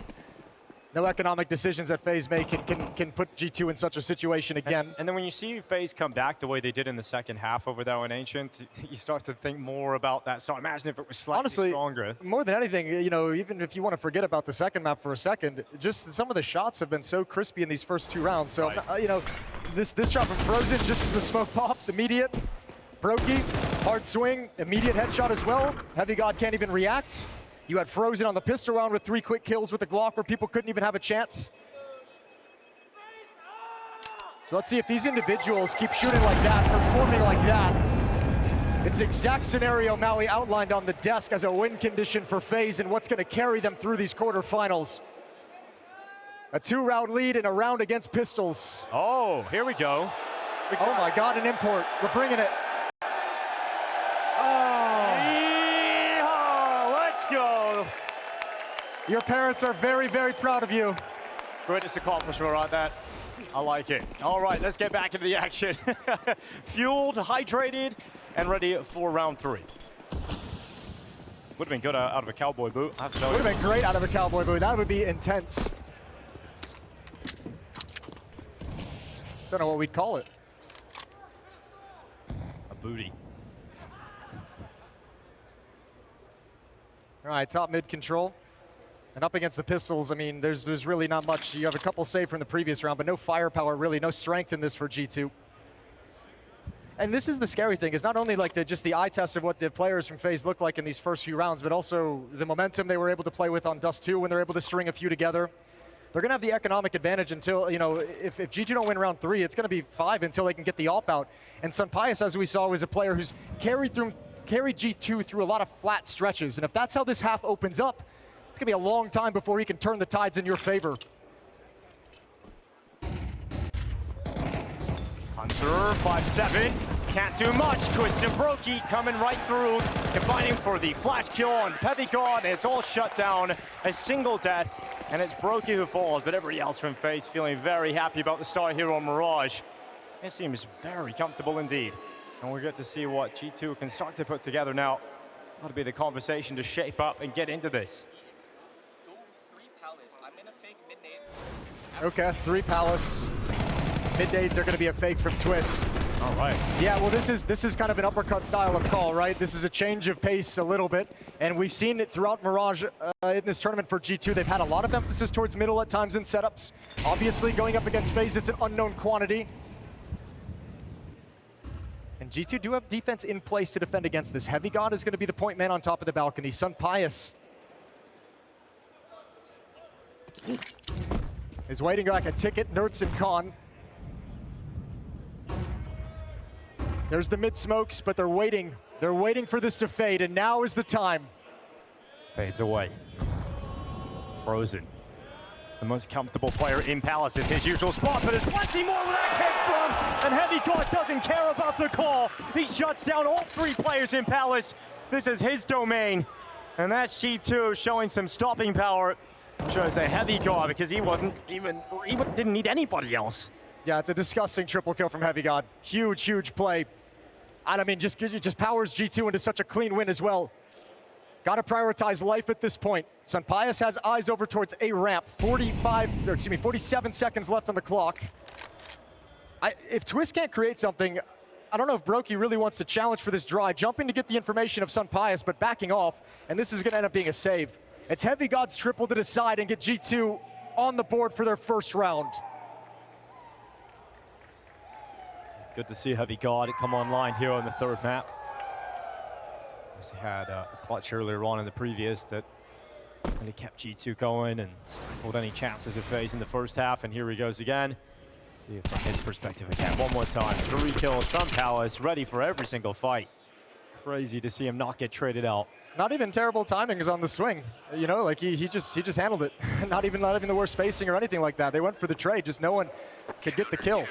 No economic decisions that FaZe make can put G2 in such a situation again. And then when you see FaZe come back the way they did in the second half over there in Ancient, you start to think more about that. So imagine if it was slightly stronger. More than anything, you know, even if you want to forget about the second map for a second, just some of the shots have been so crispy in these first 2 rounds. So, you know, this shot from Frozen, just as the smoke pops, immediate. Brokey, hard swing, immediate headshot as well. HeavyGod can't even react. You had Frozen on the pistol round with 3 quick kills with the Glock where people couldn't even have a chance. So let's see if these individuals keep shooting like that, performing like that. It's the exact scenario Maui outlined on the desk as a win condition for FaZe and what's going to carry them through these quarterfinals. A 2-round lead in a round against Pistols. Oh, here we go. Oh my God, an import. We're bringing it. Go. Your parents are very, very proud of you. Greatest accomplishment like that. I like it. All right, let's get back into the action. Fueled, hydrated, and ready for round 3. Would have been good out of a cowboy boot, I have to tell you. Would have been great out of a cowboy boot. That would be intense. Don't know what we'd call it. A booty. All right, top mid control. And up against the Pistols, I mean, there's really not much. You have a couple saved from the previous round, but no firepower, really, no strength in this for G2. And this is the scary thing, is not only like just the eye test of what the players from FaZe look like in these first few rounds, but also the momentum they were able to play with on Dust2 when they're able to string a few together. They're going to have the economic advantage until, you know, if G2 don't win round 3, it's going to be 5 until they can get the AWP out. And Sunpius, as we saw, was a player who's carried G2 through a lot of flat stretches. And if that's how this half opens up, it's going to be a long time before he can turn the tides in your favor. Hunter, 5-7. Can't do much. Twist and Brokey coming right through, combining for the flash kill on HeavyGod, and it's all shut down. A single death, and it's Brokey who falls, but everybody else from FaZe feeling very happy about the start here on Mirage. It seems very comfortable indeed. And we'll get to see what G2 can start to put together now. It's got to be the conversation to shape up and get into this. Okay, 3 Palace. Mid-nades are going to be a fake from Twist. All right. Yeah, well, this is kind of an uppercut style of call, right? This is a change of pace a little bit, and we've seen it throughout Mirage in this tournament for G2. They've had a lot of emphasis towards middle at times in setups. Obviously, going up against FaZe, it's an unknown quantity. And G2 do have defense in place to defend against this. HeavyGod is going to be the point man on top of the balcony. Sunpius is waiting like a ticket. NertZ and Con. There's the mid smokes, but they're waiting. They're waiting for this to fade, and now is the time. Fades away. Frozen. The most comfortable player in Palace is his usual spot, but there's plenty more where that came from, and HeavyGod doesn't care about the call. He shuts down all 3 players in Palace. This is his domain, and that's G2 showing some stopping power. I'm sure I say HeavyGod because he didn't need anybody else. Yeah, it's a disgusting triple kill from HeavyGod. Huge, huge play. And I mean, just powers G2 into such a clean win as well. Got to prioritize life at this point. Sunpius has eyes over towards A ramp. 47 seconds left on the clock. If Twist can't create something, I don't know if Brokey really wants to challenge for this draw. Jumping to get the information of Sunpius, but backing off, and this is going to end up being a save. It's HeavyGod's triple to decide and get G2 on the board for their first round. Good to see HeavyGod come online here on the third map. He had a clutch earlier on in the previous that really kept G2 going and stifled any chances of FaZe in the first half, and here he goes again. See if from his perspective again, one more time. 3 kills from Palace, ready for every single fight. Crazy to see him not get traded out. Not even terrible timing is on the swing. You know, like he just handled it. not even the worst spacing or anything like that. They went for the trade, just no one could get the kill.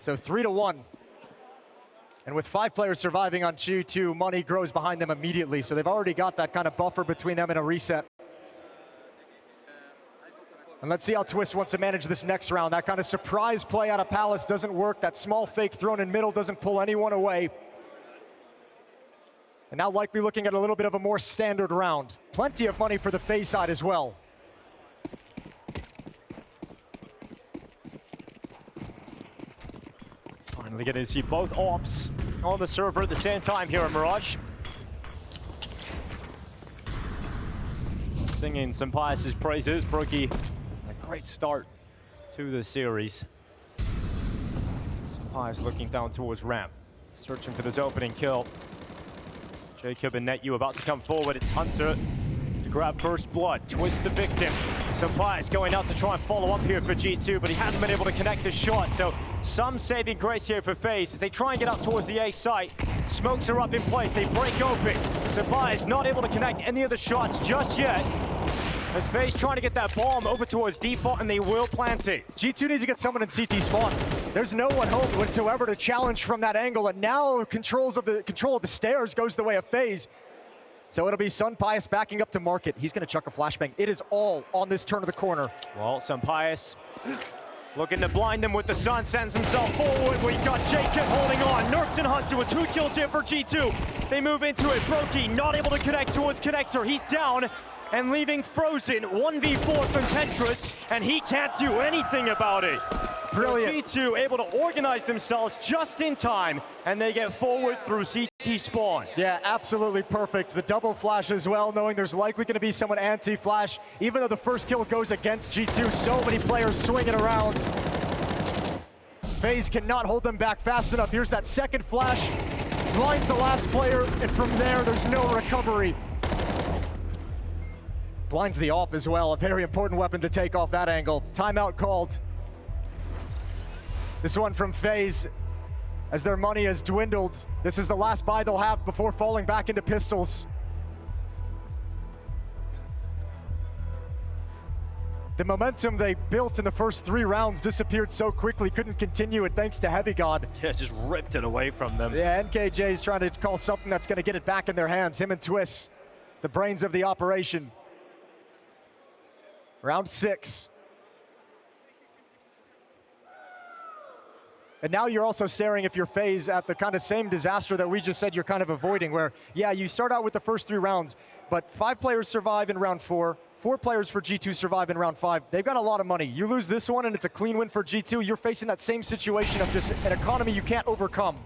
So 3-1. And with 5 players surviving on G2, money grows behind them immediately. So they've already got that kind of buffer between them and a reset. And let's see how Twist wants to manage this next round. That kind of surprise play out of Palace doesn't work. That small fake thrown in middle doesn't pull anyone away. And now likely looking at a little bit of a more standard round. Plenty of money for the FaZe side as well. Finally getting to see both ops on the server at the same time here in Mirage. Singing some Pius' praises. Brookie, a great start to the series. Pius looking down towards ramp, searching for this opening kill. Jacob and NetU about to come forward. It's Hunter to grab first blood. Twist the victim. Pius going out to try and follow up here for G2, but he hasn't been able to connect the shot. So some saving grace here for FaZe as they try and get out towards the A site. Smokes are up in place. They break open. Pius not able to connect any of the shots just yet. As FaZe trying to get that bomb over towards default, and they will plant it. G2 needs to get someone in CT spawn. There's no one home whatsoever to challenge from that angle, and now control of the stairs goes the way of FaZe. So it'll be Pius backing up to market. He's going to chuck a flashbang. It is all on this turn of the corner. Well, Pius looking to blind them with the sun, sends himself forward. We've got Jacob holding on. NertZ and Hunter with 2 kills here for G2. They move into it. Brokey not able to connect towards Connector. He's down and leaving frozen. 1v4 from Tetris, and he can't do anything about it. Brilliant. G2 able to organize themselves just in time, and they get forward through CT spawn. Yeah, absolutely perfect. The double flash as well, knowing there's likely going to be someone anti-flash. Even though the first kill goes against G2, so many players swinging around. FaZe cannot hold them back fast enough. Here's that second flash. Blinds the last player, and from there, there's no recovery. Blinds the AWP as well, a very important weapon to take off that angle. Timeout called. This one from FaZe, as their money has dwindled. This is the last buy they'll have before falling back into pistols. The momentum they built in the first 3 rounds disappeared so quickly, couldn't continue it thanks to HeavyGod. Yeah, just ripped it away from them. Yeah, NKJ's trying to call something that's gonna get it back in their hands. Him and Twist, the brains of the operation. Round 6. And now you're also staring, if you're FaZe, at the kind of same disaster that we just said you're kind of avoiding, where, yeah, you start out with the first 3 rounds, but 5 players survive in round 4, 4 players for G2 survive in round 5. They've got a lot of money. You lose this one and it's a clean win for G2, you're facing that same situation of just an economy you can't overcome.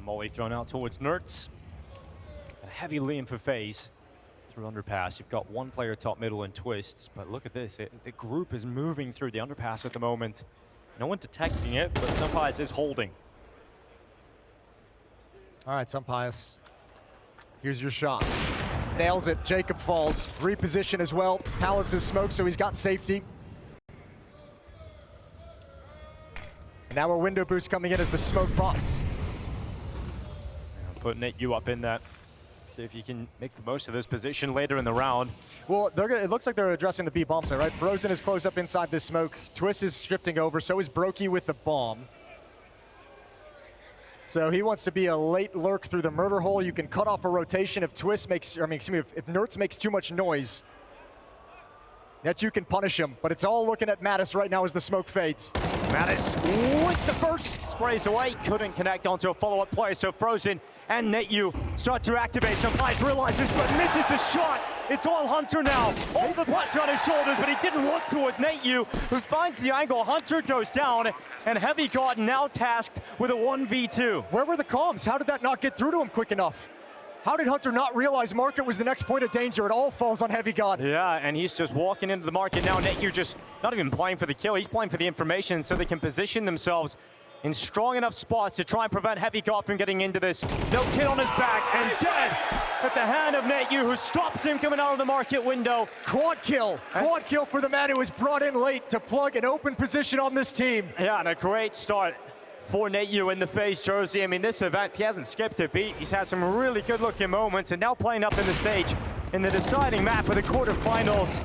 Molly thrown out towards NertZ. A heavy lean for FaZe through underpass. You've got 1 player top middle and Twists, but look at this. The group is moving through the underpass at the moment. No one detecting it, but Pius is holding. All right, Pius. Here's your shot. Nails it. Jacob falls. Reposition as well. Palace is smoked, so he's got safety. Now a window boost coming in as the smoke pops. Put NetU up in that. See if you can make the most of this position later in the round. Well, it looks like they're addressing the B bomb site, right? Frozen is close up inside this smoke. Twist is shifting over, so is Brokey with the bomb. So he wants to be a late lurk through the murder hole. You can cut off a rotation if Twist makes, if NertZ makes too much noise. That you can punish him, but it's all looking at Mattis right now as the smoke fades. Mattis with the first, sprays away, couldn't connect onto a follow-up play, so Frozen and NetU start to activate. Sometimes realizes but misses the shot. It's all Hunter now. All the pressure on his shoulders, but he didn't look towards NetU, who finds the angle. Hunter goes down, and HeavyGod now tasked with a 1v2. Where were the comms? How did that not get through to him quick enough? How did Hunter not realize Market was the next point of danger? It all falls on HeavyGod. Yeah, and he's just walking into the market now. NetU just not even playing for the kill. He's playing for the information so they can position themselves in strong enough spots to try and prevent HeavyGod from getting into this. No kid on his back and dead at the hand of NetU, who stops him coming out of the market window. Quad kill for the man who was brought in late to plug an open position on this team. Yeah, and a great start for NetU in the FaZe jersey. I mean, this event, he hasn't skipped a beat. He's had some really good-looking moments, and now playing up in the stage in the deciding map of the quarterfinals.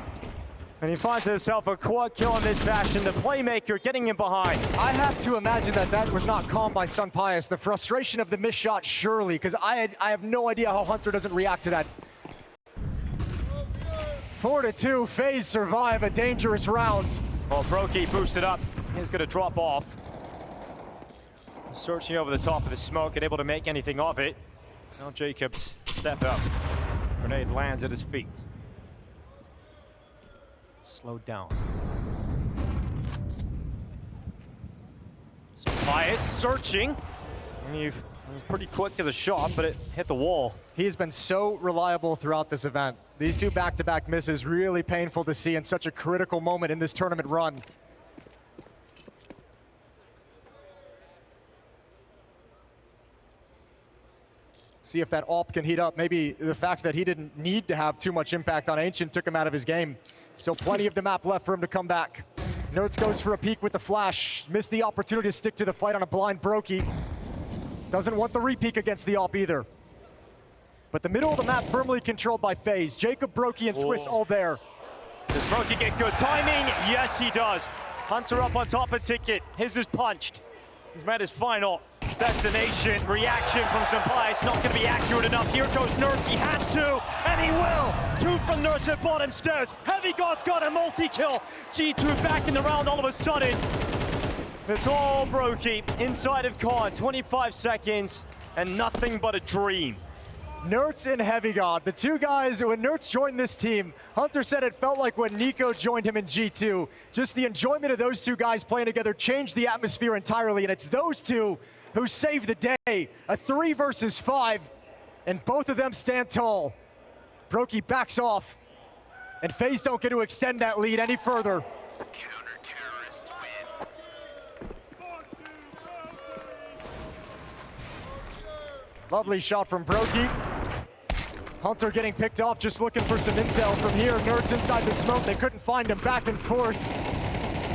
And he finds himself a quad kill in this fashion. The playmaker getting him behind. I have to imagine that was not calmed by Sun Pius. The frustration of the missed shot, surely, because I have no idea how Hunter doesn't react to that. 4-2, FaZe survive a dangerous round. Well, Brokey boosted up. He's gonna drop off. Searching over the top of the smoke, and able to make anything of it. Now Jacobs step up. Grenade lands at his feet. Slowed down. So Pius searching. And he was pretty quick to the shot, but it hit the wall. He's been so reliable throughout this event. These two back-to-back misses, really painful to see in such a critical moment in this tournament run. See if that AWP can heat up. Maybe the fact that he didn't need to have too much impact on Ancient took him out of his game. Still plenty of the map left for him to come back. NertZ goes for a peek with the flash. Missed the opportunity to stick to the fight on a blind Brokey. Doesn't want the re-peek against the AWP either. But the middle of the map firmly controlled by FaZe. Jacob, Brokey, and Twist all there. Does Brokey get good timing? Yes, he does. Hunter up on top of Ticket. His is punched. He's met his final destination. Reaction from Senpai. It's not going to be accurate enough. Here goes NertZ. He has to, and he will. Two from NertZ at bottom stairs. HeavyGod's got a multi-kill. G2 back in the round all of a sudden. It's all Brokey inside of Con. 25 seconds, and nothing but a dream. NertZ and HeavyGod, the two guys, when NertZ joined this team, Hunter said it felt like when Nico joined him in G2. Just the enjoyment of those two guys playing together changed the atmosphere entirely, and it's those two who saved the day. A 3 versus 5, and both of them stand tall. Brokey backs off, and FaZe don't get to extend that lead any further. Counter-terrorist win. Lovely shot from Brokey. Hunter getting picked off, just looking for some intel from here. NertZ inside the smoke, they couldn't find him, back and forth.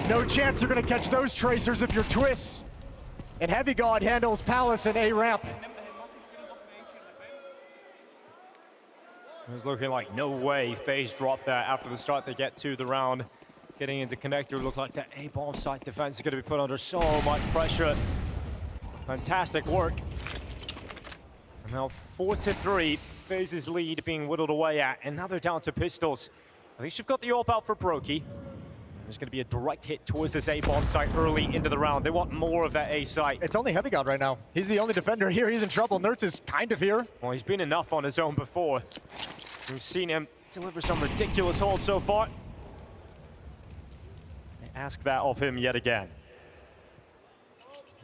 No chance you're gonna catch those tracers if you're Twists. And HeavyGod handles Palace and A ramp. It was looking like no way FaZe dropped that after the start they get to the round. Getting into connector, looked like that A-bomb site defense is gonna be put under so much pressure. Fantastic work. And now 4-3, FaZe's lead being whittled away at, and now they're down to pistols. At least you've got the AWP out for Brokey. There's going to be a direct hit towards this A-bomb site early into the round. They want more of that A site. It's only HeavyGod right now. He's the only defender here. He's in trouble. NertZ is kind of here. Well, he's been enough on his own before. We've seen him deliver some ridiculous holds so far. Ask that of him yet again.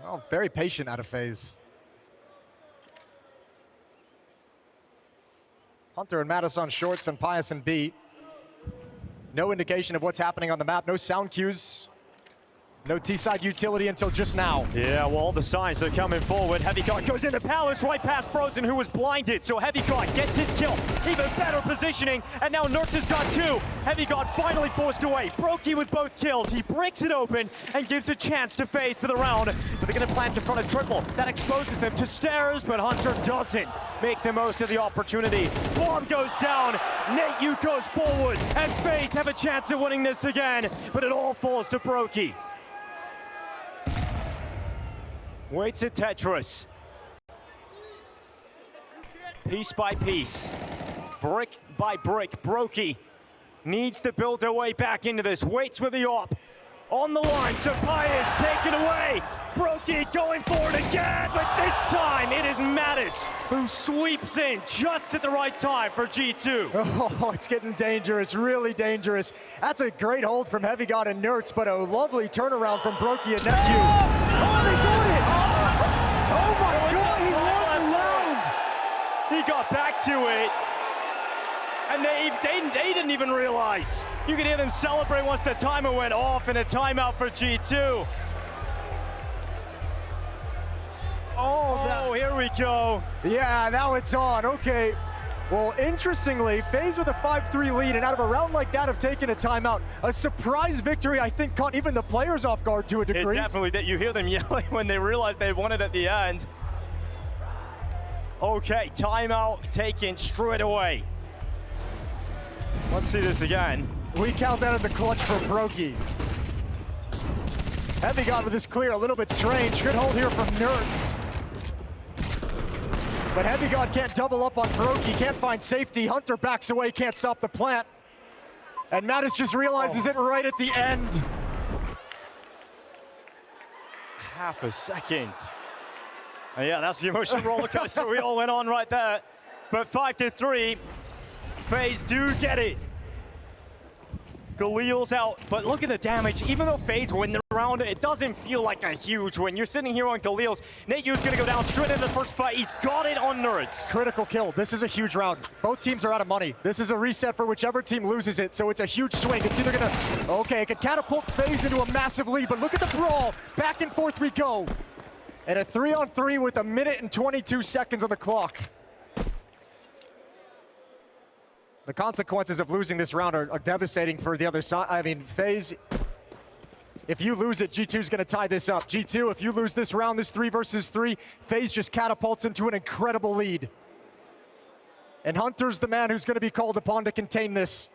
Oh, very patient out of FaZe. Hunter and Mattis on shorts and Pius and B. No indication of what's happening on the map. No sound cues. No T-side utility until just now. Yeah, well, all the signs are coming forward. HeavyGod goes into Palace right past Frozen, who was blinded. So HeavyGod gets his kill. Even better positioning. And now NertZ has got 2. HeavyGod finally forced away. Brokey with both kills. He breaks it open and gives a chance to FaZe for the round. But they're going to plant in front of triple. That exposes them to stairs, but Hunter doesn't make the most of the opportunity. Bomb goes down. NetU goes forward. And FaZe have a chance at winning this again. But it all falls to Brokey. Waits at Tetris. Piece by piece, brick by brick, Brokey needs to build their way back into this. Waits with the AWP. On the line, Sapaya's taken away. Brokey going for it again, but this time it is Mattis who sweeps in just at the right time for G2. Oh, it's getting dangerous, really dangerous. That's a great hold from HeavyGod and NertZ, but a lovely turnaround from Brokey and NertZ. Oh, they got it! Oh my God, he won the round! He got back to it, and they didn't even realize. You could hear them celebrate once the timer went off, and a timeout for G2. Oh, here we go. Yeah, now it's on. Okay. Well, interestingly, FaZe with a 5-3 lead, and out of a round like that of taking a timeout, a surprise victory, I think, caught even the players off guard to a degree. It definitely did. You hear them yelling when they realized they won it at the end. Okay, timeout taken straight away. Let's see this again. We count that as a clutch for Brokey. HeavyGod with this clear, a little bit strange. Good hold here from NertZ. But HeavyGod can't double up on Brokey, can't find safety. Hunter backs away, can't stop the plant. And Mattis just realizes it right at the end. Half a second. And yeah, that's the emotional roller coaster we all went on right there. But 5-3, FaZe do get it. Galil's out, but look at the damage. Even though FaZe win the round, it doesn't feel like a huge win. You're sitting here on Galil's. NateU's gonna go down straight into the first fight. He's got it on NertZ. Critical kill. This is a huge round. Both teams are out of money. This is a reset for whichever team loses it, so it's a huge swing. It's either gonna, okay, it could catapult FaZe into a massive lead, but look at the brawl. Back and forth we go. And a 3-on-3 with 1 minute and 22 seconds on the clock. The consequences of losing this round are devastating for the other side. I mean, FaZe, if you lose it, G2's gonna tie this up. G2, if you lose this round, this 3 versus 3, FaZe just catapults into an incredible lead. And Hunter's the man who's gonna be called upon to contain this.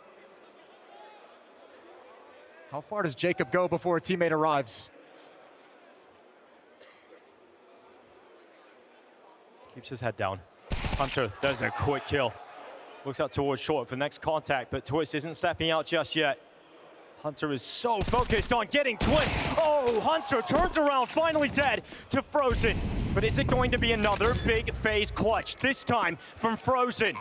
How far does Jacob go before a teammate arrives? Keeps his head down. Hunter does a quick kill. Looks out towards short for next contact, but Twist isn't stepping out just yet. Hunter is so focused on getting Twist. Oh, Hunter turns around, finally dead to Frozen. But is it going to be another big FaZe clutch, this time from Frozen?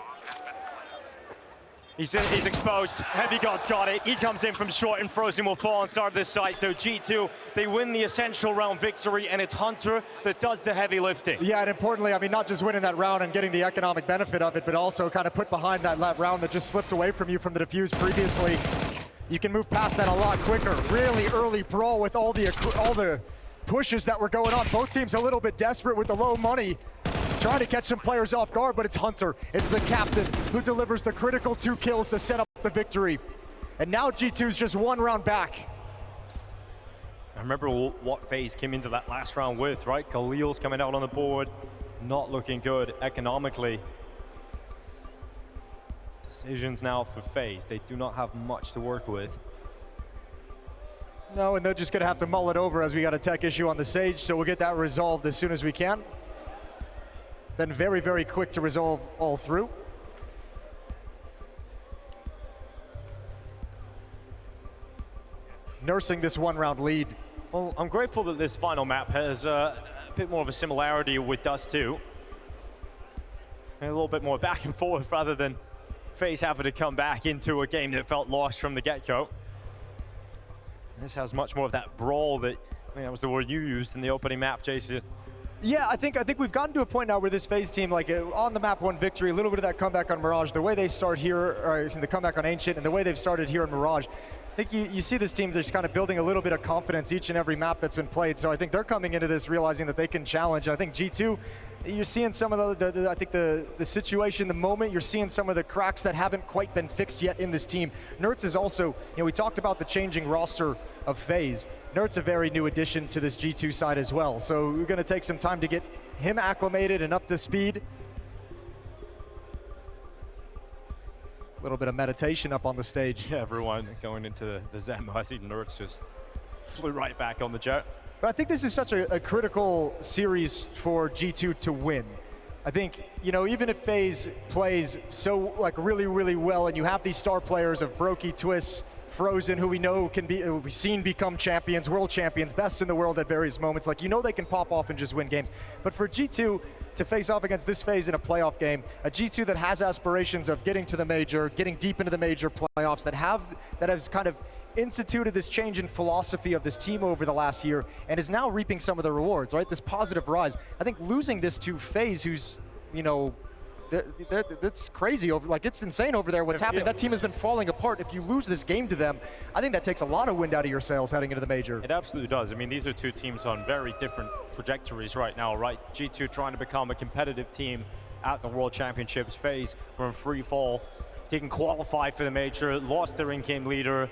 He's exposed. HeavyGod's got it. He comes in from short, and Frozen will fall inside this site. So G2, they win the essential round victory, and it's Hunter that does the heavy lifting. Yeah, and importantly, I mean, not just winning that round and getting the economic benefit of it, but also kind of put behind that round that just slipped away from you from the defuse previously. You can move past that a lot quicker. Really early brawl with all the pushes that were going on. Both teams a little bit desperate with the low money, trying to catch some players off guard, but it's Hunter. It's the captain who delivers the critical 2 kills to set up the victory. And now G2's just 1 round back. I remember what FaZe came into that last round with, right? Galil's coming out on the board, not looking good economically. Decisions now for FaZe. They do not have much to work with. No, and they're just gonna have to mull it over as we got a tech issue on the Sage, so we'll get that resolved as soon as we can. Been very, very quick to resolve all through. Nursing this 1 round lead. Well, I'm grateful that this final map has a bit more of a similarity with Dust2. And a little bit more back and forth rather than FaZe having to come back into a game that felt lost from the get-go. This has much more of that brawl that, I think that was the word you used in the opening map, Jason. Yeah, I think we've gotten to a point now where this FaZe team, like on the map 1 victory, a little bit of that comeback on Mirage, the way they start here, or the comeback on Ancient, and the way they've started here in Mirage, I think you see this team just kind of building a little bit of confidence each and every map that's been played. So I think they're coming into this realizing that they can challenge. I think G2, you're seeing some of the situation, the moment, you're seeing some of the cracks that haven't quite been fixed yet in this team. NertZ is also, we talked about the changing roster of FaZe. NertZ a very new addition to this G2 side as well. So we're gonna take some time to get him acclimated and up to speed. A little bit of meditation up on the stage. Yeah, everyone going into the Zen. I think NertZ just flew right back on the jet. But I think this is such a critical series for G2 to win. I think, you know, even if FaZe plays so like really, really well, and you have these star players of Brokey, Twist, Frozen, who we know can be, we've seen become champions, world champions, best in the world at various moments. Like, you know, they can pop off and just win games. But for G2 to face off against this FaZe in a playoff game, a G2 that has aspirations of getting to the major, getting deep into the major playoffs, that has kind of instituted this change in philosophy of this team over the last year and is now reaping some of the rewards, right? This positive rise. I think losing this to FaZe, who's, you know, that's crazy. Like, it's insane over there what's happening. That team has been falling apart. If you lose this game to them, I think that takes a lot of wind out of your sails heading into the major. It absolutely does. I mean, these are two teams on very different trajectories right now, right? G2 trying to become a competitive team at the World Championships. FaZe were in free fall, didn't qualify for the major, lost their in-game leader,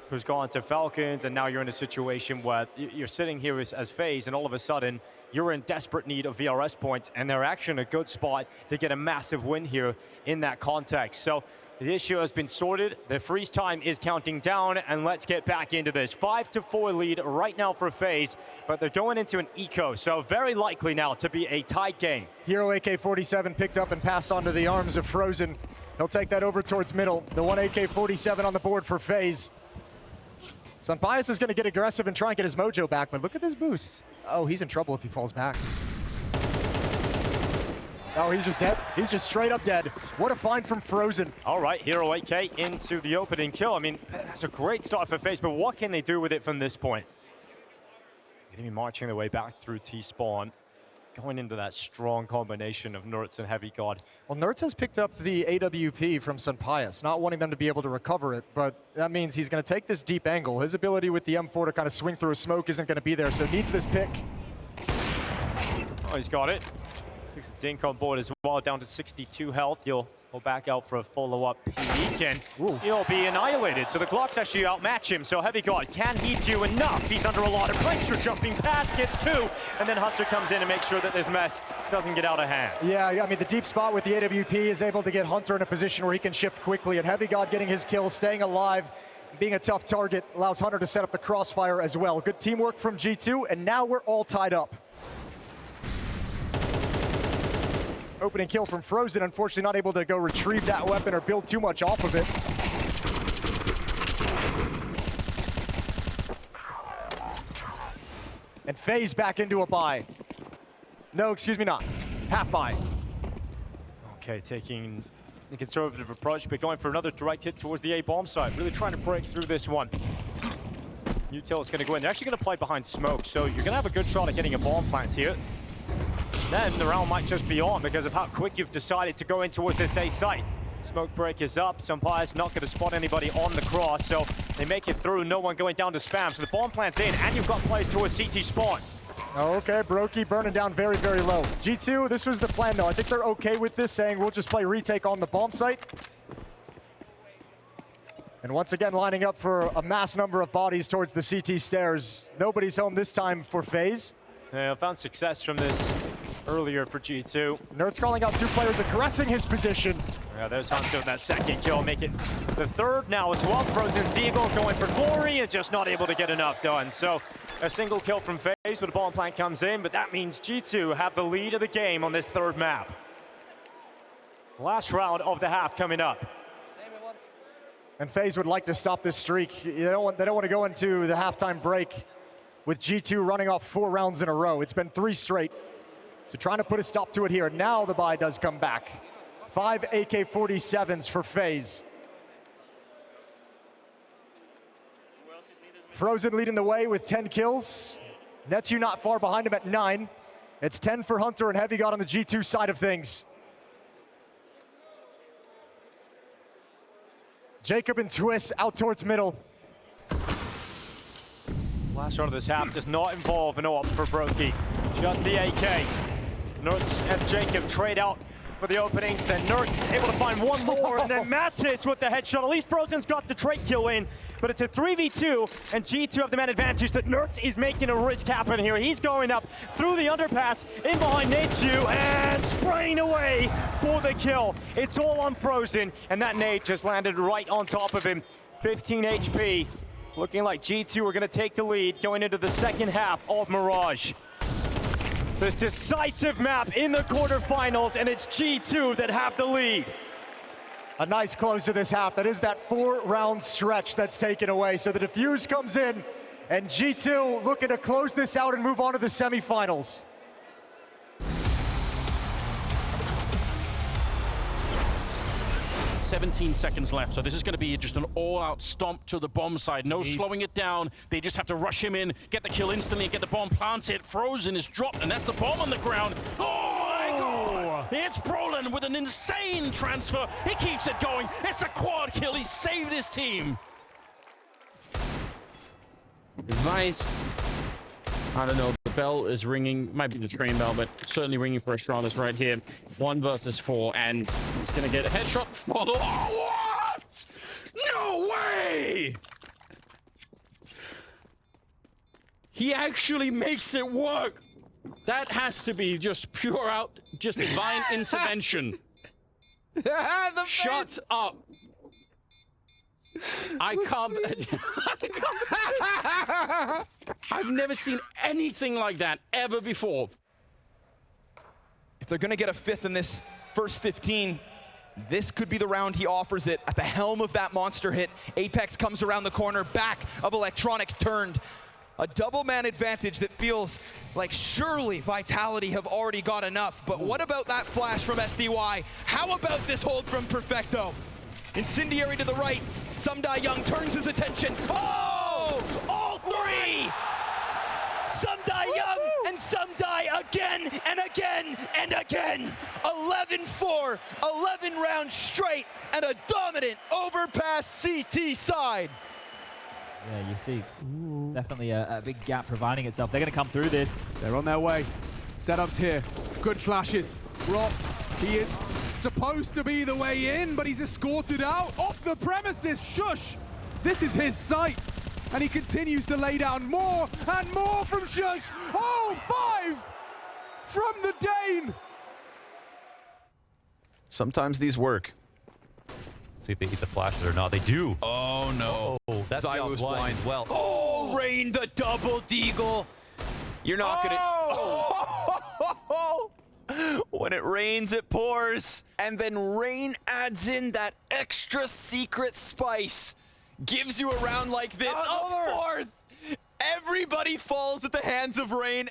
who's gone to Falcons, and now you're in a situation where you're sitting here as FaZe, and all of a sudden, you're in desperate need of VRS points, and they're actually in a good spot to get a massive win here in that context. So the issue has been sorted. The freeze time is counting down, and let's get back into this. 5-4 lead right now for FaZe, but they're going into an eco, so very likely now to be a tight game. Hero AK-47 picked up and passed onto the arms of Frozen. He'll take that over towards middle. The one AK-47 on the board for FaZe. Sunbias is going to get aggressive and try and get his mojo back, but look at this boost. Oh, he's in trouble if he falls back. Oh, he's just dead. He's just straight up dead. What a find from Frozen. All right, Hero AK into the opening kill. I mean, that's a great start for FaZe, but what can they do with it from this point? They're going to be marching their way back through T-spawn, going into that strong combination of NertZ and HeavyGod. Well, NertZ has picked up the AWP from Sunpius, not wanting them to be able to recover it, but that means he's going to take this deep angle. His ability with the M4 to kind of swing through a smoke isn't going to be there, so needs this pick. Oh, he's got it. Takes the dink on board as well, down to 62 health. He'll go back out for a follow-up peek, and he'll be annihilated. So the Glocks actually outmatch him. So HeavyGod, can he do enough? He's under a lot of pressure, jumping past, gets two, and then Hunter comes in to make sure that this mess doesn't get out of hand. Yeah, I mean, the deep spot with the AWP is able to get Hunter in a position where he can shift quickly, and HeavyGod getting his kill, staying alive, being a tough target, allows Hunter to set up the crossfire as well. Good teamwork from G2, and now we're all tied up. Opening kill from Frozen, unfortunately not able to go retrieve that weapon or build too much off of it. And FaZe back into a buy. No, excuse me, not. Half buy. Okay, taking the conservative approach, but going for another direct hit towards the A bomb site. Really trying to break through this one. Util is going to go in. They're actually going to play behind smoke, so you're going to have a good shot at getting a bomb plant here. Then the round might just be on because of how quick you've decided to go in towards this A site. Smoke break is up. Sunpius not going to spot anybody on the cross, so they make it through. No one going down to spam. So the bomb plant's in, and you've got players towards CT spawn. Okay, Brokey burning down very, very low. G2, this was the plan, though. I think they're okay with this, saying we'll just play retake on the bomb site. And once again, lining up for a mass number of bodies towards the CT stairs. Nobody's home this time for FaZe. Yeah, found success from this earlier for G2. NertZ calling out two players, aggressing his position. Yeah, there's Hunter with that second kill, make it the third now as well. Frozen's Deagle going for glory and just not able to get enough done. So a single kill from FaZe, but a bomb plant comes in, but that means G2 have the lead of the game on this third map. Last round of the half coming up. And FaZe would like to stop this streak. They don't want to go into the halftime break with G2 running off 4 rounds in a row. It's been 3 straight. So trying to put a stop to it here. Now the buy does come back. 5 AK-47s for FaZe. Frozen leading the way with 10 kills. NertZ not far behind him at 9. It's 10 for Hunter and HeavyGod on the G2 side of things. Jacob and Twist out towards middle. Last round of this half does not involve an AWP for Brokey. Just the AKs. NertZ and Jacob trade out for the openings. Then NertZ able to find one more. And then Mattis with the headshot. At least Frozen's got the trade kill in. But it's a 3v2. And G2 have the man advantage that NertZ is making a risk happen here. He's going up through the underpass, in behind NertZ, and spraying away for the kill. It's all on Frozen. And that nade just landed right on top of him. 15 HP. Looking like G2 are going to take the lead going into the second half of Mirage. This decisive map in the quarterfinals, and it's G2 that have the lead. A nice close to this half. That is that 4-round stretch that's taken away. So the defuse comes in, and G2 looking to close this out and move on to the semifinals. 17 seconds left, so this is going to be just an all-out stomp to the bomb side. No slowing it down. They just have to rush him in, get the kill instantly, and get the bomb planted. Frozen is dropped, and that's the bomb on the ground. Oh my God! It's Brolin with an insane transfer. He keeps it going. It's a quad kill. He saved his team. Advice. I don't know. The bell is ringing. Might be the train bell, but certainly ringing for Astralis right here. 1 versus 4, and he's going to get a headshot follow. Oh, what? No way! He actually makes it work. That has to be just pure out, just divine intervention. Shut up. I can't. I've never seen anything like that ever before. If they're gonna get a 5th in this first 15, this could be the round he offers it. At the helm of that monster hit, Apex comes around the corner, back of Electronic turned. A double-man advantage that feels like surely Vitality have already got enough. But what about that flash from SDY? How about this hold from Perfecto? Incendiary to the right. Sumdai Young turns his attention. Oh! All 3! Sumdai Young and Sumdai again and again and again. 11-4, 11 rounds straight, and a dominant overpass CT side. Yeah, you see definitely a big gap providing itself. They're going to come through this. They're on their way. Setups here. Good flashes. Rops, he is supposed to be the way in, but he's escorted out off the premises. Shush! This is his site, and he continues to lay down more and more from Shush. Oh, 5 from the Dane. Sometimes these work. See if they eat the flashes or not. They do. Oh no. Oh, that's Zai was blind as well. Oh, Rain the double deagle. You're not gonna. Oh! When it rains, it pours. And then Rain adds in that extra secret spice. Gives you a round like this. A 4th! Everybody falls at the hands of Rain.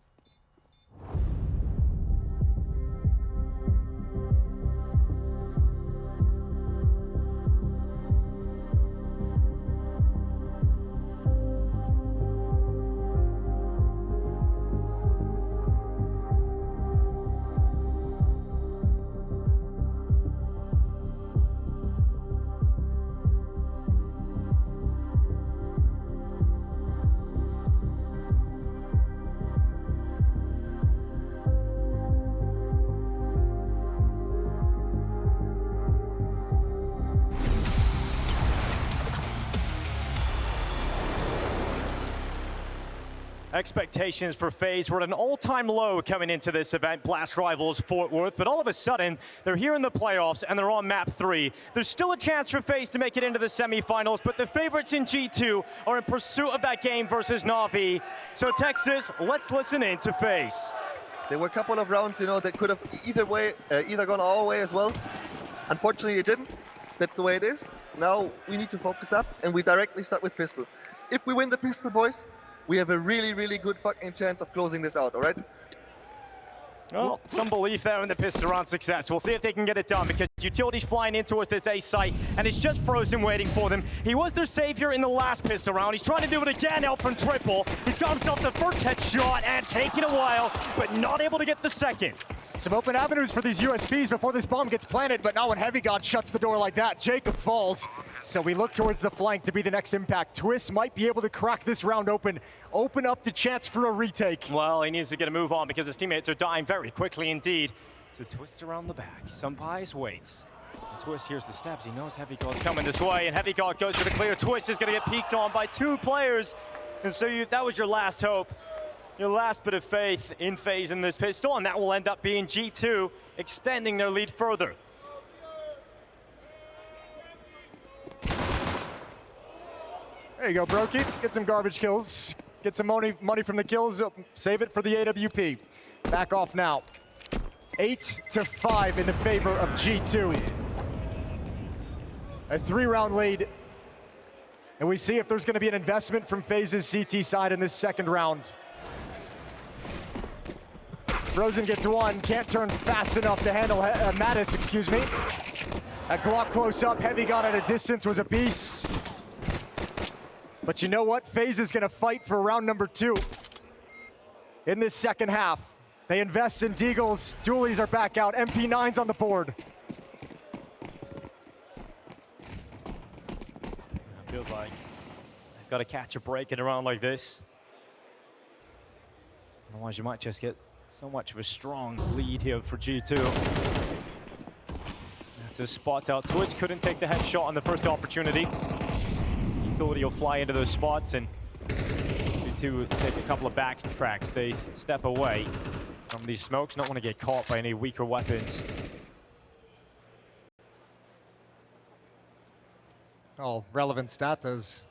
Expectations for FaZe were at an all-time low coming into this event, Blast Rivals Fort Worth, but all of a sudden, they're here in the playoffs and they're on map 3. There's still a chance for FaZe to make it into the semifinals, but the favorites in G2 are in pursuit of that game versus Na'Vi. So Texas, let's listen in to FaZe. There were a couple of rounds, you know, that could have either gone our way as well. Unfortunately, it didn't. That's the way it is. Now we need to focus up, and we directly start with pistol. If we win the pistol, boys, we have a really, really good fucking chance of closing this out, all right? Well, some belief there in the pistol round success. We'll see if they can get it done, because Utility's flying in towards this A site, and it's just Frozen waiting for them. He was their savior in the last pistol round. He's trying to do it again out from triple. He's got himself the first headshot, and taking a while, but not able to get the second. Some open avenues for these USPs before this bomb gets planted, but not when HeavyGod shuts the door like that. Jacob falls. So we look towards the flank to be the next impact. Twist might be able to crack this round open up the chance for a retake. Well, he needs to get a move on because his teammates are dying very quickly indeed. So Twist around the back. Some bias waits. Twist hears the steps. He knows HeavyGod's coming this way, and HeavyGod goes for the clear. Twist is going to get peeked on by 2 players. And so that was your last hope. Your last bit of faith in FaZe in this pistol, and that will end up being G2 extending their lead further. There you go, Brokey. Get some garbage kills. get some money from the kills, save it for the AWP. Back off now. 8-5 in the favor of G2. A 3-round lead. And we see if there's going to be an investment from FaZe's CT side in this second round. Frozen gets one, can't turn fast enough to handle Mattis, excuse me. A Glock close up, HeavyGod at a distance was a beast. But you know what? FaZe is going to fight for round number 2 in this second half. They invest in Deagles, dualies are back out, MP9's on the board. Feels like they've got to catch a break in a round like this. Otherwise, you might just get so much of a strong lead here for G2. To spot out. Twist couldn't take the headshot on the first opportunity. Utility will fly into those spots, and G2 take a couple of backtracks. They step away from these smokes, not want to get caught by any weaker weapons. Oh, relevant stat is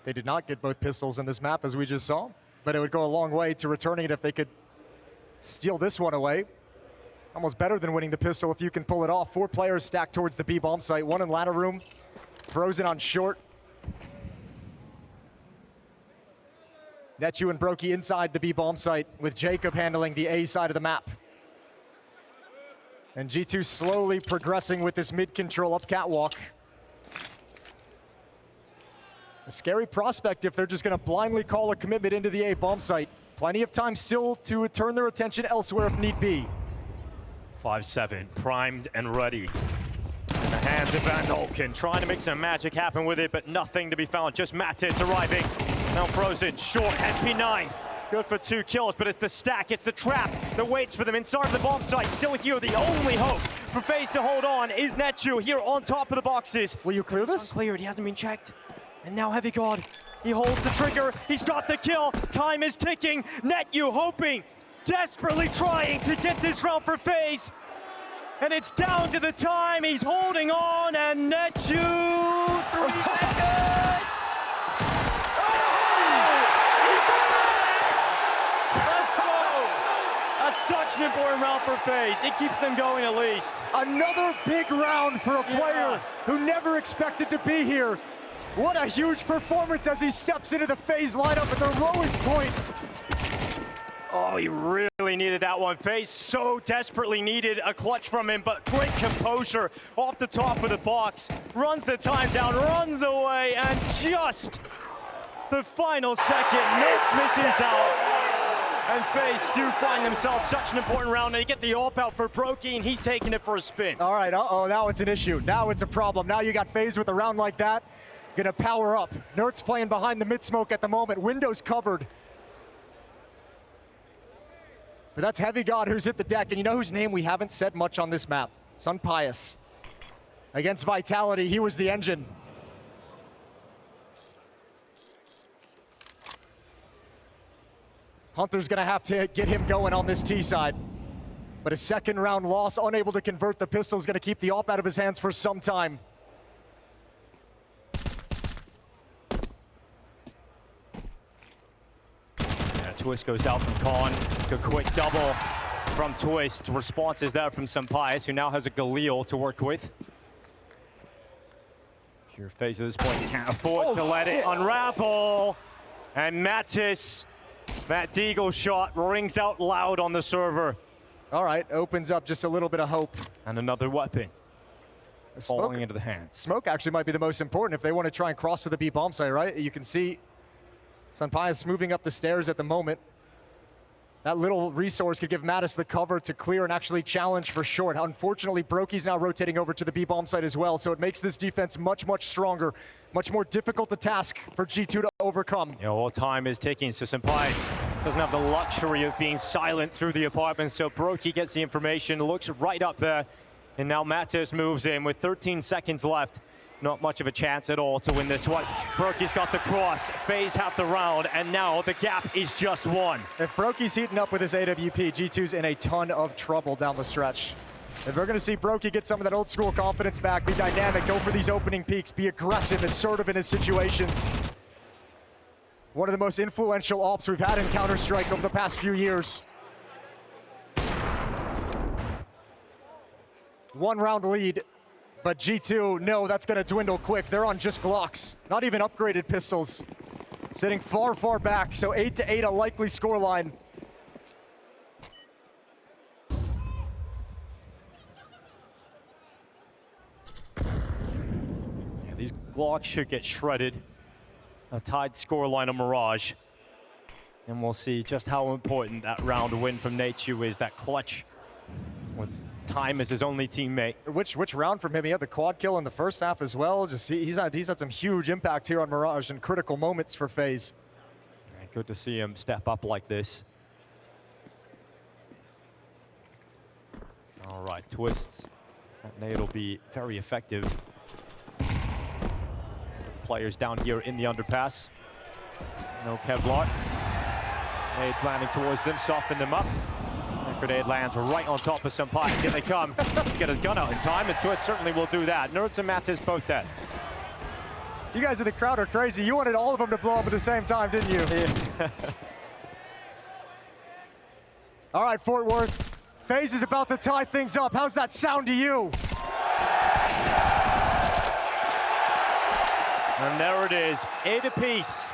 they did not get both pistols in this map, as we just saw, but it would go a long way to returning it if they could steal this one away. Almost better than winning the pistol if you can pull it off. 4 players stacked towards the B bomb site, 1 in ladder room, Frozen on short. NertZ and Brokey inside the B bomb site with Jacob handling the A side of the map. And G2 slowly progressing with this mid control up catwalk. A scary prospect if they're just going to blindly call a commitment into the A bomb site. Plenty of time still to turn their attention elsewhere if need be. 5-7, primed and ready. In the hands of Van Nolken, trying to make some magic happen with it, but nothing to be found. Just Mattis arriving. Now Frozen, short, MP9. Good for 2 kills, but it's the stack, it's the trap that waits for them inside of the bomb site. Still here, the only hope for FaZe to hold on is NertZ here on top of the boxes. Will you clear this? Uncleared, he hasn't been checked. And now HeavyGod, he holds the trigger, he's got the kill, time is ticking. NertZ hoping, desperately trying to get this round for FaZe. And it's down to the time, he's holding on, and NertZ, 3 seconds! Let's go! That's such an important round for FaZe. It keeps them going at least. Another big round for a player who never expected to be here. What a huge performance as he steps into the FaZe lineup at their lowest point. Oh, he really needed that one. FaZe so desperately needed a clutch from him, but great composure off the top of the box. Runs the time down, runs away, and just the final second, NertZ misses out. And FaZe do find themselves such an important round. They get the AWP out for Brokey, and he's taking it for a spin. All right, now it's an issue. Now it's a problem. Now you got FaZe with a round like that. Gonna power up. NertZ playing behind the mid smoke at the moment. Windows covered. But that's HeavyGod who's hit the deck. And you know whose name we haven't said much on this map? Sunpius. Against Vitality, he was the engine. Hunter's gonna have to get him going on this T side. But a second round loss, unable to convert the pistol, is gonna keep the AWP out of his hands for some time. Twist goes out from Khan. A quick double from Twist. Response is there from Sunpius, who now has a Galil to work with. Pure FaZe at this point can't afford to let it unravel. And Mattis, that Deagle shot rings out loud on the server. All right, opens up just a little bit of hope. And another weapon falling into the hands. Smoke actually might be the most important if they want to try and cross to the B bomb site, right? You can see Sunpius moving up the stairs at the moment. That little resource could give Mattis the cover to clear and actually challenge for short. Unfortunately, Brokey's now rotating over to the B bomb site as well, so it makes this defense much, much stronger, much more difficult a task for G2 to overcome. You know, all time is ticking, so Sunpius doesn't have the luxury of being silent through the apartment, so Brokey gets the information, looks right up there, and now Mattis moves in with 13 seconds left. Not much of a chance at all to win this one. Brokey's got the cross, FaZe have the round, and now the gap is just 1. If Brokey's heating up with his AWP, G2's in a ton of trouble down the stretch. If we're gonna see Brokey get some of that old school confidence back, be dynamic, go for these opening peaks, be aggressive, assertive in his situations. One of the most influential ops we've had in Counter-Strike over the past few years. 1 round lead, but G2, no, that's gonna dwindle quick. They're on just Glocks, not even upgraded pistols. Sitting far, far back, so 8-8 a likely scoreline. Yeah, these Glocks should get shredded. A tied scoreline of Mirage. And we'll see just how important that round win from NertZ is, that clutch with Time as his only teammate. Which round from him? He had the quad kill in the first half as well. Just he's had some huge impact here on Mirage in critical moments for FaZe. Yeah, good to see him step up like this. All right, twists. That nade will be very effective. Players down here in the underpass. No Kevlar. Nade's landing towards them, soften them up. That grenade lands right on top of some pipes. Here they come to get his gun out in time, and Twist certainly will do that. NertZ and Mattis both dead. You guys in the crowd are crazy. You wanted all of them to blow up at the same time, didn't you? Yeah. All right, Fort Worth. FaZe is about to tie things up. How's that sound to you? And there it is, 8 apiece.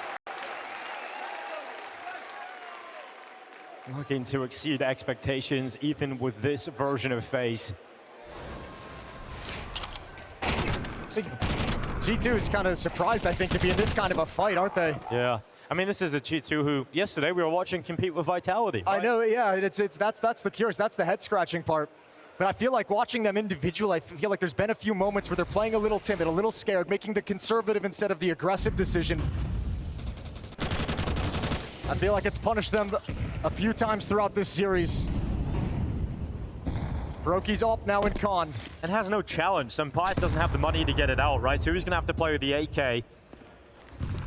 Looking to exceed expectations, even with this version of FaZe. G2 is kind of surprised, I think, to be in this kind of a fight, aren't they? Yeah. I mean, this is a G2 who, yesterday, we were watching compete with Vitality. Right? I know, yeah, that's the curious, that's the head-scratching part. But I feel like watching them individual, I feel like there's been a few moments where they're playing a little timid, a little scared, making the conservative instead of the aggressive decision. I feel like it's punished them a few times throughout this series. Broky's up now in con. And has no challenge. Senpai doesn't have the money to get it out, right? So he's gonna have to play with the AK.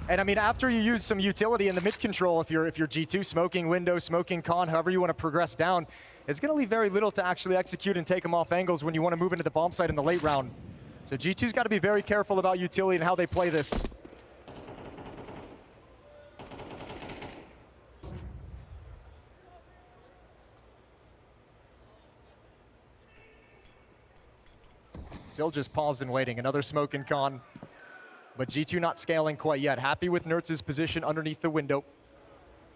And I mean, after you use some utility in the mid control, if you're G2, smoking window, smoking con, however you want to progress down, it's gonna leave very little to actually execute and take them off angles when you want to move into the bomb site in the late round. So G2's got to be very careful about utility and how they play this. Still just paused and waiting. Another smoke and con. But G2 not scaling quite yet. Happy with NertZ's position underneath the window.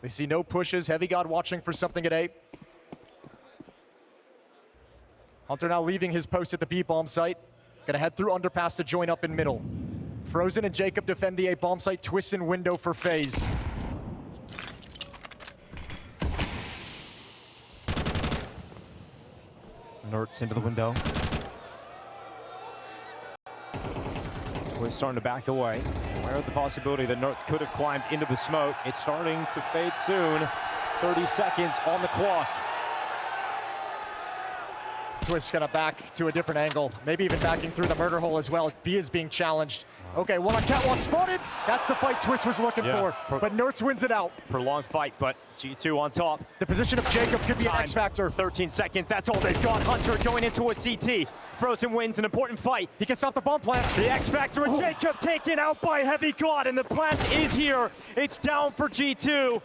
They see no pushes. HeavyGod watching for something at A. Hunter now leaving his post at the B bomb site. Gonna head through underpass to join up in middle. Frozen and Jacob defend the A bomb site. Twist in window for FaZe. NertZ into the window. Twist starting to back away. Aware of the possibility that NertZ could have climbed into the smoke. It's starting to fade soon. 30 seconds on the clock. Twist gonna back to a different angle. Maybe even backing through the murder hole as well. B is being challenged. Okay, one on catwalk spotted. That's the fight Twist was looking for. But NertZ wins it out. Prolonged fight, but G2 on top. The position of Jacob could be an X factor. 13 seconds, that's all they've got. Hunter going into a CT. Frozen wins an important fight. He can stop the bomb plant. The X factor and Jacob taken out by HeavyGod, and the plant is here. It's down for G2.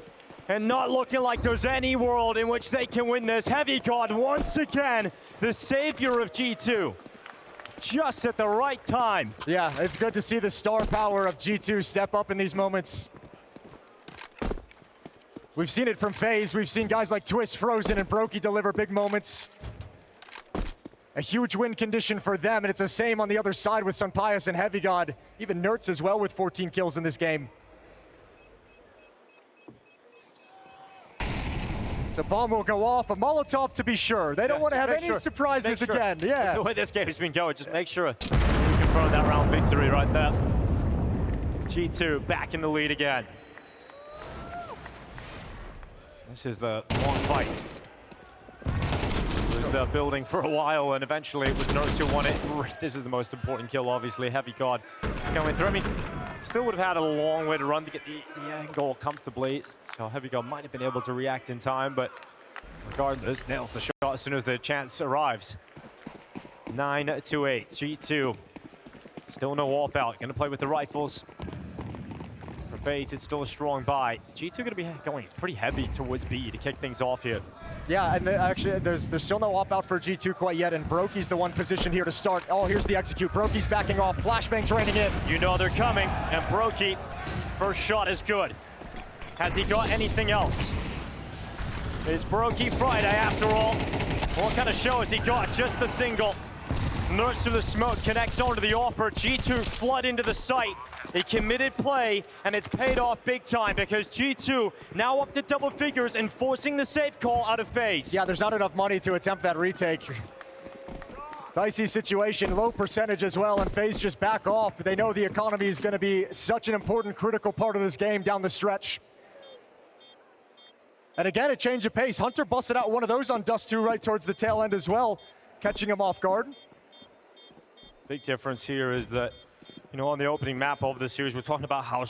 And not looking like there's any world in which they can win this. HeavyGod once again, the savior of G2. Just at the right time. Yeah, it's good to see the star power of G2 step up in these moments. We've seen it from FaZe. We've seen guys like Twist, Frozen, and Brokey deliver big moments. A huge win condition for them, and it's the same on the other side with Sunpius and HeavyGod. Even NertZ as well with 14 kills in this game. So bomb will go off, a Molotov to be sure. They don't want to have any surprises again. Yeah. The way this game has been going, just make sure you confirm that round victory right there. G2 back in the lead again. This is the long fight. It was building for a while, and eventually it was NertZ who won it. This is the most important kill, obviously. HeavyGod going through. I mean, still would have had a long way to run to get the angle comfortably. So HeavyGod might have been able to react in time, but regardless, nails the shot as soon as the chance arrives. 9-8, G2. Still no warp out. Gonna play with the rifles. FaZe, it's still a strong buy. G2 going to be going pretty heavy towards B to kick things off here. Yeah, and actually, there's still no op out for G2 quite yet, and Brokey's the one positioned here to start. Oh, here's the execute. Brokey's backing off. Flashbang's raining in. You know they're coming, and Brokey, first shot is good. Has he got anything else? It's Brokey Friday after all. What kind of show has he got? Just the single. NertZ to the smoke, connects onto the AWPer. G2 flood into the site. A committed play, and it's paid off big time because G2 now up to double figures and forcing the safe call out of FaZe. Yeah, there's not enough money to attempt that retake. Dicey situation, low percentage as well, and FaZe just back off. They know the economy is going to be such an important, critical part of this game down the stretch. And again, a change of pace. Hunter busted out one of those on Dust2 right towards the tail end as well, catching him off guard. Big difference here is that, you know, on the opening map of the series, we're talking about how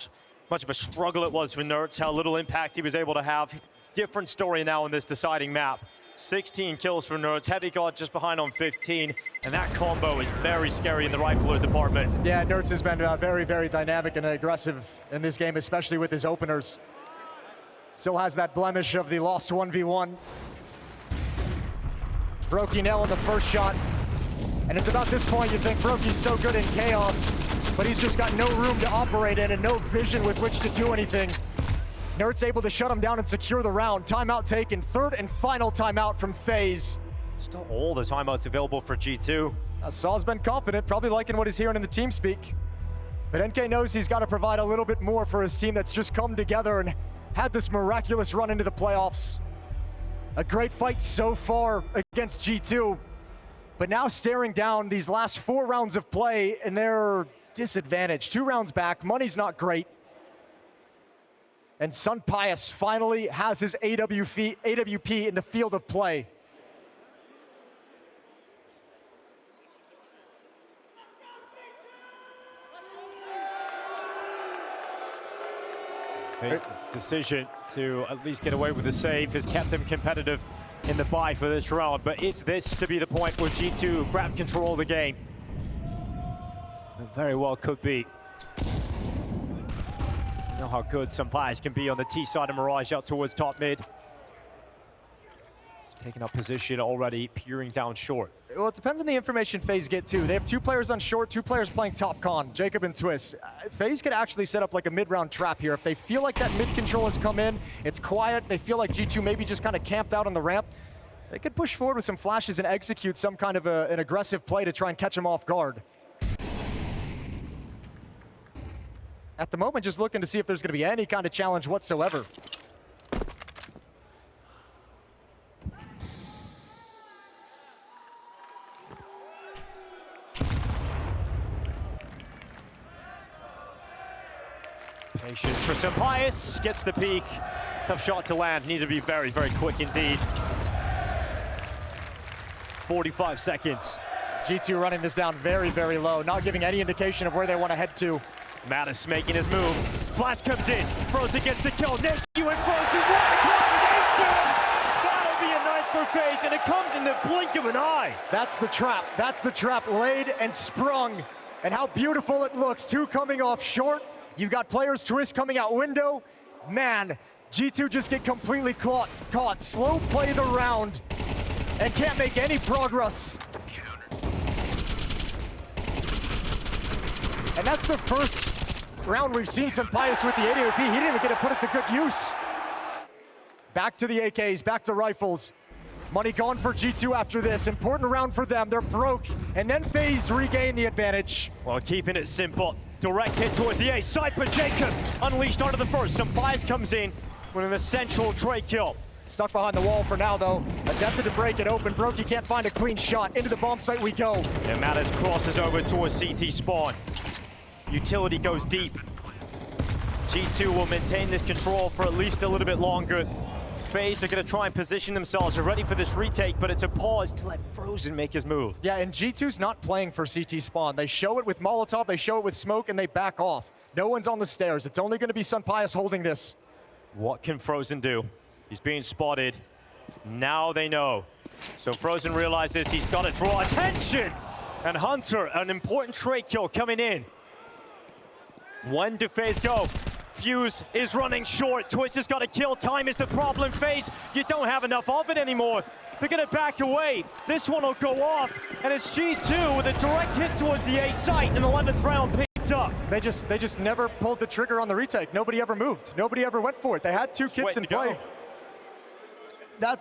much of a struggle it was for NertZ, how little impact he was able to have. Different story now in this deciding map. 16 kills for NertZ, HeavyGod just behind on 15, and that combo is very scary in the rifler department. Yeah, NertZ has been very, very dynamic and aggressive in this game, especially with his openers. Still has that blemish of the lost 1v1. Brokey nail on the first shot. And it's about this point you think Brokey's so good in chaos, but he's just got no room to operate in and no vision with which to do anything. NertZ able to shut him down and secure the round. Timeout taken, third and final timeout from FaZe. Still all the timeouts available for G2. Saul's been confident, probably liking what he's hearing in the team speak. But NK knows he's got to provide a little bit more for his team that's just come together and had this miraculous run into the playoffs. A great fight so far against G2. But now staring down these last 4 rounds of play and they're disadvantaged. 2 rounds back, money's not great. And Sunpius finally has his AWP in the field of play. FaZe's decision to at least get away with the save has kept them competitive in the buy for this round, but is this to be the point where G2 grab control of the game? It very well could be. You know how good some players can be on the T side of Mirage out towards top mid. Taking up position already, peering down short. Well, it depends on the information FaZe get too. They have 2 players on short, 2 players playing top con, Jacob and Twist. FaZe could actually set up like a mid-round trap here. If they feel like that mid control has come in, it's quiet, they feel like G2 maybe just kind of camped out on the ramp, they could push forward with some flashes and execute some kind of an aggressive play to try and catch him off guard. At the moment, just looking to see if there's going to be any kind of challenge whatsoever. Patience for Sunpius, gets the peak. Tough shot to land, need to be very, very quick indeed. 45 seconds. G2 running this down very, very low, not giving any indication of where they want to head to. Mattis making his move. Flash comes in, Frozen gets the kill. Next, you and Frozen, what a combination! That'll be a night for FaZe, and it comes in the blink of an eye. That's the trap laid and sprung. And how beautiful it looks, 2 coming off short. You've got players, Twist coming out window. Man, G2 just get completely caught. Slow play the round and can't make any progress. And that's the first round we've seen Sunpius with the AWP. He didn't even get to put it to good use. Back to the AKs, back to rifles. Money gone for G2 after this. Important round for them. They're broke. And then FaZe regain the advantage. Well, keeping it simple. Direct hit towards the A. Sniper Jacob unleashed onto the first. Sunpius comes in with an essential trade kill. Stuck behind the wall for now, though. Attempted to break it open. Brokey can't find a clean shot. Into the bomb site we go. And Mattis crosses over towards CT spawn. Utility goes deep. G2 will maintain this control for at least a little bit longer. FaZe are going to try and position themselves. They're ready for this retake, but it's a pause to let Frozen make his move. Yeah, and G2's not playing for CT spawn. They show it with Molotov, they show it with smoke, and they back off. No one's on the stairs. It's only going to be Sunpius holding this. What can Frozen do? He's being spotted. Now they know. So Frozen realizes he's got to draw attention. And Hunter, an important trade kill coming in. When do FaZe go? Fuse is running short. Twist has got to kill. Time is the problem. FaZe, you don't have enough of it anymore. They're going to back away. This one will go off, and it's G2 with a direct hit towards the A site, an 11th round picked up. They just never pulled the trigger on the retake. Nobody ever moved. Nobody ever went for it. They had 2 kits in play.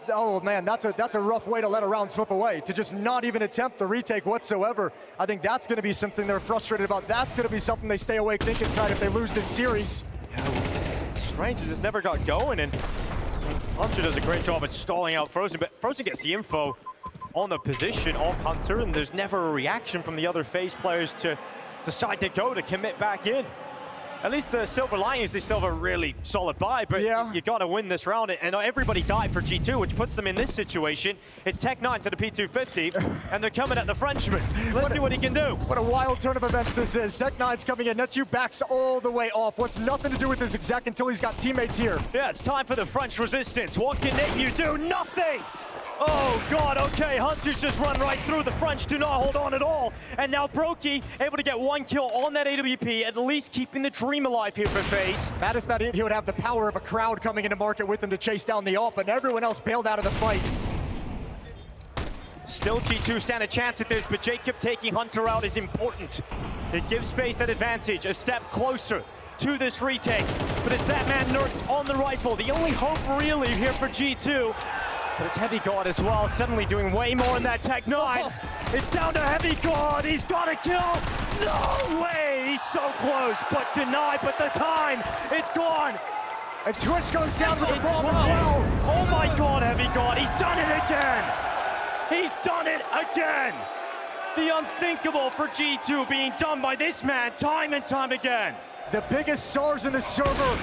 Oh man, that's a rough way to let a round slip away, to just not even attempt the retake whatsoever. I think that's going to be something they're frustrated about. That's going to be something they stay awake thinking inside if they lose this series. Strange, it just never got going, and Hunter does a great job at stalling out Frozen, but Frozen gets the info on the position of Hunter, and there's never a reaction from the other FaZe players to decide to go to commit back in. At least the silver lining is they still have a really solid buy, but you got to win this round, and everybody died for G2, which puts them in this situation. It's Tech9 to the P250, and they're coming at the Frenchman. Let's see what he can do. What a wild turn of events this is. Tech9's coming in. NertZ backs all the way off. Wants nothing to do with his exec until he's got teammates here. Yeah, it's time for the French resistance. What can you do? Nothing! Oh God, okay, Hunter's just run right through. The French do not hold on at all. And now Brokey able to get 1 kill on that AWP, at least keeping the dream alive here for FaZe. Maddest that he would have the power of a crowd coming into market with him to chase down the ult, but everyone else bailed out of the fight. Still G2 stand a chance at this, but Jacob taking Hunter out is important. It gives FaZe that advantage, a step closer to this retake. But it's that man NertZ on the rifle. The only hope really here for G2. But it's HeavyGod as well, suddenly doing way more in that Tech9. It's down to HeavyGod, he's got a kill. No way, he's so close, but denied, but the time, it's gone. And Twist goes down with the bomb as well. Oh my God, HeavyGod, he's done it again. He's done it again. The unthinkable for G2 being done by this man time and time again. The biggest stars in the server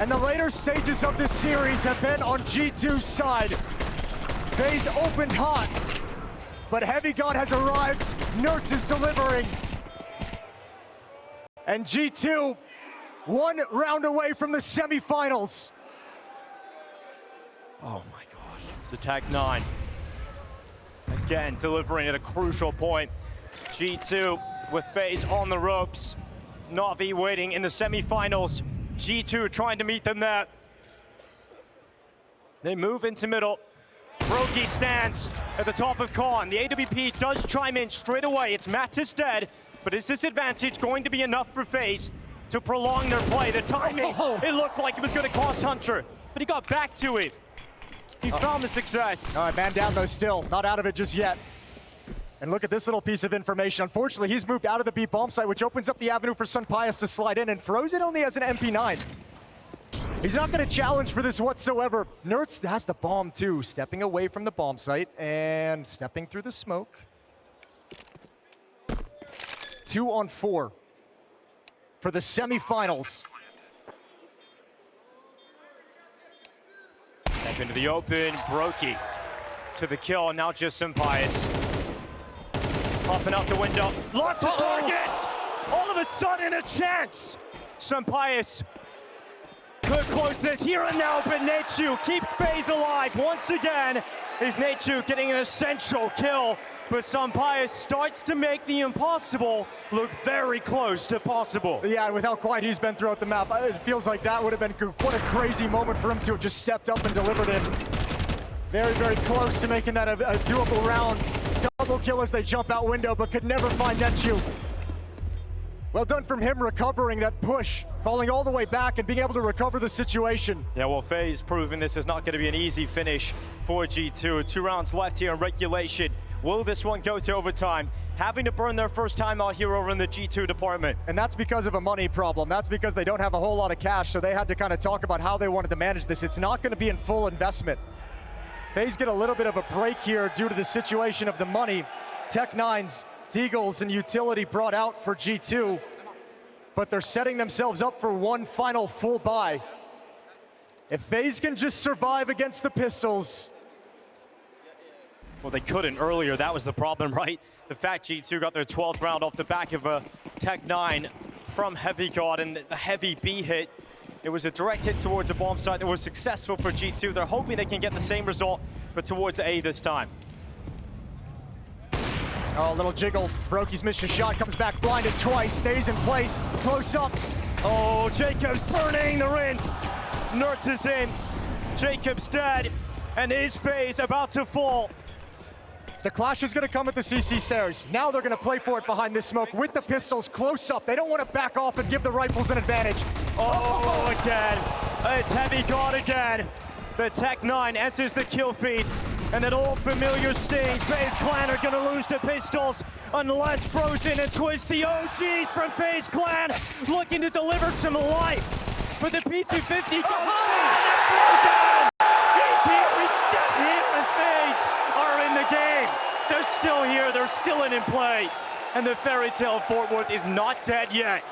and the later stages of this series have been on G2's side. FaZe opened hot, but HeavyGod has arrived. NertZ is delivering. And G2, 1 round away from the semifinals. Oh my gosh. The Tech9, again, delivering at a crucial point. G2 with FaZe on the ropes. Na'Vi waiting in the semifinals. G2 trying to meet them there. They move into middle. Brokey stands at the top of Con. The AWP does chime in straight away. It's Mattis dead, but is this advantage going to be enough for FaZe to prolong their play? The timing, it looked like it was going to cost Hunter, but he got back to it. He found the success. All right, man down though still, not out of it just yet. And look at this little piece of information. Unfortunately, he's moved out of the B bomb site, which opens up the avenue for Sunpius to slide in, and Frozen only has an MP9. He's not going to challenge for this whatsoever. NertZ has the bomb too, stepping away from the bomb site and stepping through the smoke. 2 on 4 for the semifinals. Step into the open, Brokey to the kill, and now just Sunpius. Popping out the window, lots of targets! All of a sudden a chance! Sunpius could close this here and now, but NertZ keeps FaZe alive once again. Is NertZ getting an essential kill, but Sunpius starts to make the impossible look very close to possible. Yeah, and with how quiet he's been throughout the map, it feels like that would have been what a crazy moment for him to have just stepped up and delivered it. Very, very close to making that a doable round. Double kill as they jump out window, but could never find NertZ. Well done from him recovering that push, falling all the way back and being able to recover the situation. Yeah, well, FaZe proving this is not going to be an easy finish for G2. 2 rounds left here in regulation. Will this one go to overtime? Having to burn their first time out here over in the G2 department. And that's because of a money problem. That's because they don't have a whole lot of cash, so they had to kind of talk about how they wanted to manage this. It's not going to be in full investment. FaZe get a little bit of a break here due to the situation of the money. Tech9's Deagles and utility brought out for G2, but they're setting themselves up for one final full buy. If FaZe can just survive against the Pistols. Well, they couldn't earlier. That was the problem, right? The fact G2 got their 12th round off the back of a Tech9 from HeavyGod and a heavy B hit. It was a direct hit towards a bomb site that was successful for G2. They're hoping they can get the same result, but towards A this time. Oh, a little jiggle. Brokey's missed a shot, comes back blinded twice, stays in place, close up. Oh, Jacob's burning the ring. NertZ is in. Jacob's dead. And his FaZe about to fall. The clash is going to come at the CC stairs. Now they're going to play for it behind this smoke with the pistols close up. They don't want to back off and give the rifles an advantage. Oh, again. It's HeavyGod again. The Tech 9 enters the kill feed. And that old familiar sting. FaZe Clan are going to lose the pistols unless Frozen and Twist, the OGs from FaZe Clan, looking to deliver some life. But the P250 goes Frozen! He's here, he's still here, and FaZe are in the game. They're still here, they're still in play. And the fairy tale of Fort Worth is not dead yet.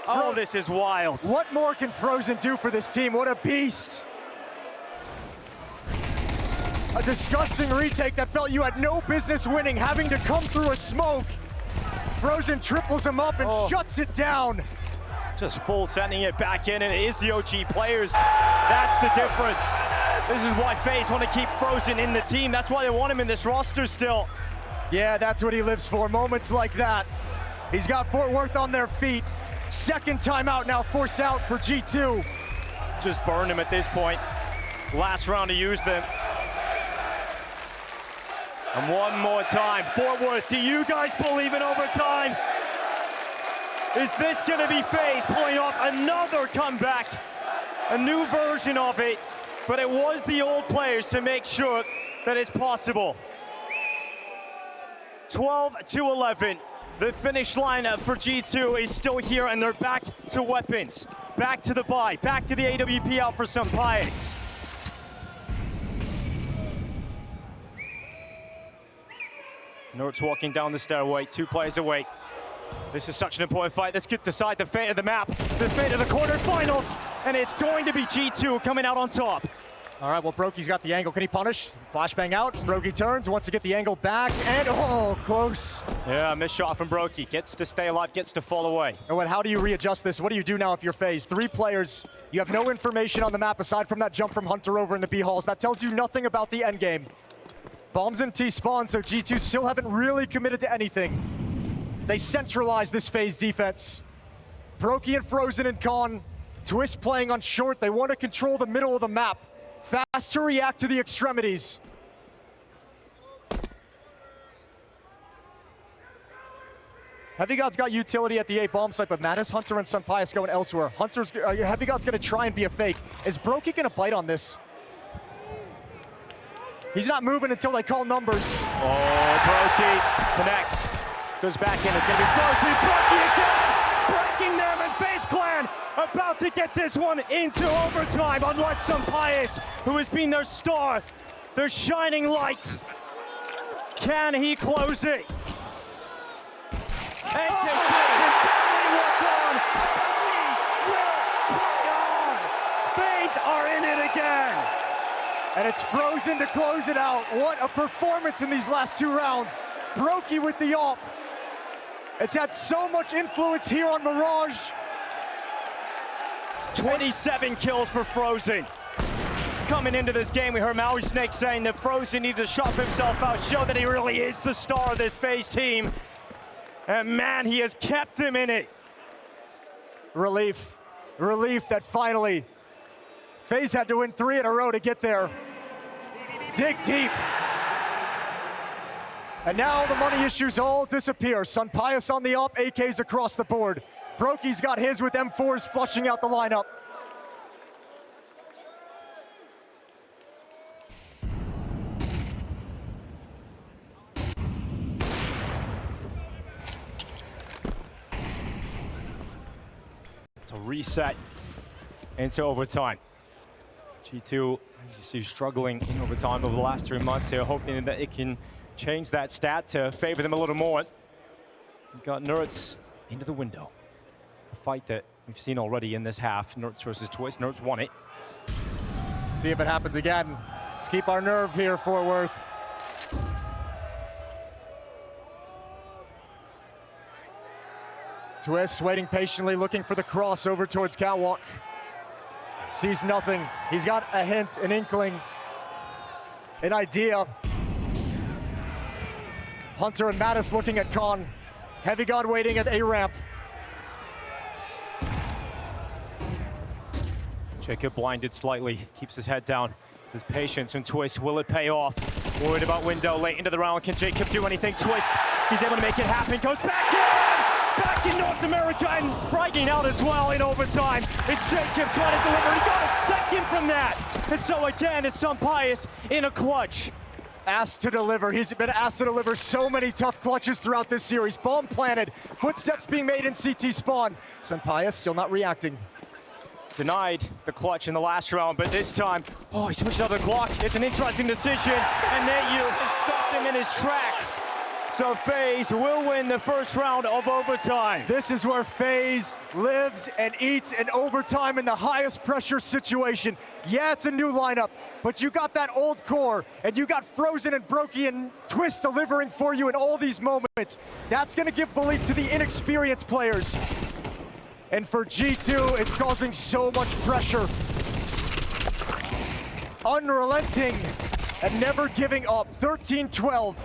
Oh, this is wild. What more can Frozen do for this team? What a beast. A disgusting retake that felt you had no business winning, having to come through a smoke. Frozen triples him up and shuts it down. Just full sending it back in, and it is the OG players. That's the difference. This is why FaZe want to keep Frozen in the team. That's why they want him in this roster still. Yeah, that's what he lives for, moments like that. He's got Fort Worth on their feet. Second timeout now forced out for G2. Just burned him at this point. Last round to use them. And one more time, Fort Worth, do you guys believe in overtime? Is this gonna be FaZe pulling off another comeback? A new version of it, but it was the old players to make sure that it's possible. 12-11, the finish line for G2 is still here, and they're back to weapons, back to the buy, back to the AWP out for some bias. NertZ walking down the stairway, 2 players away. This is such an important fight. This could decide the fate of the map, the fate of the quarterfinals, and it's going to be G2 coming out on top. All right, well, Broky's got the angle. Can he punish? Flashbang out. Broky turns, wants to get the angle back, and close. Yeah, missed shot from Broky. Gets to stay alive, gets to fall away. And how do you readjust this? What do you do now if you're FaZe? 3 players. You have no information on the map aside from that jump from Hunter over in the B halls. That tells you nothing about the end game. Bombs in T spawn, so G2 still haven't really committed to anything. They centralize this FaZe defense. Broky and Frozen and Con. Twist playing on short. They want to control the middle of the map. Fast to react to the extremities. HeavyGod's got utility at the A bomb site, but Mattis, Hunter, and Sunpius going elsewhere. HeavyGod's going to try and be a fake. Is Broky going to bite on this? He's not moving until they call numbers. Oh, Broky connects. Goes back in. It's going to be Frozen. Broky again! Breaking them, and FaZe Clan about to get this one into overtime, unless Sunpius, who has been their star, their shining light. Can he close it? And FaZe are in it again. And it's Frozen to close it out. What a performance in these last 2 rounds. Broky with the ult. It's had so much influence here on Mirage. 27 kills for Frozen. Coming into this game, we heard Maui Snake saying that Frozen needed to shop himself out, show that he really is the star of this FaZe team. And man, he has kept them in it. Relief. Relief that finally FaZe had to win 3 in a row to get there. Dig deep. And now the money issues all disappear. Sunpius on the up, AKs across the board. Broky's got his with M4s flushing out the lineup. It's a reset into overtime. G2, you see, struggling in overtime over the last 3 months here, hoping that it can change that stat to favor them a little more. We've got NertZ into the window. A fight that we've seen already in this half. NertZ versus Twist. NertZ won it. See if it happens again. Let's keep our nerve here, Fort Worth. Twist waiting patiently, looking for the crossover towards Catwalk. Sees nothing. He's got a hint, an inkling, an idea. Hunter and Mattis looking at Con. HeavyGod waiting at A-ramp. Jacob blinded slightly, keeps his head down. His patience and Twist, will it pay off? Worried about window late into the round. Can Jacob do anything? Twist, he's able to make it happen. Goes back in! Back in North America and frightening out as well in overtime. It's Jacob trying to deliver. He got a second from that. And so again, it's Sunpius in a clutch. Asked to deliver. He's been asked to deliver so many tough clutches throughout this series. Bomb planted, footsteps being made in CT spawn. Sunpius still not reacting. Denied the clutch in the last round, but this time, oh, he switched out the Glock. It's an interesting decision, and NertZ has stopped him in his tracks. So FaZe will win the first round of overtime. This is where FaZe lives and eats in overtime in the highest pressure situation. Yeah, it's a new lineup, but you got that old core, and you got Frozen and Brokey and Twist delivering for you in all these moments. That's gonna give belief to the inexperienced players. And for G2, it's causing so much pressure. Unrelenting and never giving up. 13-12.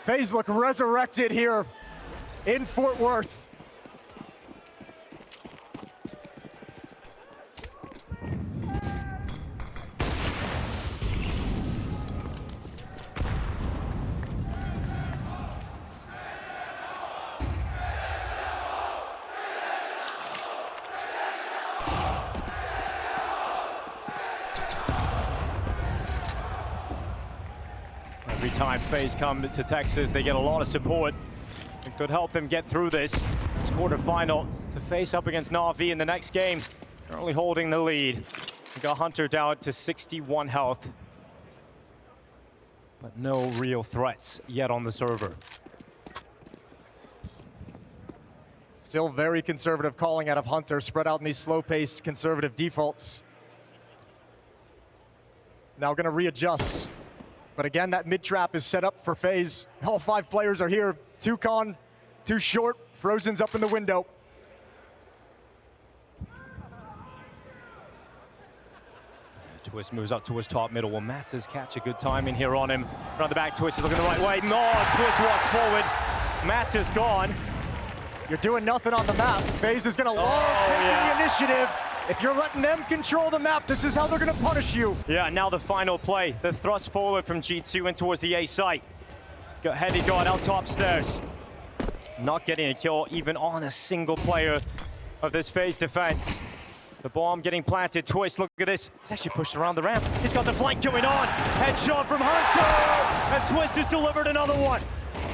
FaZe look resurrected here in Fort Worth. Every time FaZe come to Texas, they get a lot of support. It could help them get through this quarterfinal to face up against Na'Vi in the next game. Currently holding the lead. We got Hunter down to 61 health. But no real threats yet on the server. Still very conservative calling out of Hunter, spread out in these slow-paced conservative defaults. Now gonna readjust. But again, that mid-trap is set up for FaZe. All 5 players are here. 2 con, 2 short. Frozen's up in the window. Twist moves up towards top middle. Will Matters catch a good time in here on him? Around the back, Twist is looking the right way. No, Twist walks forward. Matters gone. You're doing nothing on the map. FaZe is gonna love taking the initiative. If you're letting them control the map, this is how they're gonna punish you. Yeah, now the final play. The thrust forward from G2 in towards the A site. Got HeavyGod out top stairs. Not getting a kill even on a single player of this FaZe defense. The bomb getting planted. Twist, look at this. He's actually pushed around the ramp. He's got the flank going on. Headshot from Hunter! And Twist has delivered another one.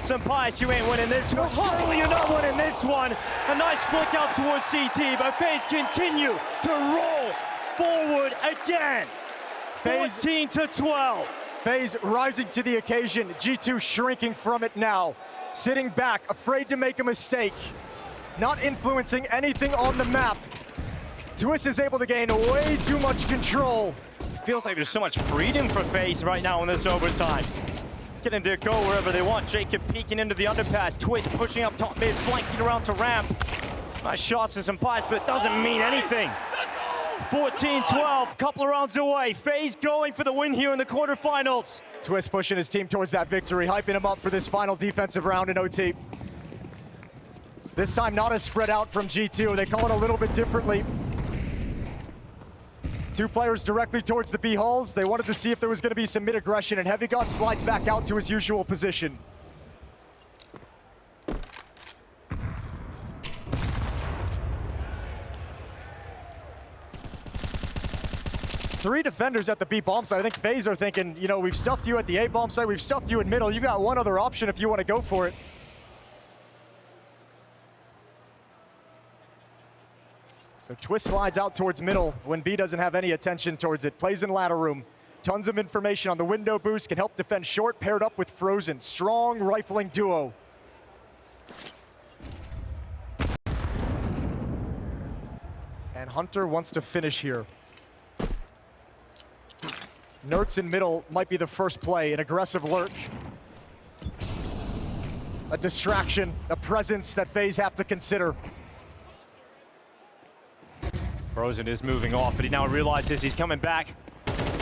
Sunpius, you ain't winning this one. Surely you're not winning this one. A nice flick out towards CT, but FaZe continue to roll forward again. 14-12. FaZe rising to the occasion. G2 shrinking from it now. Sitting back, afraid to make a mistake. Not influencing anything on the map. Twist is able to gain way too much control. It feels like there's so much freedom for FaZe right now in this overtime. Getting to go wherever they want. Jacob peeking into the underpass. Twist pushing up top mid, flanking around to ramp. Nice shots and some pies, but it doesn't mean anything. 14-12, couple of rounds away. FaZe going for the win here in the quarterfinals. Twist pushing his team towards that victory, hyping him up for this final defensive round in OT. This time not as spread out from G2. They call it a little bit differently. 2 players directly towards the B halls. They wanted to see if there was going to be some mid-aggression, and HeavyGod slides back out to his usual position. Three defenders at the B bomb site. I think FaZe are thinking, you know, we've stuffed you at the A bomb site, we've stuffed you in middle. You've got one other option if you want to go for it. So Twist slides out towards middle when B doesn't have any attention towards it. Plays in ladder room. Tons of information on the window boost. Can help defend short, paired up with Frozen. Strong rifling duo. And Hunter wants to finish here. NertZ in middle might be the first play. An aggressive lurk. A distraction, a presence that FaZe have to consider. Frozen is moving off, but he now realizes he's coming back.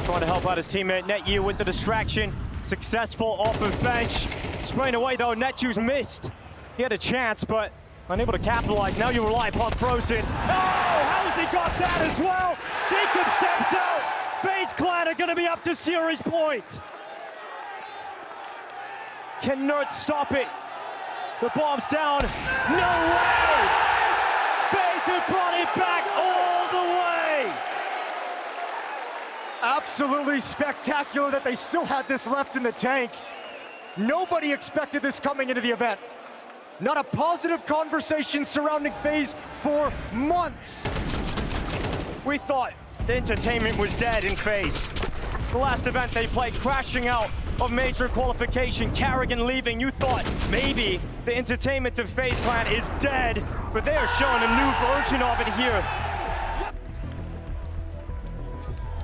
Trying to help out his teammate NertZ with the distraction. Successful off of bench. Spraying away though, NertZ's missed. He had a chance, but unable to capitalize. Now you rely upon Frozen. Oh, how has he got that as well? Jacob steps out. FaZe Clan are gonna be up to series point. Can NertZ stop it? The bomb's down. No way! FaZe have brought it back all the way! Absolutely spectacular that they still had this left in the tank. Nobody expected this coming into the event. Not a positive conversation surrounding FaZe for months. We thought the entertainment was dead in FaZe. The last event they played, crashing out of major qualification, Carrigan leaving. You thought maybe the entertainment of FaZe Clan is dead, but they are showing a new version of it here.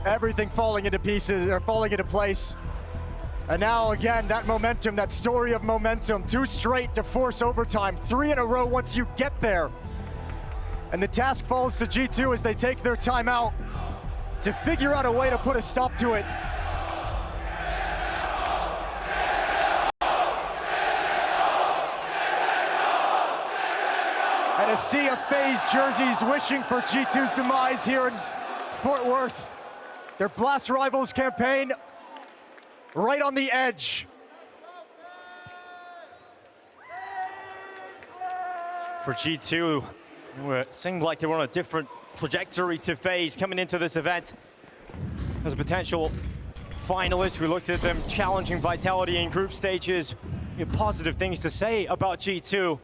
Everything falling into pieces, or falling into place. And now again, that momentum, that story of momentum, 2 straight to force overtime, 3 in a row once you get there. And the task falls to G2 as they take their time out to figure out a way to put a stop to it. And a sea of FaZe jerseys wishing for G2's demise here in Fort Worth. Their Blast Rivals campaign right on the edge. For G2, it seemed like they were on a different trajectory to FaZe coming into this event. As a potential finalist, we looked at them challenging Vitality in group stages. We had positive things to say about G2,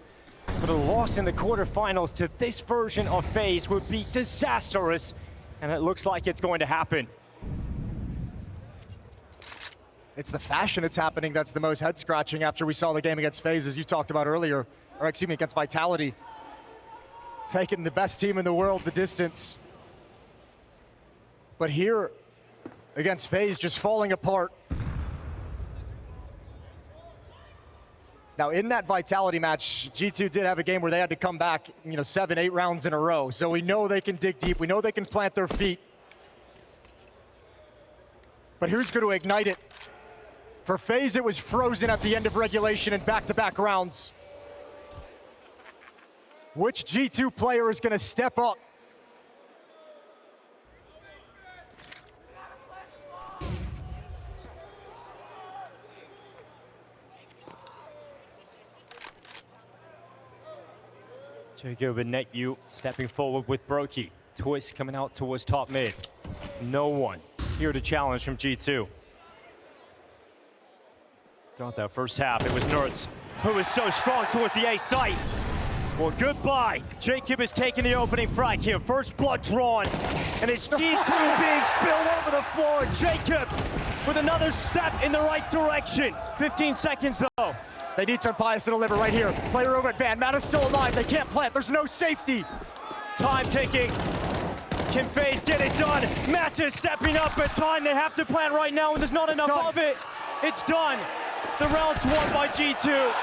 but a loss in the quarterfinals to this version of FaZe would be disastrous, and it looks like it's going to happen. It's the fashion that's happening that's the most head-scratching after we saw the game against FaZe, as you talked about earlier, or excuse me, against Vitality. Taking the best team in the world the distance. But here, against FaZe, just falling apart. Now, in that Vitality match, G2 did have a game where they had to come back, 7, 8 rounds in a row. So we know they can dig deep. We know they can plant their feet. But who's going to ignite it? For FaZe, it was Frozen at the end of regulation and back-to-back rounds. Which G2 player is going to step up? Jacob and NetU stepping forward with Brokey. Twist coming out towards top mid. No one here to challenge from G2. Throughout that first half, it was NertZ who was so strong towards the A site. Well, goodbye. Jacob is taking the opening frag here. First blood drawn, and it's G2 being spilled over the floor. Jacob with another step in the right direction. 15 seconds though. They need some bias to deliver right here. Player over at Van. Matt is still alive. They can't plant. There's no safety. Time ticking. Can FaZe get it done? Matt is stepping up at time. They have to plant right now, and there's not enough of it. It's done. The round's won by G2.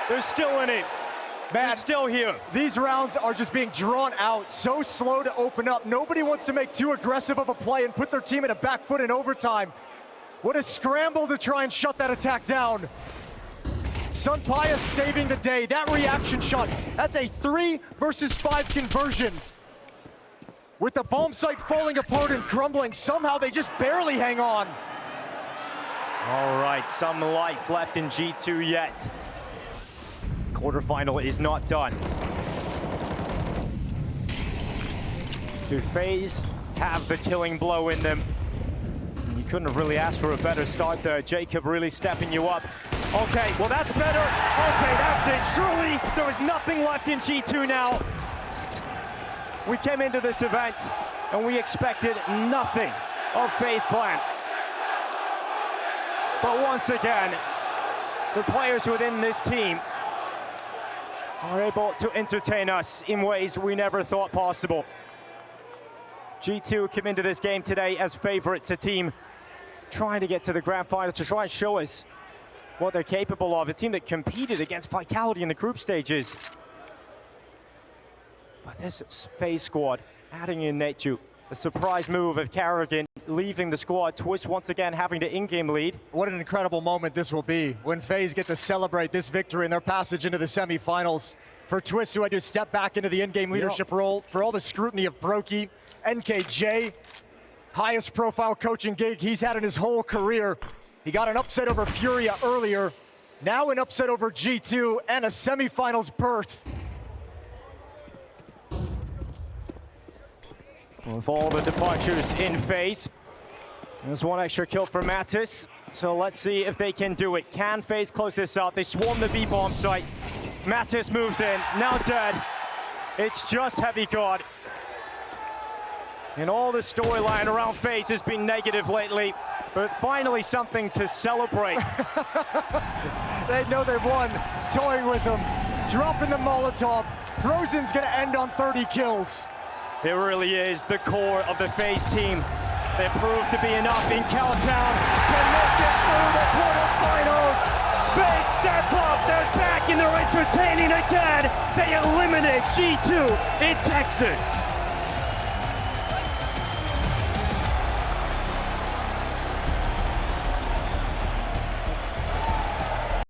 They're still in it. Man, they're still here. These rounds are just being drawn out, so slow to open up. Nobody wants to make too aggressive of a play and put their team in a back foot in overtime. What a scramble to try and shut that attack down. Sunpaya saving the day. That reaction shot, that's a 3 versus 5 conversion. With the bomb site falling apart and crumbling, somehow they just barely hang on. All right, some life left in G2 yet. Quarterfinal is not done. Do FaZe have the killing blow in them? You couldn't have really asked for a better start there. Jacob really stepping you up. Okay, well that's better. Okay, that's it. Surely there is nothing left in G2 now. We came into this event and we expected nothing of FaZe Clan. But once again, the players within this team are able to entertain us in ways we never thought possible. G2 came into this game today as favorites, a team trying to get to the grand final to try and show us what they're capable of, a team that competed against Vitality in the group stages. But this is FaZe squad adding in NetU, a surprise move of Carrigan leaving the squad. Twist once again having the in-game lead. What an incredible moment this will be when FaZe get to celebrate this victory and their passage into the semifinals. For Twist, who had to step back into the in-game leadership role, for all the scrutiny of Brokey, NKJ, highest profile coaching gig he's had in his whole career. He got an upset over Furia earlier, now an upset over G2 and a semifinals berth. With all the departures in FaZe, there's one extra kill for Mattis. So let's see if they can do it. Can FaZe close this out? They swarm the B-bomb site. Mattis moves in, now dead. It's just HeavyGod. And all the storyline around FaZe has been negative lately, but finally something to celebrate. They know they've won, toying with them, dropping the Molotov. Frozen's gonna end on 30 kills. It really is the core of the FaZe team. They proved to be enough in Cowtown to make it through the quarterfinals. FaZe step up, they're back and they're entertaining again. They eliminate G2 in Texas.